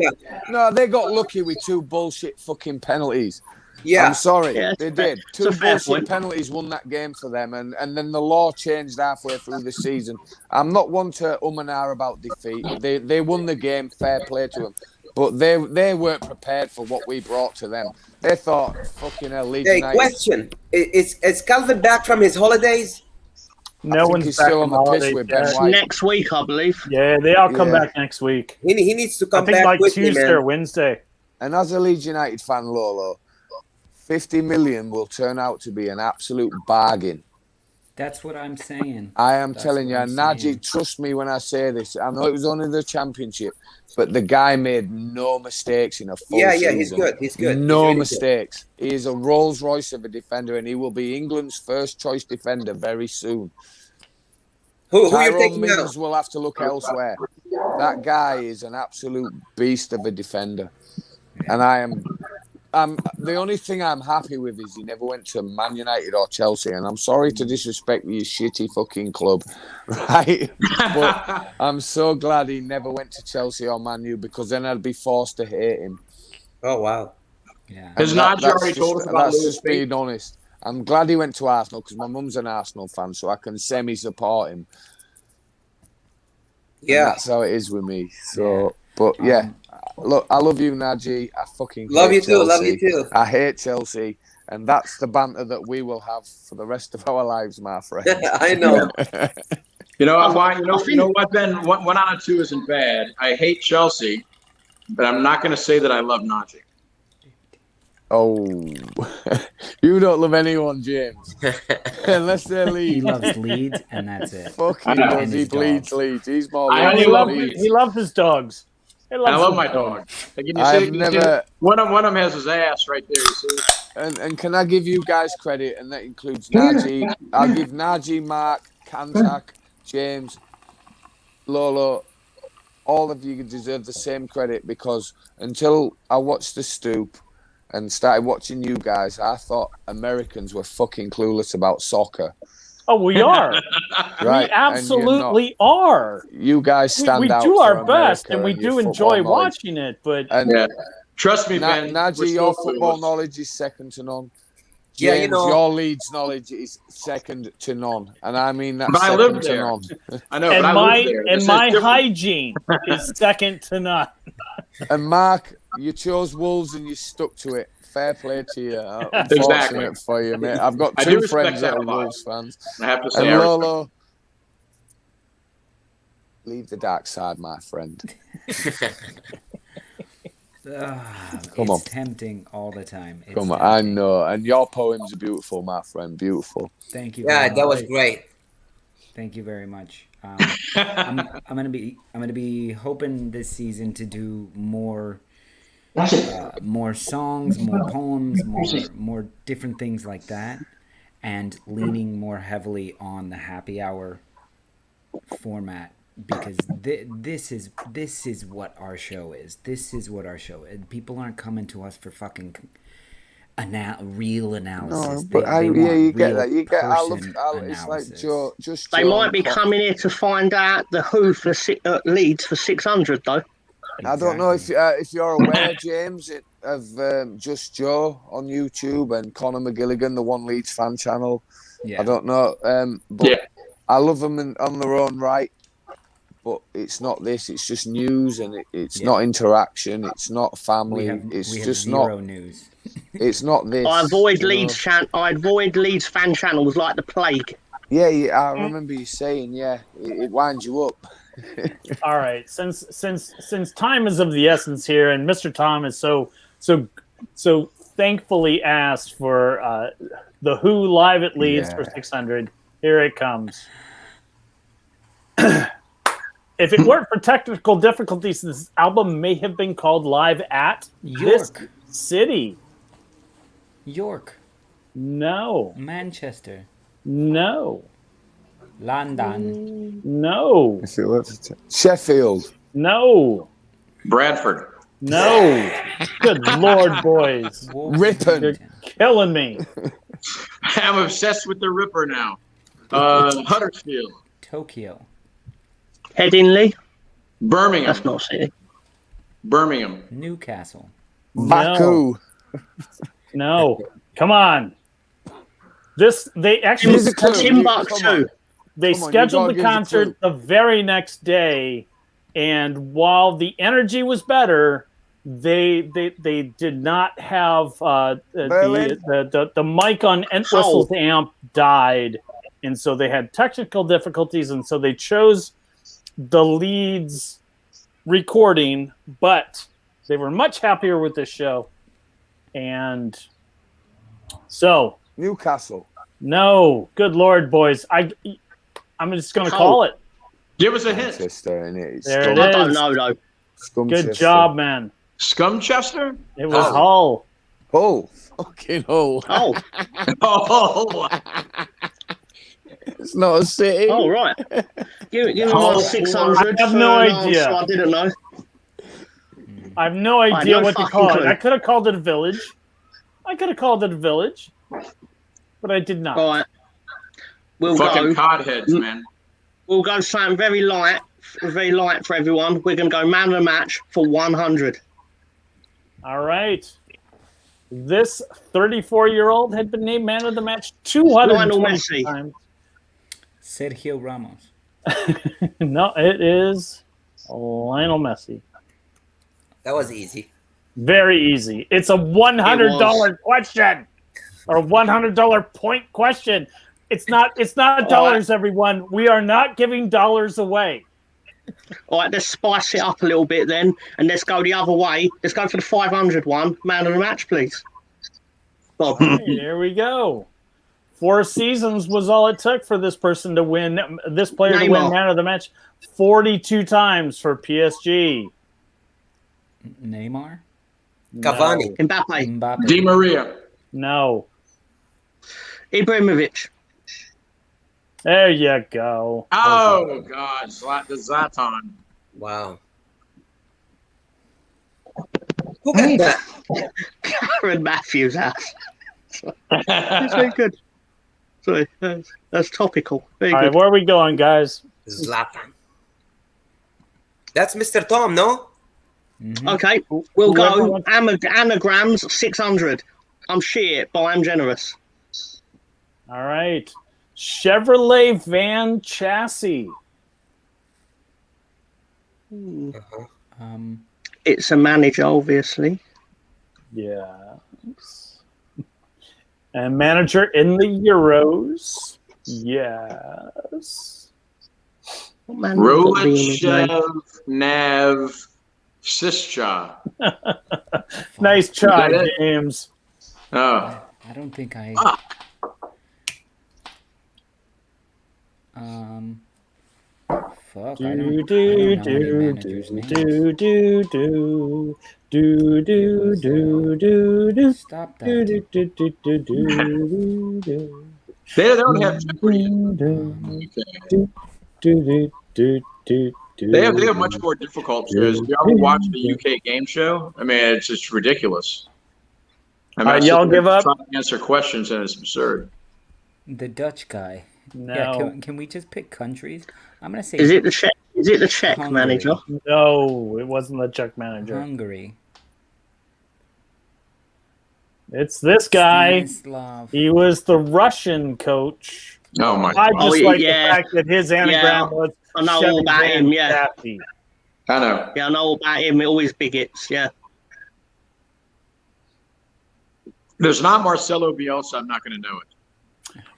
[SPEAKER 4] No, they got lucky with 2 bullshit fucking penalties.
[SPEAKER 3] Yeah.
[SPEAKER 4] I'm sorry.
[SPEAKER 5] Yeah,
[SPEAKER 4] they did. 2
[SPEAKER 5] fair
[SPEAKER 4] bullshit
[SPEAKER 5] point.
[SPEAKER 4] penalties won that game for them, and then the law changed halfway through the season. I'm not one to and ah about defeat. They won the game, fair play to them. But they weren't prepared for what we brought to them. They thought, fucking hell, Leeds United.
[SPEAKER 3] Question. Is Calvin back from his holidays?
[SPEAKER 2] No one's
[SPEAKER 4] he's
[SPEAKER 2] back
[SPEAKER 4] still on
[SPEAKER 2] from
[SPEAKER 4] the piss
[SPEAKER 2] holidays
[SPEAKER 4] with Ben
[SPEAKER 2] yet.
[SPEAKER 4] White.
[SPEAKER 5] Next week, I believe.
[SPEAKER 2] Yeah, they all come back next week.
[SPEAKER 3] He needs to come
[SPEAKER 2] I think
[SPEAKER 3] back
[SPEAKER 2] like
[SPEAKER 3] quickly,
[SPEAKER 2] Tuesday
[SPEAKER 3] man.
[SPEAKER 2] or Wednesday.
[SPEAKER 4] And as a Leeds United fan, Lolo, 50 million will turn out to be an absolute bargain.
[SPEAKER 1] That's what I'm saying.
[SPEAKER 4] I am telling you, Najee, trust me when I say this. I know it was only the championship, but the guy made no mistakes in a full season.
[SPEAKER 3] He's good. He's good.
[SPEAKER 4] No
[SPEAKER 3] really
[SPEAKER 4] mistakes. Good. He is a Rolls Royce of a defender, and he will be England's first choice defender very soon.
[SPEAKER 3] Who you
[SPEAKER 4] Tyrone
[SPEAKER 3] taking
[SPEAKER 4] Mings
[SPEAKER 3] now?
[SPEAKER 4] will have to look elsewhere. That guy is an absolute beast of a defender, and the only thing I'm happy with is he never went to Man United or Chelsea, and I'm sorry to disrespect your shitty fucking club, right? But I'm so glad he never went to Chelsea or Man U, because then I'd be forced to hate him.
[SPEAKER 3] Oh, wow.
[SPEAKER 1] Yeah.
[SPEAKER 6] Has Najee already told us about
[SPEAKER 4] That's
[SPEAKER 6] Lewis
[SPEAKER 4] just being honest. I'm glad he went to Arsenal because my mum's an Arsenal fan, so I can semi-support him.
[SPEAKER 3] Yeah.
[SPEAKER 4] And that's how it is with me. So, but yeah. Look, I love you, Najee. I fucking
[SPEAKER 3] love
[SPEAKER 4] hate
[SPEAKER 3] you too.
[SPEAKER 4] Chelsea.
[SPEAKER 3] Love you too.
[SPEAKER 4] I hate Chelsea, and that's the banter that we will have for the rest of our lives, my friend.
[SPEAKER 3] I know.
[SPEAKER 6] You know what, Ben? 1 out of 2 isn't bad. I hate Chelsea, but I'm not going to say that I love Najee.
[SPEAKER 4] Oh, you don't love anyone, James, unless they're Leeds.
[SPEAKER 1] He loves Leeds, and that's it.
[SPEAKER 4] Fuck he does. He bleeds Leeds. He's more.
[SPEAKER 6] I love Leeds.
[SPEAKER 2] He loves his dogs.
[SPEAKER 6] I love my dog.
[SPEAKER 4] I've never.
[SPEAKER 6] One of them has his ass right there. You see?
[SPEAKER 4] And can I give you guys credit? And that includes Najee. I'll give Najee, Mark, Kantak, James, Lolo. All of you deserve the same credit, because until I watched the Stoop and started watching you guys, I thought Americans were fucking clueless about soccer.
[SPEAKER 2] Oh, we are.
[SPEAKER 4] Right,
[SPEAKER 2] we absolutely are.
[SPEAKER 4] You guys stand
[SPEAKER 2] we
[SPEAKER 4] out.
[SPEAKER 2] do
[SPEAKER 4] for
[SPEAKER 2] our best,
[SPEAKER 4] America
[SPEAKER 2] and we
[SPEAKER 4] your
[SPEAKER 2] do enjoy
[SPEAKER 4] football knowledge.
[SPEAKER 2] watching it. But
[SPEAKER 6] Yeah. Trust me, Ben.
[SPEAKER 4] Najee, your football knowledge is second to none.
[SPEAKER 3] Yeah,
[SPEAKER 4] James, your Leeds knowledge is second to none, and I mean that.
[SPEAKER 6] But I
[SPEAKER 4] second
[SPEAKER 6] live
[SPEAKER 4] to
[SPEAKER 6] there.
[SPEAKER 4] none.
[SPEAKER 6] I know,
[SPEAKER 2] and
[SPEAKER 6] but I live there.
[SPEAKER 2] and my hygiene is second to none.
[SPEAKER 4] And Mark, you chose Wolves and you stuck to it. Fair play to you.
[SPEAKER 6] Exactly.
[SPEAKER 4] Unfortunate for you, mate. I've got
[SPEAKER 6] I do
[SPEAKER 4] 2
[SPEAKER 6] respect
[SPEAKER 4] friends
[SPEAKER 6] that
[SPEAKER 4] that
[SPEAKER 6] a
[SPEAKER 4] are
[SPEAKER 6] lot.
[SPEAKER 4] Wolves fans.
[SPEAKER 6] I have to say,
[SPEAKER 4] And
[SPEAKER 6] I
[SPEAKER 4] Lolo, leave the dark side, my friend.
[SPEAKER 1] Come
[SPEAKER 4] on.
[SPEAKER 1] Tempting all the time. It's
[SPEAKER 4] Come on,
[SPEAKER 1] tempting.
[SPEAKER 4] I know. And your poems are beautiful, my friend. Beautiful.
[SPEAKER 1] Thank you.
[SPEAKER 3] Yeah,
[SPEAKER 1] very
[SPEAKER 3] that was
[SPEAKER 1] much.
[SPEAKER 3] great.
[SPEAKER 1] Thank you very much. I'm gonna be hoping this season to do more songs, more poems, more different things like that, and leaning more heavily on the happy hour format, because this is what our show is. This is what our show is. People aren't coming to us for fucking real analysis.
[SPEAKER 4] No, but you get that. You get. It's like Joe.
[SPEAKER 5] They might be coming here to find out the who for Leeds for 600 though.
[SPEAKER 1] Exactly.
[SPEAKER 4] I don't know if you're aware, James, of Just Joe on YouTube and Conor McGilligan, the One Leeds fan channel.
[SPEAKER 1] Yeah.
[SPEAKER 4] I don't know, but I love them on their own right. But it's not this. It's just news, and it's not interaction. It's not family. It's just
[SPEAKER 1] zero
[SPEAKER 4] not
[SPEAKER 1] news.
[SPEAKER 4] It's not this.
[SPEAKER 5] I avoid Leeds fan channels like the plague.
[SPEAKER 4] Yeah, I remember you saying, it winds you up.
[SPEAKER 2] All right, since time is of the essence here, and Mr. Tom is so thankfully asked for the Who live at Leeds for 600. Here it comes. If it weren't for technical difficulties, this album may have been called Live at this
[SPEAKER 1] York.
[SPEAKER 2] city.
[SPEAKER 1] York.
[SPEAKER 2] No.
[SPEAKER 1] Manchester.
[SPEAKER 2] No.
[SPEAKER 1] London.
[SPEAKER 2] No.
[SPEAKER 4] Sheffield.
[SPEAKER 2] No.
[SPEAKER 6] Bradford.
[SPEAKER 2] No. Good Lord, boys.
[SPEAKER 4] Ripon.
[SPEAKER 2] You're killing me.
[SPEAKER 6] I'm obsessed with the Ripper now. Huddersfield.
[SPEAKER 1] Tokyo.
[SPEAKER 5] Headingley.
[SPEAKER 6] Birmingham.
[SPEAKER 5] That's not a city.
[SPEAKER 6] Birmingham.
[SPEAKER 1] Newcastle.
[SPEAKER 4] Baku.
[SPEAKER 2] No. Come on. They actually
[SPEAKER 4] Give us a clue.
[SPEAKER 5] Timbuktu.
[SPEAKER 2] They
[SPEAKER 4] Come on, you
[SPEAKER 2] scheduled
[SPEAKER 4] gotta
[SPEAKER 2] the
[SPEAKER 4] give us a
[SPEAKER 2] concert the very next day, and while the energy was better, they did not have the mic on Entwistle's amp died, and so they had technical difficulties, and so they chose the Leeds recording, but they were much happier with this show, and so
[SPEAKER 4] Newcastle.
[SPEAKER 2] no, good Lord, boys, I'm just going to call it.
[SPEAKER 6] Give us a hint.
[SPEAKER 4] Manchester, innit?
[SPEAKER 2] There it
[SPEAKER 5] I
[SPEAKER 2] is.
[SPEAKER 5] don't know, though.
[SPEAKER 2] Good job, man.
[SPEAKER 6] Scumchester?
[SPEAKER 2] It was Hull.
[SPEAKER 4] Hull. Fucking Hull.
[SPEAKER 5] Oh,
[SPEAKER 6] Oh,
[SPEAKER 4] It's not a city.
[SPEAKER 5] oh, right. Give me
[SPEAKER 6] Oh,
[SPEAKER 5] my 600.
[SPEAKER 2] I have no
[SPEAKER 5] for an
[SPEAKER 2] idea.
[SPEAKER 5] answer I didn't know.
[SPEAKER 2] I have no idea
[SPEAKER 5] no
[SPEAKER 2] what to
[SPEAKER 5] fucking
[SPEAKER 2] call it.
[SPEAKER 5] clue.
[SPEAKER 2] I could have called it a village. But I did not.
[SPEAKER 5] All right. We'll
[SPEAKER 6] fucking
[SPEAKER 5] go.
[SPEAKER 6] codheads, man.
[SPEAKER 5] We'll go something very light for everyone. We're going to go man of the match for 100.
[SPEAKER 2] All right. This 34-year-old had been named man of the match 220
[SPEAKER 5] Messi.
[SPEAKER 2] times.
[SPEAKER 1] Sergio Ramos.
[SPEAKER 2] No, it is Lionel Messi.
[SPEAKER 3] That was easy.
[SPEAKER 2] Very easy. It's a $100 question or $100 point question. It's not dollars, everyone. We are not giving dollars away.
[SPEAKER 5] All right, let's spice it up a little bit then, and let's go the other way. Let's go for the 500 one. Man of the match, please. Bob.
[SPEAKER 2] Here we go. 4 seasons was all it took for this person to win, this player to win man of the match 42 times for PSG.
[SPEAKER 1] Neymar.
[SPEAKER 3] Cavani.
[SPEAKER 5] Mbappe.
[SPEAKER 6] Di Maria.
[SPEAKER 2] No.
[SPEAKER 5] Ibrahimovic.
[SPEAKER 2] There you go.
[SPEAKER 6] Oh, God. The Zlatan.
[SPEAKER 3] Wow. Who got that?
[SPEAKER 5] Karen Matthews' house. That's very good. Sorry, that's topical. Very
[SPEAKER 2] All
[SPEAKER 5] good.
[SPEAKER 2] right, where are we going, guys?
[SPEAKER 3] Zlatan. That's Mr. Tom, no?
[SPEAKER 1] Mm-hmm.
[SPEAKER 5] Okay, we'll go anagrams 600. I'm shit, but I'm generous.
[SPEAKER 2] All right. Chevrolet van chassis.
[SPEAKER 5] It's a manager, obviously.
[SPEAKER 2] Yes. And manager in the Euros. Yes.
[SPEAKER 6] Rolechev Nav Sischa.
[SPEAKER 2] Nice try, James.
[SPEAKER 1] I don't think I. Fuck. I don't know any managers' names. Stop that.
[SPEAKER 6] They don't have Jeopardy. They have much more difficult shows. If you ever watch the UK game show, I mean, it's just ridiculous. I mean,
[SPEAKER 2] y'all give up?
[SPEAKER 6] Trying to answer questions, and it's absurd.
[SPEAKER 1] The Dutch guy.
[SPEAKER 2] No.
[SPEAKER 1] Yeah, can we just pick countries? I'm gonna say.
[SPEAKER 5] Is it the Czech? Is it the Czech
[SPEAKER 1] Hungary.
[SPEAKER 5] manager?
[SPEAKER 2] No, it wasn't the Czech manager.
[SPEAKER 1] Hungary.
[SPEAKER 2] It's this guy.
[SPEAKER 1] Stanislav.
[SPEAKER 2] He was the Russian coach.
[SPEAKER 6] Oh my
[SPEAKER 2] I
[SPEAKER 6] God!
[SPEAKER 2] just like the fact that his anagram was.
[SPEAKER 5] I know all about him. Yeah,
[SPEAKER 6] I know.
[SPEAKER 5] yeah, I know all about him. Always bigots. Yeah.
[SPEAKER 6] There's not Marcelo Bielsa. I'm not going to know it.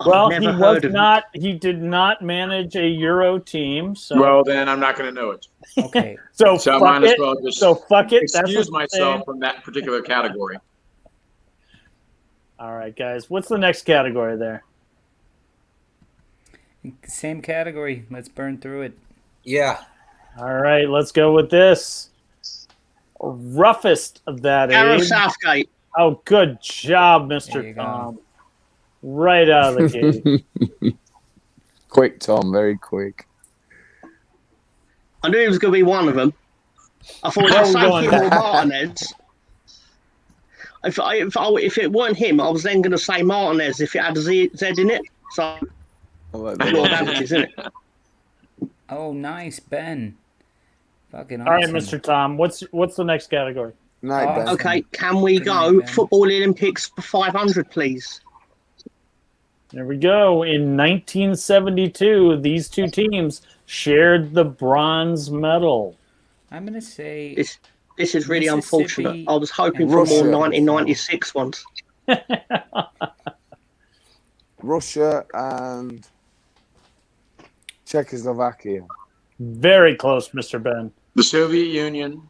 [SPEAKER 2] Well,
[SPEAKER 5] I've
[SPEAKER 2] he
[SPEAKER 5] never
[SPEAKER 2] was
[SPEAKER 5] heard of
[SPEAKER 2] not. He did not manage a Euro team. So,
[SPEAKER 6] Well, then I'm not going to know it.
[SPEAKER 1] Okay.
[SPEAKER 2] so
[SPEAKER 6] So I
[SPEAKER 2] fuck
[SPEAKER 6] might as
[SPEAKER 2] it.
[SPEAKER 6] well just
[SPEAKER 2] So fuck it. That's
[SPEAKER 6] excuse
[SPEAKER 2] what I'm
[SPEAKER 6] myself
[SPEAKER 2] saying.
[SPEAKER 6] from that particular category.
[SPEAKER 2] All right, guys. What's the next category there?
[SPEAKER 1] Same category. Let's burn through it.
[SPEAKER 3] Yeah.
[SPEAKER 2] All right, let's go with this. Roughest of that
[SPEAKER 5] Gareth
[SPEAKER 2] age.
[SPEAKER 5] Southgate.
[SPEAKER 2] Oh, good job,
[SPEAKER 1] There
[SPEAKER 2] Mr.
[SPEAKER 1] you go.
[SPEAKER 2] Tom. Right out of the gate.
[SPEAKER 4] Quick, Tom, very quick.
[SPEAKER 5] I knew he was going to be one of them. I thought
[SPEAKER 2] Where
[SPEAKER 5] it was
[SPEAKER 2] we going
[SPEAKER 5] him or
[SPEAKER 2] now?
[SPEAKER 5] Martinez. If it weren't him, I was then going to say Martinez if it had a Z in it. So, Lord averages, isn't it?
[SPEAKER 1] Oh, nice, Ben. Fucking awesome.
[SPEAKER 2] All right, Mr. Tom. What's the next category?
[SPEAKER 4] Night, Ben.
[SPEAKER 1] Awesome.
[SPEAKER 5] Okay, can we
[SPEAKER 1] Good
[SPEAKER 5] go
[SPEAKER 1] night, Ben.
[SPEAKER 5] Football Olympics for 500, please?
[SPEAKER 2] There we go. In 1972, these two teams shared the bronze medal.
[SPEAKER 1] I'm gonna say
[SPEAKER 5] This is really
[SPEAKER 1] Mississippi
[SPEAKER 5] unfortunate. I was hoping
[SPEAKER 1] and
[SPEAKER 5] for
[SPEAKER 4] Russia.
[SPEAKER 5] more 1996 ones.
[SPEAKER 4] Russia and Czechoslovakia.
[SPEAKER 2] Very close, Mr. Ben.
[SPEAKER 6] The Soviet Union,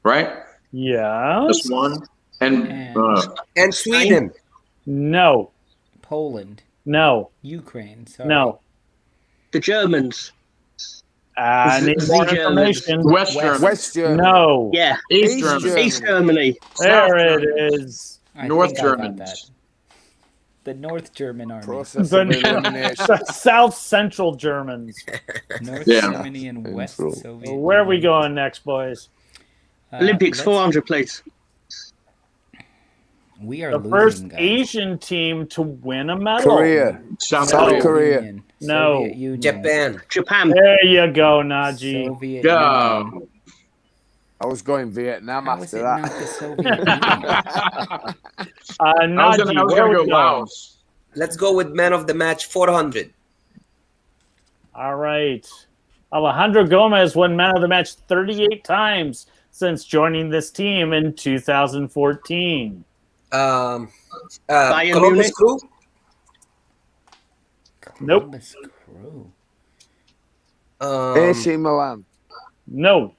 [SPEAKER 6] right?
[SPEAKER 2] Yeah.
[SPEAKER 6] That's one.
[SPEAKER 3] And Sweden.
[SPEAKER 2] No.
[SPEAKER 1] Poland,
[SPEAKER 2] No.
[SPEAKER 1] Ukraine. Sorry.
[SPEAKER 2] No.
[SPEAKER 5] The Germans.
[SPEAKER 2] I need
[SPEAKER 5] The
[SPEAKER 2] more
[SPEAKER 5] Germans.
[SPEAKER 2] information.
[SPEAKER 6] West Germany.
[SPEAKER 4] West Germany.
[SPEAKER 2] No.
[SPEAKER 5] Yeah,
[SPEAKER 6] East
[SPEAKER 4] East
[SPEAKER 6] Germany.
[SPEAKER 4] Germany.
[SPEAKER 5] East Germany.
[SPEAKER 2] There it is.
[SPEAKER 1] I
[SPEAKER 6] North
[SPEAKER 1] think I got
[SPEAKER 6] Germans.
[SPEAKER 1] that. The North German army.
[SPEAKER 4] Process
[SPEAKER 2] The,
[SPEAKER 4] of elimination.
[SPEAKER 2] the South Central Germans.
[SPEAKER 1] North
[SPEAKER 6] Yeah.
[SPEAKER 1] Germany and West
[SPEAKER 4] Central.
[SPEAKER 1] Soviet.
[SPEAKER 2] Where are we
[SPEAKER 1] Union.
[SPEAKER 2] going next, boys?
[SPEAKER 5] Olympics
[SPEAKER 1] let's-
[SPEAKER 5] 400, please.
[SPEAKER 1] We are
[SPEAKER 2] The
[SPEAKER 1] losing,
[SPEAKER 2] first
[SPEAKER 1] guys.
[SPEAKER 2] Asian team to win a medal.
[SPEAKER 4] Korea.
[SPEAKER 6] South
[SPEAKER 4] South
[SPEAKER 6] Korea.
[SPEAKER 4] Korea.
[SPEAKER 1] Union.
[SPEAKER 2] No.
[SPEAKER 1] Soviet Union.
[SPEAKER 3] Japan.
[SPEAKER 5] Japan.
[SPEAKER 2] There you go, Najee.
[SPEAKER 1] Soviet
[SPEAKER 6] Yeah.
[SPEAKER 1] Union.
[SPEAKER 4] I was going Vietnam
[SPEAKER 1] How is
[SPEAKER 4] after
[SPEAKER 1] it
[SPEAKER 4] that.
[SPEAKER 1] not the Soviet Union?
[SPEAKER 6] I was
[SPEAKER 2] Najee,
[SPEAKER 6] gonna
[SPEAKER 2] where are
[SPEAKER 6] go
[SPEAKER 2] we going?
[SPEAKER 6] Laos.
[SPEAKER 3] Let's go with man of the match 400.
[SPEAKER 2] All right. Alejandro Gomez won man of the match 38 times since joining this team in 2014.
[SPEAKER 5] Bayern
[SPEAKER 3] Columbus
[SPEAKER 5] Munich.
[SPEAKER 3] Crew.
[SPEAKER 2] Nope.
[SPEAKER 1] Columbus Crew.
[SPEAKER 4] AC Milan.
[SPEAKER 2] No.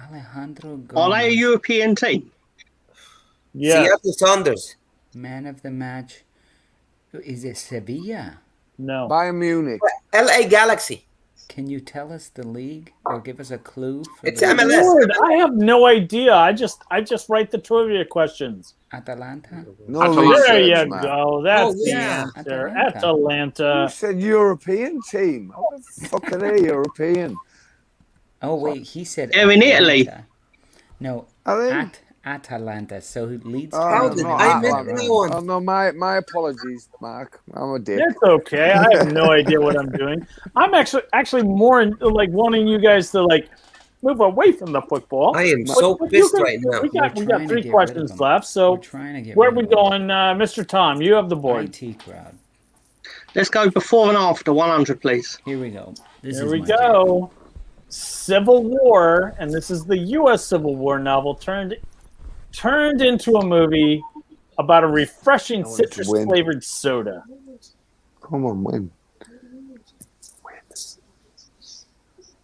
[SPEAKER 1] Alejandro Gomez.
[SPEAKER 5] Are they a European team?
[SPEAKER 2] Yeah.
[SPEAKER 3] Seattle Saunders.
[SPEAKER 1] Man of the match. Is it Sevilla?
[SPEAKER 2] No.
[SPEAKER 4] Bayern Munich.
[SPEAKER 3] LA Galaxy.
[SPEAKER 1] Can you tell us the league or give us a clue? For
[SPEAKER 3] It's
[SPEAKER 1] the
[SPEAKER 3] MLS.
[SPEAKER 2] Lord, I have no idea. I just write the trivia questions.
[SPEAKER 1] Atalanta?
[SPEAKER 4] No
[SPEAKER 6] Atalanta.
[SPEAKER 4] research,
[SPEAKER 2] There you
[SPEAKER 4] man.
[SPEAKER 2] go. That's
[SPEAKER 3] Oh,
[SPEAKER 2] the
[SPEAKER 3] yeah.
[SPEAKER 2] answer.
[SPEAKER 1] Atalanta.
[SPEAKER 2] Atalanta.
[SPEAKER 4] You said European team. How the fuck are they European?
[SPEAKER 1] Oh, wait, he said
[SPEAKER 5] They're in Italy.
[SPEAKER 1] Atlanta. No,
[SPEAKER 4] Are they?
[SPEAKER 1] Atalanta. So Leeds.
[SPEAKER 4] Oh,
[SPEAKER 3] How
[SPEAKER 1] turned
[SPEAKER 3] did
[SPEAKER 1] it
[SPEAKER 4] no,
[SPEAKER 3] I
[SPEAKER 1] around.
[SPEAKER 3] miss
[SPEAKER 4] Atalanta.
[SPEAKER 3] that one?
[SPEAKER 4] Oh, no, my apologies, Mark. I'm a dick.
[SPEAKER 2] It's okay. I have no idea what I'm doing. I'm actually more like wanting you guys to like move away from the football.
[SPEAKER 3] I am
[SPEAKER 2] But-
[SPEAKER 3] so
[SPEAKER 2] but you
[SPEAKER 3] pissed
[SPEAKER 2] can-
[SPEAKER 3] right now.
[SPEAKER 2] We got
[SPEAKER 1] We're trying to
[SPEAKER 2] 3
[SPEAKER 1] get rid of
[SPEAKER 2] questions
[SPEAKER 1] them.
[SPEAKER 2] left.
[SPEAKER 1] We're
[SPEAKER 2] So
[SPEAKER 1] trying to get
[SPEAKER 2] where are
[SPEAKER 1] rid
[SPEAKER 2] we
[SPEAKER 1] of them.
[SPEAKER 2] going, Mr. Tom? You have the board.
[SPEAKER 1] IT crowd.
[SPEAKER 5] Let's go before and after 100, please.
[SPEAKER 1] Here we go. This
[SPEAKER 2] There
[SPEAKER 1] is
[SPEAKER 2] we
[SPEAKER 1] my jam.
[SPEAKER 2] go. Civil War, and this is the U.S. Civil War novel turned into a movie about a refreshing
[SPEAKER 4] want it to win.
[SPEAKER 2] citrus-flavored soda.
[SPEAKER 4] Come on, win.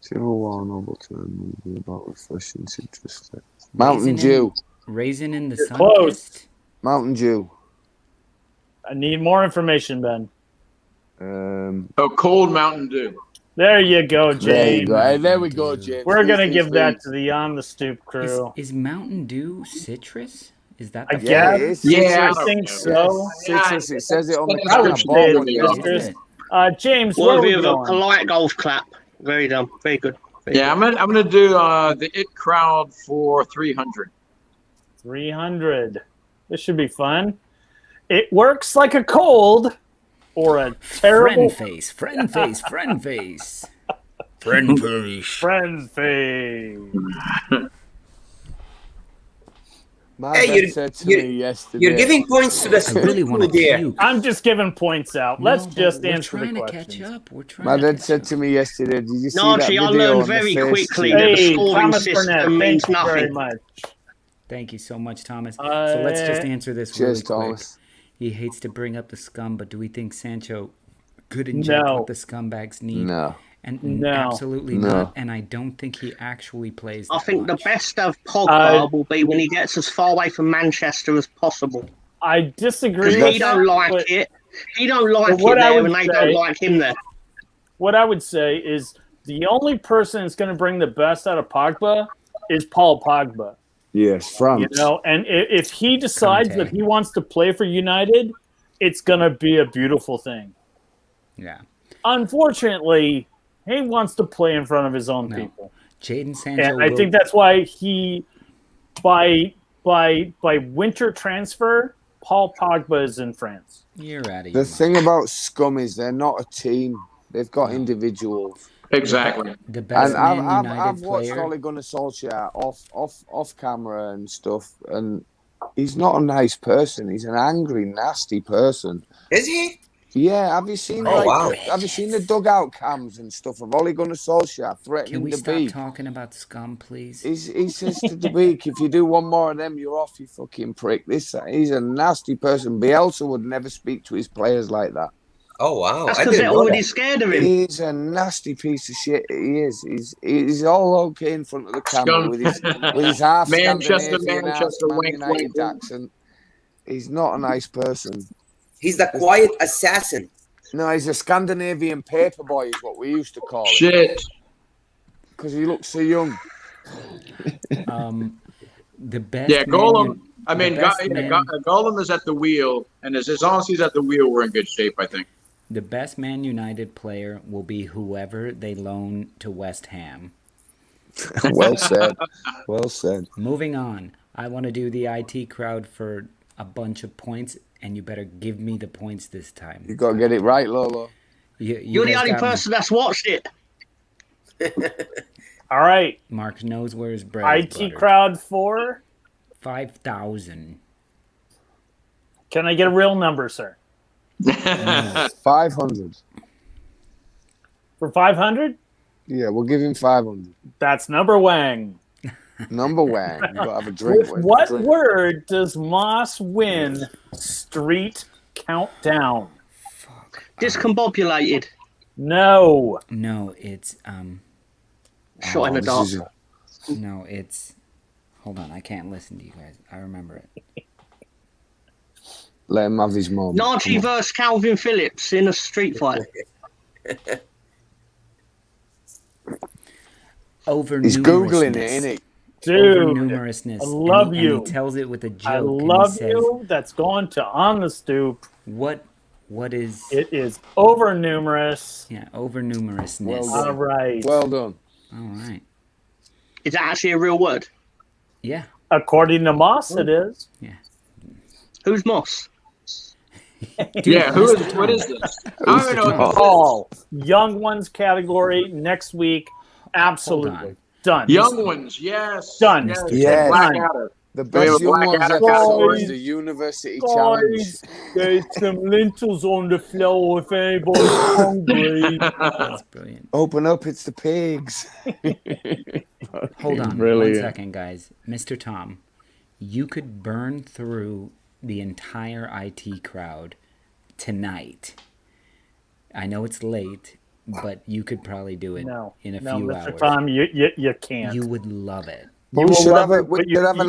[SPEAKER 4] 0-1 novel turn movie about refreshing citrus. Mountain Dew.
[SPEAKER 1] Raisin in the
[SPEAKER 2] You're
[SPEAKER 1] sun.
[SPEAKER 2] close.
[SPEAKER 1] Kissed?
[SPEAKER 4] Mountain Dew.
[SPEAKER 2] I need more information, Ben.
[SPEAKER 6] Oh, cold Mountain Dew.
[SPEAKER 2] There you go,
[SPEAKER 4] There you
[SPEAKER 2] James.
[SPEAKER 4] go. Hey, there we go, James.
[SPEAKER 2] We're going to
[SPEAKER 4] Easy,
[SPEAKER 2] give that
[SPEAKER 4] easy.
[SPEAKER 2] to the On the Stoop crew.
[SPEAKER 1] Is Mountain Dew citrus? Is that
[SPEAKER 2] I
[SPEAKER 1] the
[SPEAKER 2] guess.
[SPEAKER 4] Yeah, it is.
[SPEAKER 6] Yeah,
[SPEAKER 2] I think
[SPEAKER 4] Yes,
[SPEAKER 2] so.
[SPEAKER 4] citrus. It says it on the
[SPEAKER 2] I
[SPEAKER 4] can
[SPEAKER 2] would
[SPEAKER 4] of
[SPEAKER 2] say
[SPEAKER 4] bottle.
[SPEAKER 2] it
[SPEAKER 4] Yeah.
[SPEAKER 2] is citrus. James, where are
[SPEAKER 5] Worthy
[SPEAKER 2] we
[SPEAKER 5] of a
[SPEAKER 2] going?
[SPEAKER 5] polite golf clap. Very done. Very good. Very
[SPEAKER 6] Yeah, I'm gonna do the It Crowd for 300.
[SPEAKER 2] 300. This should be fun. It works like a cold or a terrible
[SPEAKER 1] friend face? Friend face. Friend face. Friend face.
[SPEAKER 2] friend face.
[SPEAKER 4] My
[SPEAKER 3] Hey,
[SPEAKER 4] dad said to me yesterday.
[SPEAKER 3] You're giving points to the
[SPEAKER 1] I really want to
[SPEAKER 3] there.
[SPEAKER 1] puke.
[SPEAKER 2] I'm just giving points out. Let's
[SPEAKER 1] No, but
[SPEAKER 2] just
[SPEAKER 1] we're
[SPEAKER 2] answer the
[SPEAKER 1] trying to
[SPEAKER 2] questions.
[SPEAKER 1] catch up. We're trying
[SPEAKER 4] My
[SPEAKER 1] to
[SPEAKER 4] dad
[SPEAKER 1] catch
[SPEAKER 4] said
[SPEAKER 1] up.
[SPEAKER 4] to me yesterday, did you see
[SPEAKER 5] Najee,
[SPEAKER 4] that
[SPEAKER 5] I
[SPEAKER 4] video
[SPEAKER 5] learned
[SPEAKER 4] on
[SPEAKER 5] very
[SPEAKER 4] the face
[SPEAKER 5] quickly
[SPEAKER 4] sheet?
[SPEAKER 5] that the
[SPEAKER 2] Hey,
[SPEAKER 5] scoring
[SPEAKER 2] Thomas
[SPEAKER 5] system
[SPEAKER 2] Burnett,
[SPEAKER 5] means
[SPEAKER 2] thank you very
[SPEAKER 5] nothing.
[SPEAKER 2] much.
[SPEAKER 1] Thank you so much, Thomas. So let's just answer this really
[SPEAKER 4] Cheers,
[SPEAKER 1] quick.
[SPEAKER 4] Thomas.
[SPEAKER 1] He hates to bring up the scum, but do we think Sancho could inject
[SPEAKER 2] No.
[SPEAKER 1] what the scumbags need?
[SPEAKER 4] No.
[SPEAKER 1] And
[SPEAKER 2] No.
[SPEAKER 1] absolutely
[SPEAKER 4] No.
[SPEAKER 1] not. And I don't think he actually plays that
[SPEAKER 5] I think the
[SPEAKER 1] much.
[SPEAKER 5] best of Pogba will be when he gets as far away from Manchester as possible.
[SPEAKER 2] I disagree
[SPEAKER 5] Because
[SPEAKER 2] with
[SPEAKER 5] he don't
[SPEAKER 2] that,
[SPEAKER 5] like
[SPEAKER 2] but
[SPEAKER 5] it. He don't like
[SPEAKER 2] what
[SPEAKER 5] it
[SPEAKER 2] I
[SPEAKER 5] there,
[SPEAKER 2] would
[SPEAKER 5] and they
[SPEAKER 2] say-
[SPEAKER 5] don't like him there.
[SPEAKER 2] what I would say is the only person that's going to bring the best out of Pogba is Paul Pogba.
[SPEAKER 4] Yes, France.
[SPEAKER 2] You know, and if he decides
[SPEAKER 1] Conte.
[SPEAKER 2] that he wants to play for United, it's going to be a beautiful thing.
[SPEAKER 1] Yeah.
[SPEAKER 2] Unfortunately, he wants to play in front of his own
[SPEAKER 1] No.
[SPEAKER 2] people.
[SPEAKER 1] Jadon Sancho.
[SPEAKER 2] And I think that's why he, by winter transfer, Paul Pogba is in France.
[SPEAKER 1] You're out of
[SPEAKER 4] The
[SPEAKER 1] your
[SPEAKER 4] thing about Scum is they're not a team. They've got individuals.
[SPEAKER 6] Exactly.
[SPEAKER 1] The best
[SPEAKER 4] And
[SPEAKER 1] Man
[SPEAKER 4] I've
[SPEAKER 1] United
[SPEAKER 4] watched
[SPEAKER 1] player.
[SPEAKER 4] Ole Gunnar Solskjaer off camera and stuff, and he's not a nice person. He's an angry, nasty person.
[SPEAKER 3] Is he?
[SPEAKER 4] Yeah, have you seen
[SPEAKER 3] wow.
[SPEAKER 4] have you seen the dugout cams and stuff of Ole Gunnar Solskjaer threatening
[SPEAKER 1] Can we
[SPEAKER 4] the
[SPEAKER 1] stop
[SPEAKER 4] beak?
[SPEAKER 1] talking about scum, please?
[SPEAKER 4] He says to the beak, if you do one more of them, you're off, you fucking prick. He's a nasty person. Bielsa would never speak to his players like that.
[SPEAKER 3] Oh wow!
[SPEAKER 5] That's
[SPEAKER 3] I
[SPEAKER 5] because
[SPEAKER 3] didn't
[SPEAKER 5] they're
[SPEAKER 3] know
[SPEAKER 5] already
[SPEAKER 3] that.
[SPEAKER 5] scared of him.
[SPEAKER 4] He's a nasty piece of shit. He is. He's all okay in front of the camera
[SPEAKER 6] Scum.
[SPEAKER 4] with his half
[SPEAKER 6] Manchester,
[SPEAKER 4] Scandinavian, half
[SPEAKER 6] Manchester,
[SPEAKER 4] Man
[SPEAKER 6] wink,
[SPEAKER 4] United
[SPEAKER 6] wink.
[SPEAKER 4] accent. He's not a nice person.
[SPEAKER 3] He's the quiet assassin.
[SPEAKER 4] No, he's a Scandinavian paperboy, is what we used to call him.
[SPEAKER 6] Shit.
[SPEAKER 4] Because he looks so young.
[SPEAKER 1] The best.
[SPEAKER 6] Yeah, Golem.
[SPEAKER 1] Man,
[SPEAKER 6] Golem is at the wheel, and as long as he's at the wheel, we're in good shape, I think.
[SPEAKER 1] The best Man United player will be whoever they loan to West Ham.
[SPEAKER 4] Well said. Well said.
[SPEAKER 1] Moving on. I want to do the IT crowd for a bunch of points, and you better give me the points this time.
[SPEAKER 4] You got to get it right, Lolo.
[SPEAKER 5] You're the
[SPEAKER 1] guys
[SPEAKER 5] only
[SPEAKER 1] got me.
[SPEAKER 5] person that's watched it.
[SPEAKER 2] All right.
[SPEAKER 1] Mark knows where his bread is
[SPEAKER 2] IT
[SPEAKER 1] buttered.
[SPEAKER 2] crowd for
[SPEAKER 1] 5,000.
[SPEAKER 2] Can I get a real number, sir?
[SPEAKER 4] 500.
[SPEAKER 2] For 500?
[SPEAKER 4] Yeah, we'll give him 500.
[SPEAKER 2] That's number Wang.
[SPEAKER 4] Number one. You got to have a drink with.
[SPEAKER 2] What word does Moss win Street Countdown?
[SPEAKER 5] Discombobulated.
[SPEAKER 2] No.
[SPEAKER 1] No, it's
[SPEAKER 5] Shot in the dark.
[SPEAKER 1] no, it's hold on, I can't listen to you guys. I remember it.
[SPEAKER 4] Let him have his moment.
[SPEAKER 5] Najee versus Calvin Phillips in a street fight.
[SPEAKER 1] Over
[SPEAKER 4] He's Googling it, isn't he?
[SPEAKER 2] Dude,
[SPEAKER 1] numerousness.
[SPEAKER 2] I love
[SPEAKER 1] and
[SPEAKER 2] you.
[SPEAKER 1] he tells it with a joke.
[SPEAKER 2] I
[SPEAKER 1] and he
[SPEAKER 2] love
[SPEAKER 1] says,
[SPEAKER 2] you. That's going to On the Stoop.
[SPEAKER 1] What is
[SPEAKER 2] It is over numerous.
[SPEAKER 1] yeah, over numerousness.
[SPEAKER 4] Well
[SPEAKER 2] All right.
[SPEAKER 4] Well done.
[SPEAKER 1] All right.
[SPEAKER 5] Is that actually a real word?
[SPEAKER 1] Yeah.
[SPEAKER 2] According to Moss, it is.
[SPEAKER 1] Yeah.
[SPEAKER 5] Who's Moss?
[SPEAKER 6] Yeah, what is this? I don't even know what this is.
[SPEAKER 2] All young ones category next week. Absolutely done.
[SPEAKER 6] Young ones, yes.
[SPEAKER 2] Done.
[SPEAKER 6] Yes.
[SPEAKER 4] Yes.
[SPEAKER 6] Blackadder.
[SPEAKER 4] The
[SPEAKER 6] we have
[SPEAKER 4] best
[SPEAKER 6] a
[SPEAKER 4] young
[SPEAKER 6] black
[SPEAKER 4] ones
[SPEAKER 6] adder
[SPEAKER 4] episode
[SPEAKER 2] category?
[SPEAKER 4] is the University Challenge.
[SPEAKER 2] Guys, there's some lentils on the floor if anybody's hungry.
[SPEAKER 1] That's brilliant.
[SPEAKER 4] Open up, it's the pigs.
[SPEAKER 1] Hold on
[SPEAKER 4] Brilliant.
[SPEAKER 1] 1 second, guys. Mr. Tom, you could burn through the entire IT crowd tonight. I know it's late, but you could probably do it in a few
[SPEAKER 2] Mr.
[SPEAKER 1] hours.
[SPEAKER 2] Tom, you can't.
[SPEAKER 1] You would love it.
[SPEAKER 4] We should have an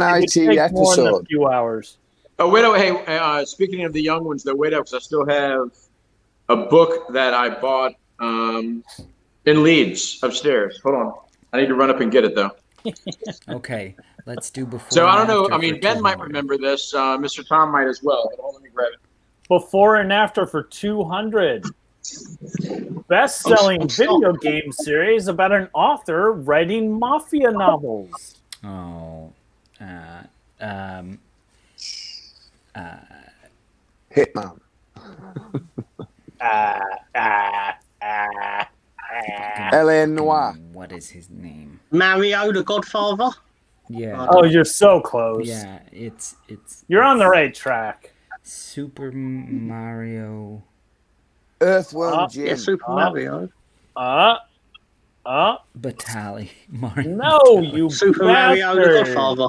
[SPEAKER 4] IT
[SPEAKER 2] take more than a
[SPEAKER 4] episode.
[SPEAKER 2] few hours.
[SPEAKER 6] Oh, wait, hey, speaking of the young ones, though, wait up, because I still have a book that I bought in Leeds upstairs. Hold on. I need to run up and get it, though.
[SPEAKER 1] Okay, let's do before.
[SPEAKER 6] So I don't
[SPEAKER 1] and
[SPEAKER 6] know.
[SPEAKER 1] after
[SPEAKER 6] I mean,
[SPEAKER 1] for
[SPEAKER 6] Ben might
[SPEAKER 1] 200.
[SPEAKER 6] remember this. Mr. Tom might as well. But let me grab it.
[SPEAKER 2] Before and after for 200. Best-selling video game series about an author writing mafia novels.
[SPEAKER 1] Oh,
[SPEAKER 4] Hitman. L.A. Noir.
[SPEAKER 1] what is his name?
[SPEAKER 5] Mario, the Godfather.
[SPEAKER 1] Yeah.
[SPEAKER 2] Oh, you're so close.
[SPEAKER 1] Yeah, it's.
[SPEAKER 2] You're on the right track.
[SPEAKER 1] Super Mario.
[SPEAKER 4] Earthworm Jim.
[SPEAKER 5] Yeah, Super Mario.
[SPEAKER 1] Battalion. Mario.
[SPEAKER 2] No, you
[SPEAKER 5] Super Mario, the
[SPEAKER 2] bastard.
[SPEAKER 5] Godfather.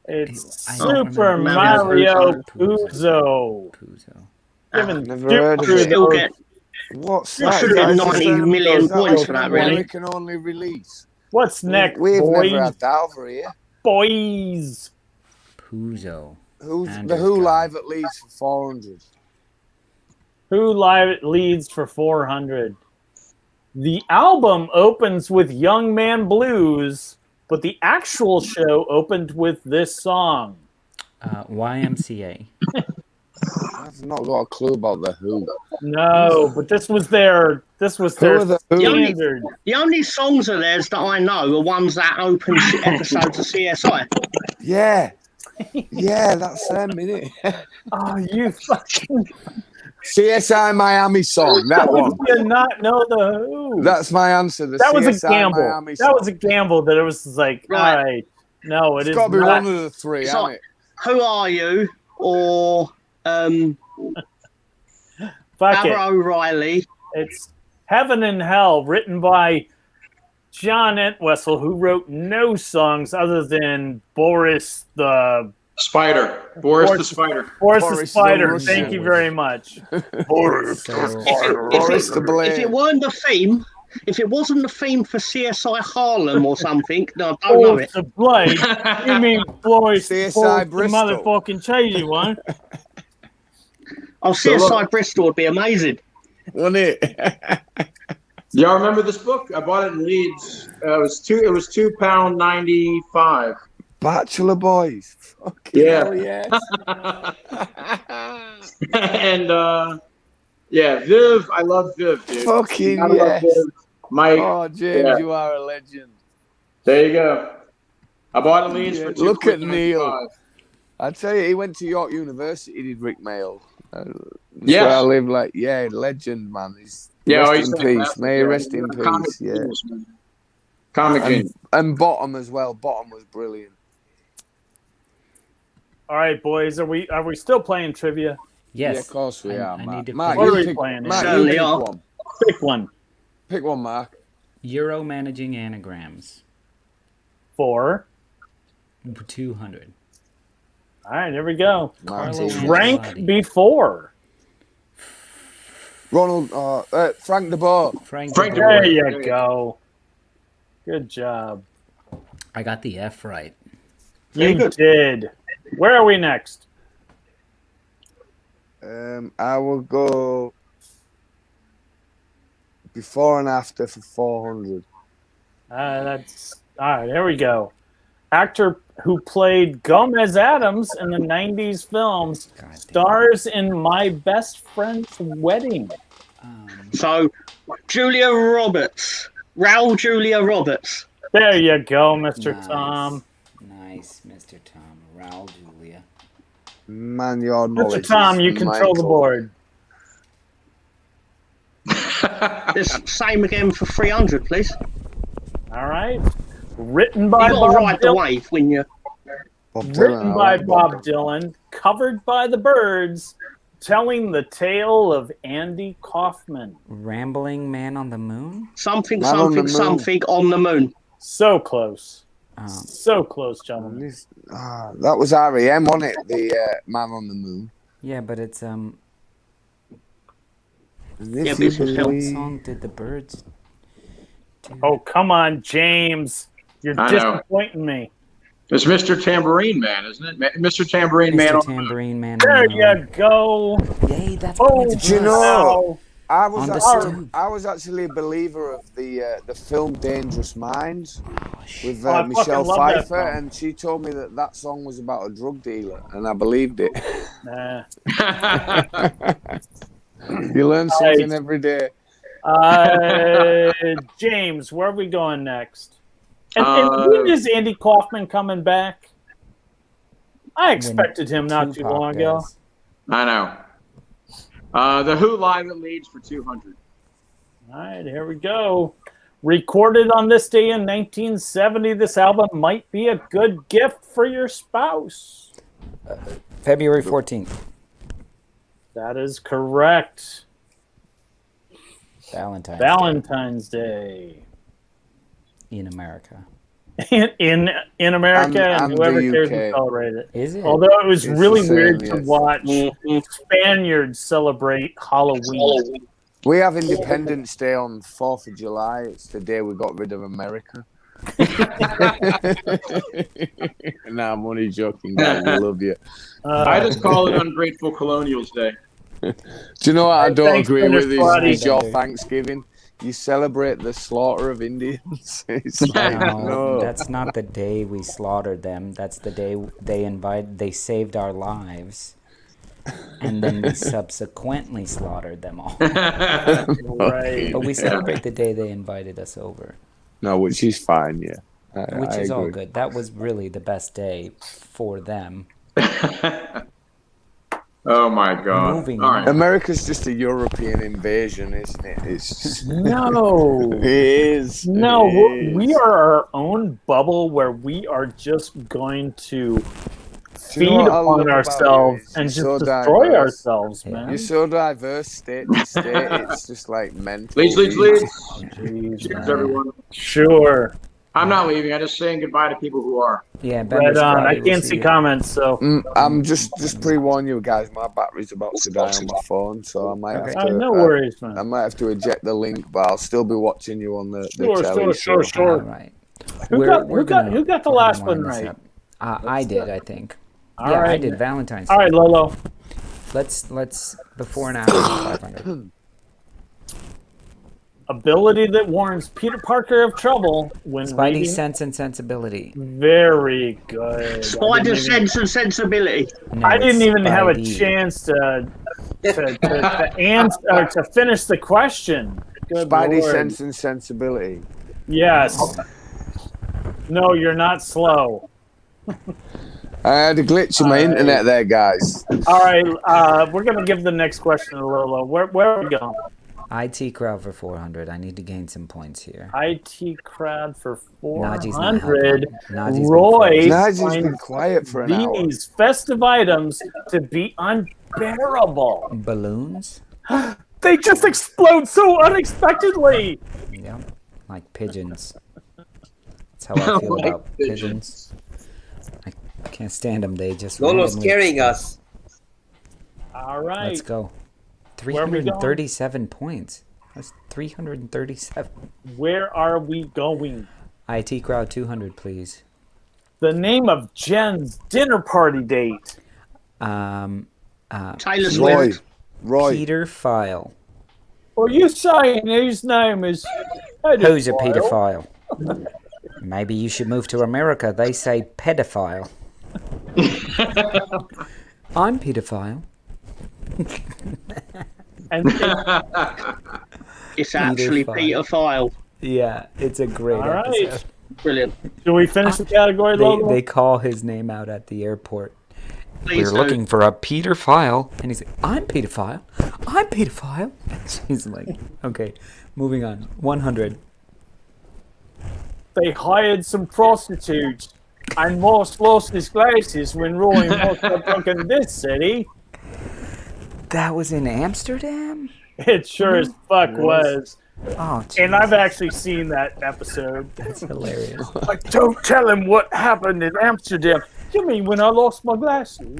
[SPEAKER 2] It's
[SPEAKER 1] I don't
[SPEAKER 2] Super
[SPEAKER 1] remember.
[SPEAKER 2] Mario
[SPEAKER 1] Puzo.
[SPEAKER 2] Puzo.
[SPEAKER 5] Ah,
[SPEAKER 2] Giving
[SPEAKER 4] never heard of
[SPEAKER 2] Duke
[SPEAKER 4] it.
[SPEAKER 5] Still get
[SPEAKER 4] What's
[SPEAKER 5] You
[SPEAKER 4] that?
[SPEAKER 5] should get
[SPEAKER 4] Is
[SPEAKER 5] 90
[SPEAKER 4] that-
[SPEAKER 5] million
[SPEAKER 4] is that
[SPEAKER 5] points
[SPEAKER 4] like
[SPEAKER 5] for that,
[SPEAKER 4] an
[SPEAKER 5] really.
[SPEAKER 4] American only release.
[SPEAKER 2] What's next,
[SPEAKER 4] We've
[SPEAKER 2] boys?
[SPEAKER 4] never had that over here.
[SPEAKER 2] Boys.
[SPEAKER 1] Puzo.
[SPEAKER 4] Who
[SPEAKER 1] Anders
[SPEAKER 4] live at Leeds for 400?
[SPEAKER 2] Who live leads for 400? The album opens with Young Man Blues, but the actual show opened with this song.
[SPEAKER 1] YMCA.
[SPEAKER 4] I've not got a clue about the Who.
[SPEAKER 2] No, but this was their
[SPEAKER 4] The
[SPEAKER 2] standard.
[SPEAKER 5] The only songs of theirs that I know are ones that open episodes of CSI.
[SPEAKER 4] Yeah, that's them, innit?
[SPEAKER 2] Oh, you fucking...
[SPEAKER 4] CSI Miami song, that one.
[SPEAKER 2] You did not know the Who.
[SPEAKER 4] That's my answer.
[SPEAKER 2] That was
[SPEAKER 4] CSI
[SPEAKER 2] a gamble.
[SPEAKER 4] Miami
[SPEAKER 2] That
[SPEAKER 4] song.
[SPEAKER 2] was a gamble that it was like,
[SPEAKER 5] Right.
[SPEAKER 2] all right, no,
[SPEAKER 4] It's got to be
[SPEAKER 2] not.
[SPEAKER 4] one of the three,
[SPEAKER 5] It's
[SPEAKER 4] hasn't
[SPEAKER 5] like,
[SPEAKER 4] it?
[SPEAKER 5] Who Are You? Or
[SPEAKER 2] Fuck it.
[SPEAKER 5] Barbara O'Reilly.
[SPEAKER 2] It's Heaven and Hell, written by John Entwistle, who wrote no songs other than Boris the
[SPEAKER 6] Spider. Boris the Spider.
[SPEAKER 2] Boris the
[SPEAKER 4] Boris the
[SPEAKER 2] Spider.
[SPEAKER 4] Russian.
[SPEAKER 2] Thank you very much. Boris
[SPEAKER 1] So,
[SPEAKER 4] Boris the Blair.
[SPEAKER 5] If it weren't the theme, if it wasn't the theme for CSI Harlem or something, no, I don't know
[SPEAKER 2] Boris
[SPEAKER 5] it.
[SPEAKER 2] the Blade. You mean Boris,
[SPEAKER 4] CSI
[SPEAKER 2] Boris the
[SPEAKER 4] Bristol.
[SPEAKER 2] motherfucking shady one?
[SPEAKER 5] Oh, CSI Bristol would be amazing.
[SPEAKER 4] Wasn't it?
[SPEAKER 6] Y'all remember this book? I bought it in Leeds. It was £2.95.
[SPEAKER 4] Bachelor Boys. Fucking
[SPEAKER 6] Yeah.
[SPEAKER 4] hell, yes.
[SPEAKER 6] And Viv. I love Viv, dude.
[SPEAKER 4] Fucking
[SPEAKER 6] I love
[SPEAKER 4] yes.
[SPEAKER 6] Viv. Mike.
[SPEAKER 4] Oh, James,
[SPEAKER 6] Yeah.
[SPEAKER 4] you are a legend.
[SPEAKER 6] There you go. I bought it in Leeds
[SPEAKER 4] Yeah,
[SPEAKER 6] for
[SPEAKER 4] look at
[SPEAKER 6] £2.95.
[SPEAKER 4] Neil. I tell you, he went to York University, did Rick Mail. That's
[SPEAKER 6] Yes.
[SPEAKER 4] where I live, legend, man. He's rest in peace. May he rest in peace, yeah.
[SPEAKER 6] Comic genius.
[SPEAKER 4] And Bottom as well. Bottom was brilliant.
[SPEAKER 2] All right, boys, are we still playing trivia?
[SPEAKER 1] yes.
[SPEAKER 4] Yeah, of course we are,
[SPEAKER 1] I
[SPEAKER 4] Mark.
[SPEAKER 1] need to
[SPEAKER 4] Mark,
[SPEAKER 2] What
[SPEAKER 1] pick
[SPEAKER 2] are
[SPEAKER 4] you
[SPEAKER 2] we
[SPEAKER 4] pick,
[SPEAKER 2] playing?
[SPEAKER 4] Mark, you
[SPEAKER 5] Certainly
[SPEAKER 4] pick
[SPEAKER 5] are.
[SPEAKER 4] one.
[SPEAKER 2] Pick one.
[SPEAKER 4] Pick one, Mark.
[SPEAKER 1] Euro managing anagrams.
[SPEAKER 2] 4.
[SPEAKER 1] 200.
[SPEAKER 2] All right, here we go.
[SPEAKER 4] Mark,
[SPEAKER 1] Carlo
[SPEAKER 4] take it.
[SPEAKER 2] Rank
[SPEAKER 1] Ancelotti.
[SPEAKER 2] before.
[SPEAKER 4] Ronald, Frank de Boer.
[SPEAKER 6] Frank
[SPEAKER 1] de
[SPEAKER 6] de
[SPEAKER 1] Boer.
[SPEAKER 6] Boer.
[SPEAKER 2] There you
[SPEAKER 6] There you
[SPEAKER 2] go. Good job.
[SPEAKER 1] I got the F right.
[SPEAKER 2] You did. Where are we next?
[SPEAKER 4] I will go before and after for 400.
[SPEAKER 2] That's all right. Here we go. Actor who played Gomez Adams in the '90s films
[SPEAKER 1] God damn.
[SPEAKER 2] stars in My Best Friend's Wedding.
[SPEAKER 5] So, Julia Roberts. Raul Julia Roberts.
[SPEAKER 2] There you go, Mr.
[SPEAKER 1] Nice.
[SPEAKER 2] Tom.
[SPEAKER 1] Nice, Mr. Tom. Raul Julia.
[SPEAKER 4] Man, your knowledge.
[SPEAKER 2] Mr. Tom, you
[SPEAKER 4] is
[SPEAKER 2] control the
[SPEAKER 4] Michael.
[SPEAKER 2] board.
[SPEAKER 5] This same again for 300, please.
[SPEAKER 2] All right. Written by
[SPEAKER 5] You got to
[SPEAKER 2] Bob
[SPEAKER 5] ride the
[SPEAKER 2] Dylan.
[SPEAKER 5] wave when you.
[SPEAKER 4] Bob Dylan,
[SPEAKER 2] Written
[SPEAKER 4] I
[SPEAKER 2] by
[SPEAKER 4] like
[SPEAKER 2] Bob Dylan, covered by the Byrds, telling the tale of Andy Kaufman.
[SPEAKER 1] Rambling Man on the Moon?
[SPEAKER 5] Something,
[SPEAKER 4] Man on the
[SPEAKER 5] something,
[SPEAKER 4] moon.
[SPEAKER 5] something on the moon.
[SPEAKER 2] So close.
[SPEAKER 1] Um,
[SPEAKER 2] So close, gentlemen.
[SPEAKER 4] That was REM, wasn't it? The Man on the Moon.
[SPEAKER 1] yeah, but it's
[SPEAKER 4] And if
[SPEAKER 5] Yeah,
[SPEAKER 4] you
[SPEAKER 5] but it's
[SPEAKER 1] what
[SPEAKER 4] believe-
[SPEAKER 1] song did the Birds do?
[SPEAKER 2] Oh, come on, James. You're
[SPEAKER 6] I know.
[SPEAKER 2] disappointing me.
[SPEAKER 6] It's Mr. Tambourine Man, isn't it? Mr. Tambourine Man.
[SPEAKER 1] Mr.
[SPEAKER 6] on the Moon.
[SPEAKER 1] Tambourine Man
[SPEAKER 2] There
[SPEAKER 1] on the Moon.
[SPEAKER 2] you go.
[SPEAKER 1] Yay, that's
[SPEAKER 2] Oh,
[SPEAKER 1] points
[SPEAKER 4] do you
[SPEAKER 1] for us.
[SPEAKER 4] know- I
[SPEAKER 1] On
[SPEAKER 4] was
[SPEAKER 1] the
[SPEAKER 4] actually,
[SPEAKER 1] Stoop.
[SPEAKER 4] I was actually a believer of the film Dangerous Minds with
[SPEAKER 2] Oh, I
[SPEAKER 4] Michelle
[SPEAKER 2] fucking love that
[SPEAKER 4] Pfeiffer,
[SPEAKER 2] song.
[SPEAKER 4] and she told me that song was about a drug dealer, and I believed it.
[SPEAKER 2] Nah.
[SPEAKER 4] You learn something
[SPEAKER 2] Right.
[SPEAKER 4] every day.
[SPEAKER 2] James, where are we going next? And when is Andy Kaufman coming back? I expected him not too
[SPEAKER 1] Tupac
[SPEAKER 2] long ago.
[SPEAKER 1] does.
[SPEAKER 6] I know. The Who live at Leeds for 200.
[SPEAKER 2] All right, here we go. Recorded on this day in 1970, this album might be a good gift for your spouse.
[SPEAKER 1] February 14th.
[SPEAKER 2] That is correct.
[SPEAKER 1] Valentine's
[SPEAKER 2] Day
[SPEAKER 1] in America.
[SPEAKER 2] in America, and
[SPEAKER 4] And
[SPEAKER 2] whoever
[SPEAKER 4] the
[SPEAKER 2] cares
[SPEAKER 4] UK.
[SPEAKER 2] to celebrate it.
[SPEAKER 1] Is it?
[SPEAKER 2] Although it was
[SPEAKER 4] It's
[SPEAKER 2] really
[SPEAKER 4] the same,
[SPEAKER 2] weird to
[SPEAKER 4] yes.
[SPEAKER 2] watch Spaniards celebrate Halloween.
[SPEAKER 4] We have Independence Day on 4th of July. It's the day we got rid of America. Nah, I'm only joking, guys. I love you.
[SPEAKER 6] I just call it Ungrateful Colonials Day.
[SPEAKER 4] Do you know what I don't
[SPEAKER 2] Thanks,
[SPEAKER 4] agree with
[SPEAKER 2] British Party.
[SPEAKER 4] is your Thanksgiving? you celebrate the slaughter of Indians. It's like,
[SPEAKER 1] No, that's not the day we slaughtered them. That's the day they saved our lives. And then we subsequently slaughtered them all.
[SPEAKER 2] Right.
[SPEAKER 1] But we celebrate the day they invited us over.
[SPEAKER 4] No, which is fine, yeah.
[SPEAKER 1] Which is all
[SPEAKER 4] agree.
[SPEAKER 1] good. That was really the best day for them.
[SPEAKER 6] Oh my God!
[SPEAKER 1] Moving
[SPEAKER 6] All right.
[SPEAKER 4] America's just a European invasion, isn't it? It's just,
[SPEAKER 2] No.
[SPEAKER 4] it is.
[SPEAKER 2] No,
[SPEAKER 4] It is.
[SPEAKER 2] we are our own bubble where we are just going to
[SPEAKER 4] Do you
[SPEAKER 2] feed
[SPEAKER 4] know what I love
[SPEAKER 2] upon
[SPEAKER 4] about
[SPEAKER 2] ourselves
[SPEAKER 4] you?
[SPEAKER 2] and
[SPEAKER 4] You're
[SPEAKER 2] just
[SPEAKER 4] so
[SPEAKER 2] destroy
[SPEAKER 4] diverse.
[SPEAKER 2] ourselves, man.
[SPEAKER 4] You're so diverse, state to state. It's just like mental.
[SPEAKER 6] Leeds.
[SPEAKER 2] Jeez,
[SPEAKER 6] Cheers,
[SPEAKER 2] man.
[SPEAKER 6] everyone.
[SPEAKER 2] Sure.
[SPEAKER 6] I'm not leaving. I'm just saying goodbye to people who are.
[SPEAKER 1] Yeah,
[SPEAKER 2] Right
[SPEAKER 1] Bender's
[SPEAKER 2] on.
[SPEAKER 1] Friday,
[SPEAKER 2] I
[SPEAKER 1] we'll
[SPEAKER 2] can't
[SPEAKER 1] see
[SPEAKER 2] see
[SPEAKER 1] you.
[SPEAKER 2] comments, so
[SPEAKER 4] I'm just pre-warn you guys. My battery's about to die on my phone, so I might have to.
[SPEAKER 2] no worries, man.
[SPEAKER 4] I might have to eject the link, but I'll still be watching you on the
[SPEAKER 2] Sure,
[SPEAKER 4] telly.
[SPEAKER 2] sure.
[SPEAKER 1] All right.
[SPEAKER 2] Who got the last one
[SPEAKER 1] wind this
[SPEAKER 2] right?
[SPEAKER 1] up. I did, I think.
[SPEAKER 2] All
[SPEAKER 1] yeah, I
[SPEAKER 2] right.
[SPEAKER 1] did Valentine's.
[SPEAKER 2] All right, Lolo.
[SPEAKER 1] Let's before and after 500.
[SPEAKER 2] Ability that warns Peter Parker of trouble when
[SPEAKER 1] Spidey
[SPEAKER 2] reading.
[SPEAKER 1] sense and sensibility.
[SPEAKER 2] Very good.
[SPEAKER 5] Spider sense and sensibility.
[SPEAKER 1] No,
[SPEAKER 2] I didn't
[SPEAKER 1] it's
[SPEAKER 2] even have a
[SPEAKER 1] Spidey.
[SPEAKER 2] chance to answer or to finish the question. Good
[SPEAKER 4] Spidey
[SPEAKER 2] Lord.
[SPEAKER 4] sense and sensibility.
[SPEAKER 2] Yes. No, you're not slow.
[SPEAKER 4] I had a glitch in my internet there, guys.
[SPEAKER 2] All right, we're gonna give the next question to Lolo. Where are we going?
[SPEAKER 1] IT crowd for 400. I need to gain some points here.
[SPEAKER 2] IT crowd for
[SPEAKER 1] Najee's not
[SPEAKER 2] 400.
[SPEAKER 1] helping. Najee's been
[SPEAKER 2] Roy
[SPEAKER 1] frozen.
[SPEAKER 4] Najee's been
[SPEAKER 2] finds
[SPEAKER 4] quiet for an hour.
[SPEAKER 2] these festive items to be unbearable.
[SPEAKER 1] Balloons?
[SPEAKER 2] They just explode so unexpectedly.
[SPEAKER 1] Yeah, like pigeons. That's how I feel
[SPEAKER 6] Like
[SPEAKER 1] about pigeons. I can't stand them. They just
[SPEAKER 3] Lolo's
[SPEAKER 1] randomly-
[SPEAKER 3] scaring us.
[SPEAKER 2] All right.
[SPEAKER 1] Let's go.
[SPEAKER 2] Where are we going?
[SPEAKER 1] 337 points. That's 337.
[SPEAKER 2] Where are we going?
[SPEAKER 1] IT crowd 200, please.
[SPEAKER 2] The name of Jen's dinner party date.
[SPEAKER 5] Taylor
[SPEAKER 4] Roy.
[SPEAKER 5] Swift.
[SPEAKER 4] Roy.
[SPEAKER 1] Peter File.
[SPEAKER 2] Are you saying his name is...
[SPEAKER 1] Who's a pedophile? Maybe you should move to America. They say pedophile. I'm pedophile.
[SPEAKER 2] And
[SPEAKER 5] It's actually
[SPEAKER 1] Peter
[SPEAKER 5] Peter File.
[SPEAKER 1] Yeah, it's a great
[SPEAKER 2] all right.
[SPEAKER 1] episode.
[SPEAKER 5] Brilliant.
[SPEAKER 2] Do we finish the category, Logan?
[SPEAKER 1] They call his name out at the airport.
[SPEAKER 5] Please
[SPEAKER 1] We're
[SPEAKER 5] do.
[SPEAKER 1] looking for a Peter File. And he's like, I'm pedophile. I'm pedophile. She's like, okay, moving on. 100.
[SPEAKER 2] They hired some prostitutes, and Moss lost his glasses when Roy and Moss got drunk in this city.
[SPEAKER 1] That was in Amsterdam?
[SPEAKER 2] It sure as fuck was.
[SPEAKER 1] Oh,
[SPEAKER 2] And I've actually seen that episode.
[SPEAKER 1] that's hilarious.
[SPEAKER 2] Like, don't tell him what happened in Amsterdam. You mean when I lost my glasses?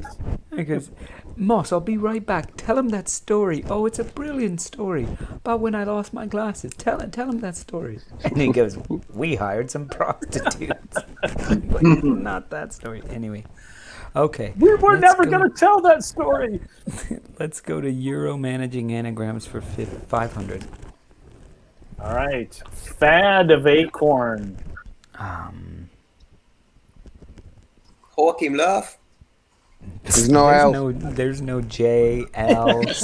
[SPEAKER 1] Because, Moss, I'll be right back. Tell him that story. Oh, it's a brilliant story about when I lost my glasses. Tell him that story. And he goes, we hired some prostitutes. Like, not that story. Anyway. Okay.
[SPEAKER 2] We were
[SPEAKER 1] let's
[SPEAKER 2] never
[SPEAKER 1] go-
[SPEAKER 2] going to tell that story.
[SPEAKER 1] Let's go to Euro managing anagrams for 500.
[SPEAKER 2] All right. Fad of Acorn.
[SPEAKER 3] Joachim Löw.
[SPEAKER 4] There's no L.
[SPEAKER 1] There's no J, L, H,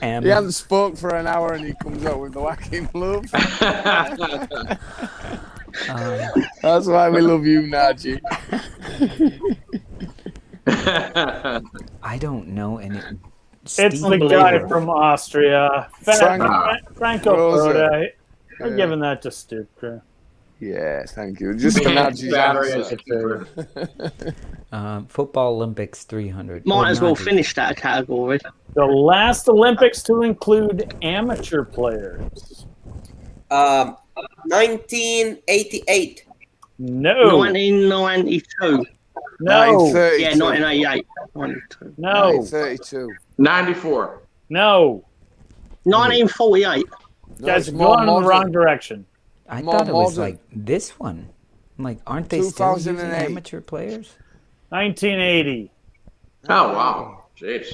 [SPEAKER 1] M.
[SPEAKER 4] He hasn't spoke for an hour and he comes up with the whacking love. That's why we love you, Najee.
[SPEAKER 1] I don't know any.
[SPEAKER 2] It's the
[SPEAKER 1] Steve
[SPEAKER 2] guy
[SPEAKER 1] Ballmer.
[SPEAKER 2] from Austria. Franco
[SPEAKER 4] Rosa.
[SPEAKER 2] Foda. We're giving that to Stoop.
[SPEAKER 4] Yeah, thank you. Just for Najee's
[SPEAKER 6] Battery is
[SPEAKER 4] answer.
[SPEAKER 1] Football Olympics 300.
[SPEAKER 5] Might
[SPEAKER 1] Oh,
[SPEAKER 5] as well
[SPEAKER 1] Najee.
[SPEAKER 5] finish that category.
[SPEAKER 2] The last Olympics to include amateur players.
[SPEAKER 3] 1988.
[SPEAKER 2] No.
[SPEAKER 5] 1992.
[SPEAKER 2] No.
[SPEAKER 4] 932.
[SPEAKER 5] Yeah, 1988. 92.
[SPEAKER 2] No.
[SPEAKER 4] 932.
[SPEAKER 6] 94.
[SPEAKER 2] No.
[SPEAKER 5] 1948.
[SPEAKER 4] No,
[SPEAKER 2] Guys,
[SPEAKER 4] it's
[SPEAKER 2] are
[SPEAKER 4] more
[SPEAKER 2] going in the
[SPEAKER 4] modern.
[SPEAKER 2] wrong direction.
[SPEAKER 1] I
[SPEAKER 4] More
[SPEAKER 1] thought it was
[SPEAKER 4] modern.
[SPEAKER 1] like this one. I'm like, aren't they still using
[SPEAKER 4] 2008.
[SPEAKER 1] amateur players?
[SPEAKER 2] 1980.
[SPEAKER 6] Oh wow. Jeez.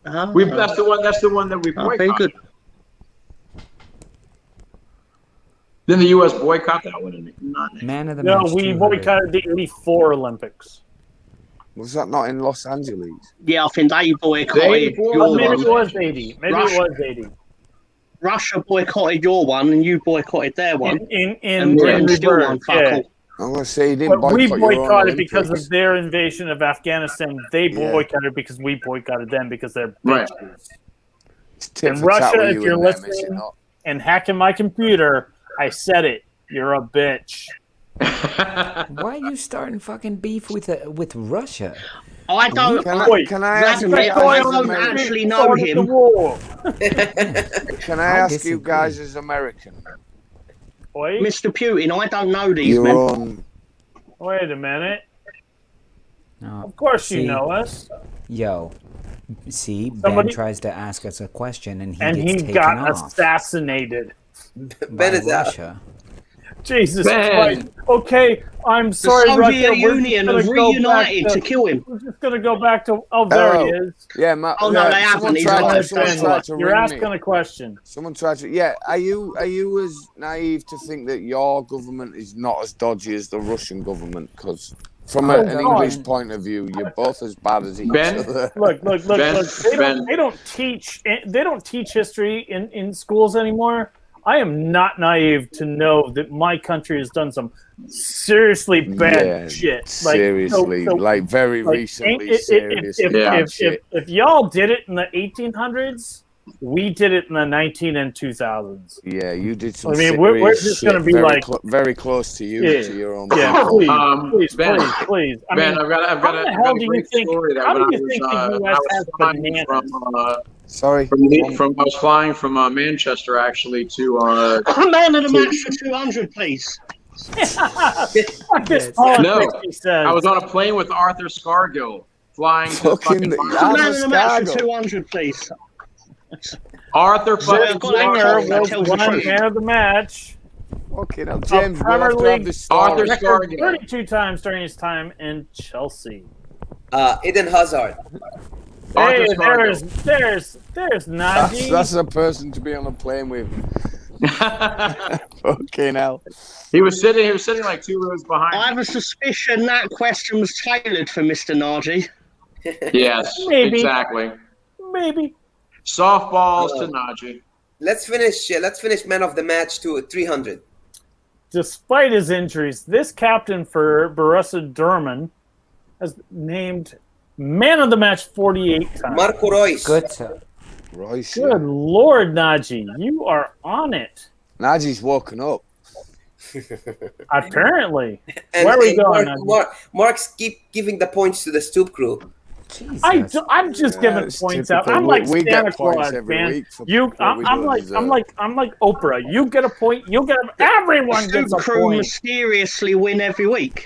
[SPEAKER 5] Oh,
[SPEAKER 6] That's the one that we
[SPEAKER 5] oh, very
[SPEAKER 6] boycotted.
[SPEAKER 5] good.
[SPEAKER 6] Didn't the U.S. boycott that one?
[SPEAKER 1] Man of the
[SPEAKER 2] No,
[SPEAKER 1] match.
[SPEAKER 2] we
[SPEAKER 1] 200.
[SPEAKER 2] boycotted the '84 Olympics.
[SPEAKER 4] Was that not in Los Angeles?
[SPEAKER 5] Yeah, I think they boycotted
[SPEAKER 6] They-
[SPEAKER 5] your
[SPEAKER 2] Maybe
[SPEAKER 5] one.
[SPEAKER 2] it was 80. Maybe it was 80.
[SPEAKER 5] Russia boycotted your one, and you boycotted their one.
[SPEAKER 2] In
[SPEAKER 5] Britain still
[SPEAKER 2] reverse,
[SPEAKER 5] won
[SPEAKER 2] yeah.
[SPEAKER 5] fuck all.
[SPEAKER 4] I'm gonna say he didn't
[SPEAKER 2] But we
[SPEAKER 4] boycott your own
[SPEAKER 2] boycotted because
[SPEAKER 4] Olympics.
[SPEAKER 2] of their invasion of Afghanistan. They
[SPEAKER 4] Yeah.
[SPEAKER 2] boycotted because we boycotted them because they're
[SPEAKER 6] Right.
[SPEAKER 2] bitches.
[SPEAKER 4] It's tit
[SPEAKER 2] In
[SPEAKER 4] for tat
[SPEAKER 2] Russia,
[SPEAKER 4] with
[SPEAKER 2] if
[SPEAKER 4] you
[SPEAKER 2] you're
[SPEAKER 4] and them, is it
[SPEAKER 2] listening-
[SPEAKER 4] not?
[SPEAKER 2] And hacking my computer, I said it. You're a bitch.
[SPEAKER 1] Why are you starting fucking beef with Russia?
[SPEAKER 5] I don't.
[SPEAKER 4] Can I ask you
[SPEAKER 5] Vladimir,
[SPEAKER 4] guys
[SPEAKER 5] I
[SPEAKER 4] as
[SPEAKER 5] don't
[SPEAKER 4] American?
[SPEAKER 5] actually know
[SPEAKER 2] The
[SPEAKER 5] him.
[SPEAKER 2] war.
[SPEAKER 4] Can I ask you
[SPEAKER 1] disagree.
[SPEAKER 4] guys as American?
[SPEAKER 2] Wait,
[SPEAKER 5] Mr. Putin, I don't know these
[SPEAKER 4] Your
[SPEAKER 5] men.
[SPEAKER 4] own.
[SPEAKER 2] wait a minute.
[SPEAKER 1] No.
[SPEAKER 2] Of course
[SPEAKER 1] See,
[SPEAKER 2] you know us.
[SPEAKER 1] Yo, see,
[SPEAKER 2] Somebody-
[SPEAKER 1] Ben tries to ask us a question and he
[SPEAKER 2] And
[SPEAKER 1] gets
[SPEAKER 2] he
[SPEAKER 1] taken
[SPEAKER 2] got
[SPEAKER 1] off
[SPEAKER 2] assassinated.
[SPEAKER 1] by
[SPEAKER 3] Ben is out.
[SPEAKER 1] Russia.
[SPEAKER 2] Jesus
[SPEAKER 6] Ben.
[SPEAKER 2] Christ. Okay, I'm
[SPEAKER 5] The
[SPEAKER 2] sorry,
[SPEAKER 5] Soviet
[SPEAKER 2] Russia. We're
[SPEAKER 5] Union
[SPEAKER 2] just
[SPEAKER 5] have
[SPEAKER 2] gonna go back
[SPEAKER 5] reunited
[SPEAKER 2] to-
[SPEAKER 5] to kill him.
[SPEAKER 2] We're just going to go back to... Oh, there he is.
[SPEAKER 4] Yeah, Matt.
[SPEAKER 5] Oh, no,
[SPEAKER 4] yeah,
[SPEAKER 5] they haven't.
[SPEAKER 4] someone
[SPEAKER 5] He's
[SPEAKER 4] tried,
[SPEAKER 5] alive.
[SPEAKER 4] someone
[SPEAKER 5] Ben,
[SPEAKER 4] tried to
[SPEAKER 2] You're
[SPEAKER 4] ring
[SPEAKER 2] asking
[SPEAKER 4] me.
[SPEAKER 2] a question.
[SPEAKER 4] Someone tried to. Yeah, are you as naive to think that your government is not as dodgy as the Russian government? Because from an
[SPEAKER 2] God.
[SPEAKER 4] English point of view, you're both as bad as each
[SPEAKER 6] Ben?
[SPEAKER 4] other.
[SPEAKER 2] Look.
[SPEAKER 6] Ben,
[SPEAKER 2] They don't teach history in schools anymore. I am not naive to know that my country has done some seriously bad
[SPEAKER 4] Yeah,
[SPEAKER 2] shit.
[SPEAKER 4] seriously, like very recently, serious bad shit.
[SPEAKER 2] If y'all did it in the 1800s, we did it in the 19 and 2000s.
[SPEAKER 4] Yeah, you did some.
[SPEAKER 2] I mean, we're
[SPEAKER 4] serious
[SPEAKER 2] just
[SPEAKER 4] shit,
[SPEAKER 2] gonna be
[SPEAKER 4] very
[SPEAKER 2] like-
[SPEAKER 4] very close to you,
[SPEAKER 2] Yeah.
[SPEAKER 4] to your own
[SPEAKER 2] Yeah,
[SPEAKER 4] people.
[SPEAKER 2] please,
[SPEAKER 6] Ben,
[SPEAKER 2] please. I
[SPEAKER 6] Ben,
[SPEAKER 2] mean,
[SPEAKER 6] I've got
[SPEAKER 2] how the
[SPEAKER 6] a
[SPEAKER 2] hell do you
[SPEAKER 6] great
[SPEAKER 2] think?
[SPEAKER 6] story that
[SPEAKER 2] How
[SPEAKER 6] when
[SPEAKER 2] do you think the
[SPEAKER 6] when
[SPEAKER 2] U.S. has
[SPEAKER 6] flying
[SPEAKER 2] bananas?
[SPEAKER 4] Sorry,
[SPEAKER 6] I was flying from Manchester actually to
[SPEAKER 5] Man of the match for 200, please.
[SPEAKER 2] Fuck this politics, he says.
[SPEAKER 6] I was on a plane with Arthur Scargill flying to
[SPEAKER 4] Fucking
[SPEAKER 6] fucking
[SPEAKER 4] Arthur
[SPEAKER 5] Man of the match for
[SPEAKER 4] Scargill.
[SPEAKER 5] 200, please.
[SPEAKER 6] Arthur
[SPEAKER 5] I've
[SPEAKER 6] fucking
[SPEAKER 5] got that
[SPEAKER 2] Winger
[SPEAKER 5] call, that
[SPEAKER 2] was
[SPEAKER 5] tells the
[SPEAKER 2] one
[SPEAKER 5] truth.
[SPEAKER 2] man of the match.
[SPEAKER 4] Okay, now James, we'll
[SPEAKER 2] Premier
[SPEAKER 4] have to have
[SPEAKER 2] League
[SPEAKER 4] this
[SPEAKER 6] Arthur
[SPEAKER 4] story.
[SPEAKER 6] Scargill.
[SPEAKER 2] 32 times during his time in Chelsea.
[SPEAKER 3] Eden Hazard.
[SPEAKER 6] Arthur
[SPEAKER 2] Hey,
[SPEAKER 6] Scargill.
[SPEAKER 2] there's Najee.
[SPEAKER 4] That's a person to be on a plane with. Okay, now.
[SPEAKER 6] He was sitting like 2 rows behind.
[SPEAKER 5] I have a suspicion that question was tailored for Mr. Najee.
[SPEAKER 6] Yes,
[SPEAKER 2] Maybe.
[SPEAKER 6] exactly.
[SPEAKER 2] Maybe.
[SPEAKER 6] Softballs to Najee.
[SPEAKER 3] Let's finish man of the match to 300.
[SPEAKER 2] Despite his injuries, this captain for Borussia Dortmund has named man of the match 48 times.
[SPEAKER 3] Marco Reus.
[SPEAKER 1] Good to
[SPEAKER 4] Royce.
[SPEAKER 2] Good Lord, Najee, you are on it.
[SPEAKER 4] Najee's woken up.
[SPEAKER 2] Apparently.
[SPEAKER 3] And,
[SPEAKER 2] Where are we
[SPEAKER 3] and
[SPEAKER 2] going,
[SPEAKER 3] Mark's keep giving the points to the Stoop crew.
[SPEAKER 1] Jesus.
[SPEAKER 2] I'm just giving
[SPEAKER 4] it's
[SPEAKER 2] points
[SPEAKER 4] typical.
[SPEAKER 2] out. I'm like
[SPEAKER 4] We
[SPEAKER 2] Santa
[SPEAKER 4] get points
[SPEAKER 2] Claus,
[SPEAKER 4] every
[SPEAKER 2] man.
[SPEAKER 4] week for
[SPEAKER 2] You,
[SPEAKER 4] what we
[SPEAKER 2] I'm
[SPEAKER 4] don't
[SPEAKER 2] like
[SPEAKER 4] deserve.
[SPEAKER 2] I'm like Oprah. You get a point. You get everyone
[SPEAKER 5] Stoop
[SPEAKER 2] gets a
[SPEAKER 5] crew
[SPEAKER 2] point.
[SPEAKER 5] mysteriously win every week.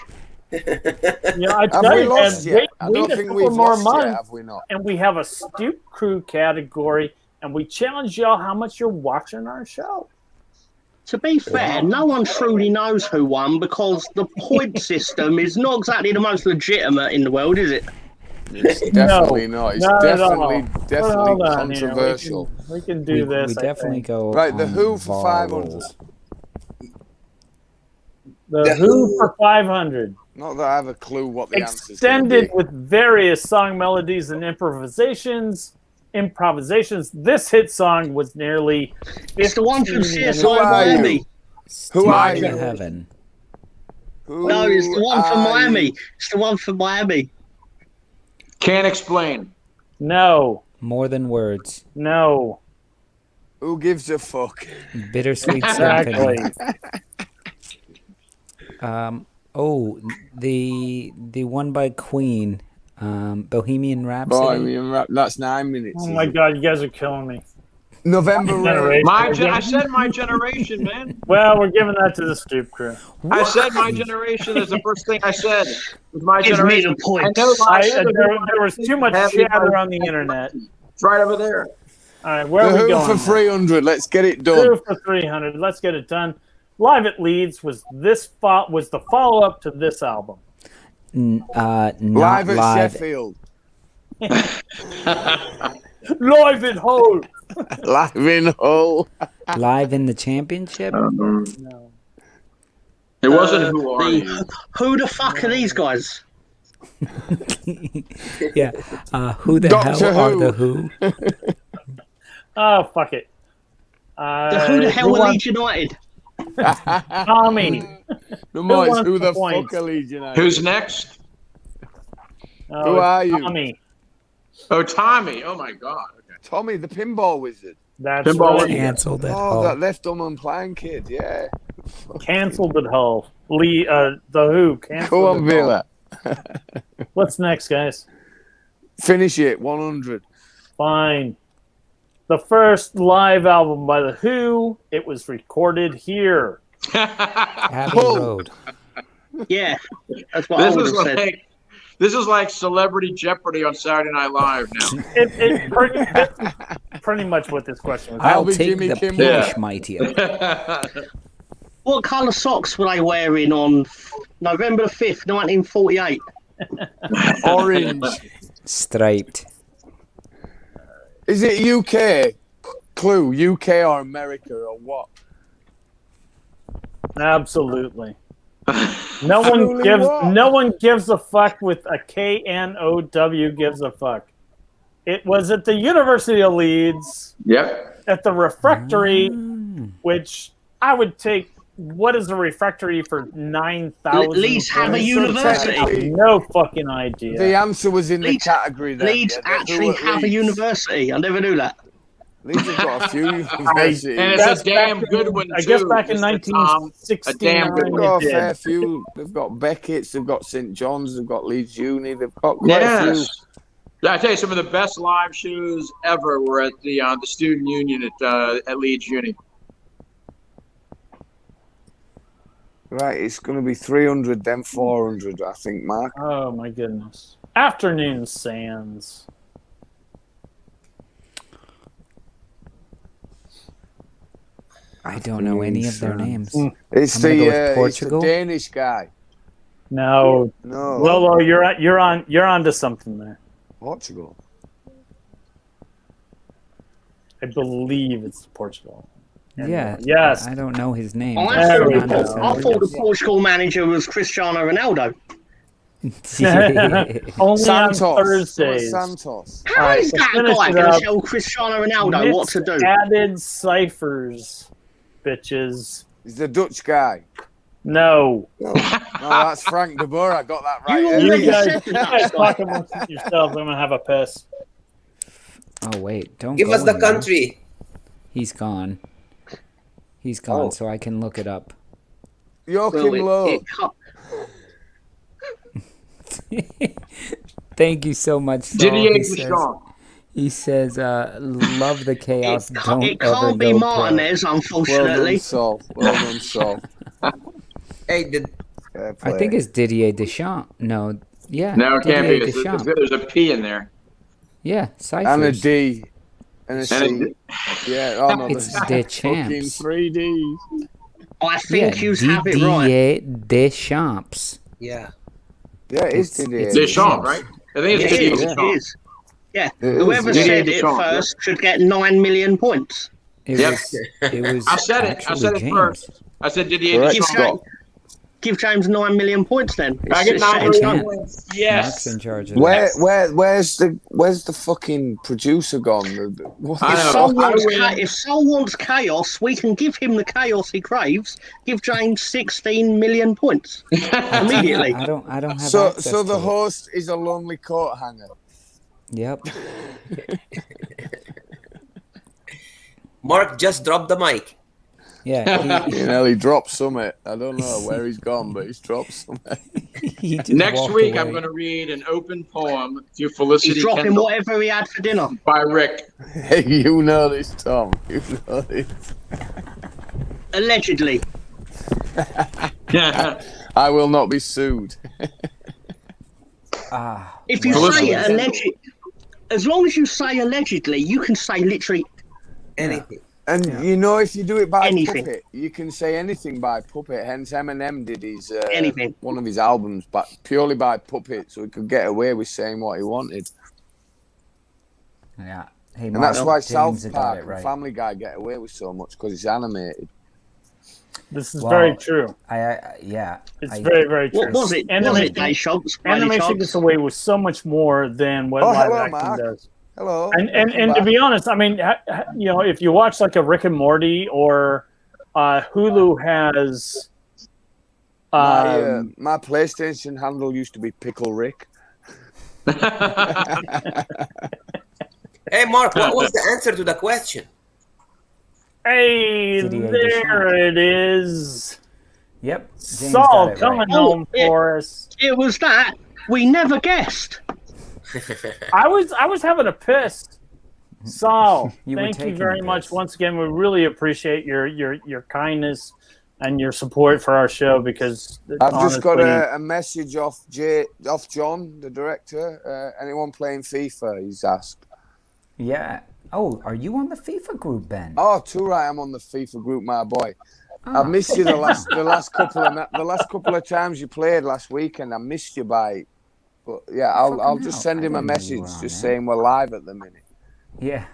[SPEAKER 2] Yeah, I
[SPEAKER 4] Have
[SPEAKER 2] tell
[SPEAKER 4] we
[SPEAKER 2] you,
[SPEAKER 4] lost
[SPEAKER 2] man,
[SPEAKER 4] yet? I
[SPEAKER 2] wait
[SPEAKER 4] don't
[SPEAKER 2] a
[SPEAKER 4] think
[SPEAKER 2] couple
[SPEAKER 4] we've
[SPEAKER 2] more
[SPEAKER 4] lost yet,
[SPEAKER 2] months,
[SPEAKER 4] have we not?
[SPEAKER 2] and we have a Stoop crew category, and we challenge y'all how much you're watching our show.
[SPEAKER 5] To be fair, no one truly knows who won because the point system is not exactly the most legitimate in the world, is it?
[SPEAKER 4] It's definitely not. It's
[SPEAKER 2] not at all.
[SPEAKER 4] definitely
[SPEAKER 2] Hold on here.
[SPEAKER 4] controversial.
[SPEAKER 2] We can do this.
[SPEAKER 1] We
[SPEAKER 2] I
[SPEAKER 1] definitely
[SPEAKER 2] think.
[SPEAKER 1] go.
[SPEAKER 4] Right, the
[SPEAKER 1] on
[SPEAKER 4] Who for
[SPEAKER 1] VAR
[SPEAKER 4] 500.
[SPEAKER 1] rules.
[SPEAKER 2] The Who for 500.
[SPEAKER 4] Not that I have a clue what the answer's
[SPEAKER 2] Extended
[SPEAKER 4] going to
[SPEAKER 2] with various song melodies and improvisations. This hit song was nearly 15
[SPEAKER 5] It's the one from
[SPEAKER 2] minutes.
[SPEAKER 5] CSI
[SPEAKER 4] Who are you?
[SPEAKER 5] Miami.
[SPEAKER 4] be. Who are
[SPEAKER 1] To
[SPEAKER 4] you?
[SPEAKER 1] heaven.
[SPEAKER 4] Who
[SPEAKER 5] No, it's the one from
[SPEAKER 4] are
[SPEAKER 5] Miami.
[SPEAKER 4] you?
[SPEAKER 5] It's the one from Miami.
[SPEAKER 6] Can't explain.
[SPEAKER 2] No.
[SPEAKER 1] More than words.
[SPEAKER 2] No.
[SPEAKER 4] Who gives a fuck?
[SPEAKER 1] Bittersweet
[SPEAKER 2] Exactly.
[SPEAKER 1] symphony. Oh, the one by Queen, Bohemian Rhapsody.
[SPEAKER 4] Boy, that's 9 minutes.
[SPEAKER 2] Oh my God, you guys are killing me.
[SPEAKER 4] November Rain.
[SPEAKER 2] Generation.
[SPEAKER 6] I said my generation, man.
[SPEAKER 2] Well, we're giving that to the Stoop crew.
[SPEAKER 6] I said my generation is the first thing I said. Was my
[SPEAKER 5] Give me
[SPEAKER 6] generation.
[SPEAKER 5] the point.
[SPEAKER 6] I know
[SPEAKER 2] There was too much chatter on the internet.
[SPEAKER 6] It's right over there.
[SPEAKER 2] All right, where
[SPEAKER 4] The
[SPEAKER 2] are we
[SPEAKER 4] Who
[SPEAKER 2] going?
[SPEAKER 4] for 300. Let's get it done.
[SPEAKER 2] Who for 300. Let's get it done. Live at Leeds was the follow up to this album.
[SPEAKER 1] Not
[SPEAKER 4] Live at
[SPEAKER 1] live.
[SPEAKER 4] Sheffield.
[SPEAKER 2] Live at Hull.
[SPEAKER 4] Live in Hull.
[SPEAKER 1] Live in the championship.
[SPEAKER 2] No.
[SPEAKER 6] It wasn't Who Are You?
[SPEAKER 5] Who the fuck are these guys?
[SPEAKER 1] Yeah. Who the
[SPEAKER 4] Doctor
[SPEAKER 1] hell are
[SPEAKER 4] Who.
[SPEAKER 1] the Who?
[SPEAKER 2] Oh, fuck it.
[SPEAKER 5] Who the hell are Leeds United?
[SPEAKER 2] Tommy.
[SPEAKER 4] No more,
[SPEAKER 2] wants
[SPEAKER 4] who
[SPEAKER 2] the
[SPEAKER 4] the
[SPEAKER 2] points?
[SPEAKER 4] fuck are Leeds United?
[SPEAKER 6] Who's next?
[SPEAKER 2] Oh,
[SPEAKER 4] Who are you?
[SPEAKER 2] Tommy.
[SPEAKER 6] Oh, Tommy. Oh my God. Okay.
[SPEAKER 4] Tommy, the pinball wizard.
[SPEAKER 2] That's
[SPEAKER 6] Pinball
[SPEAKER 2] right.
[SPEAKER 1] Cancelled at
[SPEAKER 4] Oh,
[SPEAKER 1] Hull.
[SPEAKER 4] that left Dumb playing kid, yeah.
[SPEAKER 2] Cancelled at Hull. The Who. Cancelled
[SPEAKER 4] Go on,
[SPEAKER 2] at Hull.
[SPEAKER 4] Villa.
[SPEAKER 2] What's next, guys?
[SPEAKER 4] Finish it, 100.
[SPEAKER 2] Fine. The first live album by The Who, it was recorded here.
[SPEAKER 1] Abbey Road.
[SPEAKER 5] Yeah, that's what I would have said.
[SPEAKER 6] This is like Celebrity Jeopardy on Saturday Night Live now.
[SPEAKER 2] That's pretty much what this question was.
[SPEAKER 1] I'll
[SPEAKER 4] be
[SPEAKER 1] take
[SPEAKER 4] Jimmy
[SPEAKER 1] the
[SPEAKER 4] Kimmel.
[SPEAKER 1] Polish mighty.
[SPEAKER 5] What colour socks were they wearing on November the 5th, 1948?
[SPEAKER 4] Orange.
[SPEAKER 1] Striped.
[SPEAKER 4] Is it UK? Clue, UK or America or what?
[SPEAKER 2] Absolutely. No one gives a fuck with a KNOW gives a fuck. It was at the University of Leeds
[SPEAKER 6] Yep.
[SPEAKER 2] at the refectory, which I would take. What is a refectory for 9,000?
[SPEAKER 5] Leeds have a university.
[SPEAKER 2] No fucking idea.
[SPEAKER 4] The answer was in the
[SPEAKER 5] Leeds-
[SPEAKER 4] category there.
[SPEAKER 5] Leeds actually have a university. I never knew that.
[SPEAKER 4] Leeds have got a few universities.
[SPEAKER 6] And it's a damn good one,
[SPEAKER 2] I guess
[SPEAKER 6] too,
[SPEAKER 2] back in
[SPEAKER 6] Mr. Tom.
[SPEAKER 2] 1969.
[SPEAKER 6] A damn good
[SPEAKER 4] They've
[SPEAKER 6] one.
[SPEAKER 4] got a
[SPEAKER 2] it
[SPEAKER 4] fair
[SPEAKER 2] did.
[SPEAKER 4] few. They've got Beckett's, they've got St. John's, they've got Leeds Uni, they've got quite a few.
[SPEAKER 6] Yes. Yeah, I tell you, some of the best live shows ever were at the student union at Leeds Uni.
[SPEAKER 4] Right, it's going to be 300, then 400, I think, Mark.
[SPEAKER 2] Oh my goodness. Afternoon Sands.
[SPEAKER 1] I don't know any of their names.
[SPEAKER 4] It's
[SPEAKER 1] I'm gonna go with
[SPEAKER 4] it's the
[SPEAKER 1] Portugal.
[SPEAKER 4] Danish guy.
[SPEAKER 2] No,
[SPEAKER 4] No,
[SPEAKER 2] Lolo, you're on to something there.
[SPEAKER 4] Portugal.
[SPEAKER 2] I believe it's Portugal.
[SPEAKER 1] Yeah.
[SPEAKER 2] Yes.
[SPEAKER 1] I don't know his name.
[SPEAKER 5] I
[SPEAKER 2] There
[SPEAKER 5] thought,
[SPEAKER 2] we
[SPEAKER 5] the,
[SPEAKER 2] go.
[SPEAKER 5] I thought the Portugal manager was Cristiano Ronaldo.
[SPEAKER 2] Only
[SPEAKER 4] Santos.
[SPEAKER 2] on Thursdays.
[SPEAKER 4] Santos.
[SPEAKER 5] How
[SPEAKER 2] Alright,
[SPEAKER 5] is
[SPEAKER 2] so
[SPEAKER 5] that
[SPEAKER 2] finish
[SPEAKER 5] guy
[SPEAKER 2] it
[SPEAKER 5] going to
[SPEAKER 2] up.
[SPEAKER 5] tell Cristiano Ronaldo what to do?
[SPEAKER 2] Added ciphers, bitches.
[SPEAKER 4] He's the Dutch guy.
[SPEAKER 2] No.
[SPEAKER 4] No, that's Frank de Boer. I got that right.
[SPEAKER 5] You
[SPEAKER 4] earlier.
[SPEAKER 2] You guys,
[SPEAKER 5] said
[SPEAKER 2] you
[SPEAKER 5] that,
[SPEAKER 2] guys
[SPEAKER 5] guy.
[SPEAKER 2] talk amongst yourselves. I'm gonna have a piss.
[SPEAKER 1] Oh wait, don't
[SPEAKER 3] Give
[SPEAKER 1] go
[SPEAKER 3] us the
[SPEAKER 1] anywhere.
[SPEAKER 3] country.
[SPEAKER 1] He's gone. He's gone,
[SPEAKER 3] Oh.
[SPEAKER 1] so I can look it up.
[SPEAKER 4] Joachim
[SPEAKER 5] Well,
[SPEAKER 4] Low.
[SPEAKER 1] Thank you so much, Saul.
[SPEAKER 6] Didier
[SPEAKER 1] He says,
[SPEAKER 6] Deschamps.
[SPEAKER 1] he says love the chaos.
[SPEAKER 5] it
[SPEAKER 1] Don't
[SPEAKER 5] can't
[SPEAKER 1] ever
[SPEAKER 5] be
[SPEAKER 1] go
[SPEAKER 5] Martinez,
[SPEAKER 4] Well
[SPEAKER 5] unfortunately.
[SPEAKER 4] done, Sol. Well done, Sol.
[SPEAKER 3] Hey, did
[SPEAKER 4] Fair
[SPEAKER 1] pro. I
[SPEAKER 4] play.
[SPEAKER 1] think it's Didier Deschamps. No, yeah.
[SPEAKER 6] No, it can't
[SPEAKER 1] Didier
[SPEAKER 6] be.
[SPEAKER 1] Deschamps.
[SPEAKER 6] There's a P in there.
[SPEAKER 1] Yeah, ciphers.
[SPEAKER 4] And a D. And a
[SPEAKER 6] And
[SPEAKER 4] C. Yeah, oh no,
[SPEAKER 1] It's
[SPEAKER 4] there's
[SPEAKER 1] Deschamps.
[SPEAKER 4] fucking 3 Ds.
[SPEAKER 5] I think you have it right.
[SPEAKER 1] Didier Deschamps.
[SPEAKER 3] yeah.
[SPEAKER 4] Yeah, it is
[SPEAKER 1] It's-
[SPEAKER 4] Didier.
[SPEAKER 1] it's
[SPEAKER 6] Deschamps, right? I think
[SPEAKER 5] It
[SPEAKER 6] it's Didier
[SPEAKER 5] is, it
[SPEAKER 6] Deschamps.
[SPEAKER 5] is. Yeah,
[SPEAKER 4] It is,
[SPEAKER 5] whoever
[SPEAKER 4] yeah.
[SPEAKER 5] said it
[SPEAKER 6] Deschamps, yeah.
[SPEAKER 5] first should get 9 million points.
[SPEAKER 1] It
[SPEAKER 6] Yep.
[SPEAKER 1] was. It was.
[SPEAKER 6] I said it. I
[SPEAKER 1] actually
[SPEAKER 6] said it
[SPEAKER 1] James.
[SPEAKER 6] first. I said Didier
[SPEAKER 4] Correct,
[SPEAKER 5] Give,
[SPEAKER 6] Deschamps.
[SPEAKER 4] Scott.
[SPEAKER 5] give James 9 million points then.
[SPEAKER 6] I get
[SPEAKER 5] It's
[SPEAKER 6] 9
[SPEAKER 5] set in
[SPEAKER 6] million
[SPEAKER 5] stone.
[SPEAKER 6] points.
[SPEAKER 1] Mark's
[SPEAKER 6] Yes.
[SPEAKER 1] in charge of
[SPEAKER 4] Where's the fucking producer gone? What
[SPEAKER 6] I
[SPEAKER 5] If
[SPEAKER 6] know.
[SPEAKER 5] Sol, wants
[SPEAKER 6] I-
[SPEAKER 5] if Sol wants chaos, we can give him the chaos he craves. Give James 16 million points immediately.
[SPEAKER 1] I don't have
[SPEAKER 4] So
[SPEAKER 1] access
[SPEAKER 4] the
[SPEAKER 1] to it.
[SPEAKER 4] host is a lonely coat hanger.
[SPEAKER 1] Yep.
[SPEAKER 3] Mark just dropped the mic.
[SPEAKER 1] Yeah.
[SPEAKER 4] You know, he dropped something. I don't know where he's gone, but he's dropped something.
[SPEAKER 1] He just
[SPEAKER 6] Next
[SPEAKER 1] walked
[SPEAKER 6] week,
[SPEAKER 1] away.
[SPEAKER 6] I'm going to read an open poem to Felicity
[SPEAKER 5] He's dropping
[SPEAKER 6] Kendall
[SPEAKER 5] whatever he had for dinner.
[SPEAKER 6] by Rick.
[SPEAKER 4] Hey, you know this, Tom. You know this.
[SPEAKER 5] Allegedly.
[SPEAKER 4] I will not be sued.
[SPEAKER 5] If you
[SPEAKER 6] Well,
[SPEAKER 5] say
[SPEAKER 6] listen.
[SPEAKER 5] alleged, as long as you say allegedly, you can say literally
[SPEAKER 3] Anything.
[SPEAKER 4] And you know, if you do it by
[SPEAKER 5] Anything.
[SPEAKER 4] puppet, you can say anything by puppet. Hence, Eminem did his
[SPEAKER 5] Anything.
[SPEAKER 4] one of his albums, but purely by puppet, so he could get away with saying what he wanted.
[SPEAKER 1] Yeah. Hey,
[SPEAKER 4] And that's why
[SPEAKER 1] James
[SPEAKER 4] South
[SPEAKER 1] got
[SPEAKER 4] Park
[SPEAKER 1] it
[SPEAKER 4] and
[SPEAKER 1] right.
[SPEAKER 4] Family Guy get away with so much because it's animated.
[SPEAKER 2] This is very true.
[SPEAKER 1] Yeah.
[SPEAKER 2] It's very, very true.
[SPEAKER 5] What was it?
[SPEAKER 2] Animation gets away with so much more than what live action does.
[SPEAKER 4] Hello.
[SPEAKER 2] And to be honest, I mean, you know, if you watch like a Rick and Morty or Hulu has.
[SPEAKER 4] My PlayStation handle used to be Pickle Rick.
[SPEAKER 3] Hey, Mark, what was the answer to the question?
[SPEAKER 2] Hey, there it is.
[SPEAKER 1] Yep.
[SPEAKER 2] James Saul coming home for us.
[SPEAKER 5] It was that we never guessed.
[SPEAKER 2] I was having a piss. Saul, thank you very much once again. We really appreciate your kindness and your support for our show, because
[SPEAKER 4] I've just got a message off John, the director. Anyone playing FIFA? He's asked.
[SPEAKER 1] Yeah. Oh, are you on the FIFA group, Ben?
[SPEAKER 4] Oh, too right. I'm on the FIFA group, my boy. I missed you the last couple of times you played last weekend. I missed you by. But yeah, I'll just send him a message just saying we're live at the minute.
[SPEAKER 1] Yeah.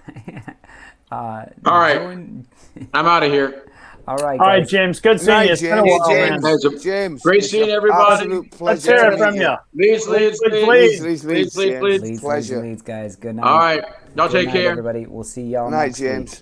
[SPEAKER 6] All right. I'm out of here.
[SPEAKER 1] All right,
[SPEAKER 2] guys. All right, James. Good seeing you. It's been a while,
[SPEAKER 4] James.
[SPEAKER 6] Great seeing everybody.
[SPEAKER 2] Let's hear it from you.
[SPEAKER 6] Leeds.
[SPEAKER 4] Pleasure.
[SPEAKER 1] Leeds, guys. Good night.
[SPEAKER 6] All right. Y'all take care.
[SPEAKER 1] Everybody. We'll see y'all
[SPEAKER 4] next
[SPEAKER 1] week.
[SPEAKER 4] James.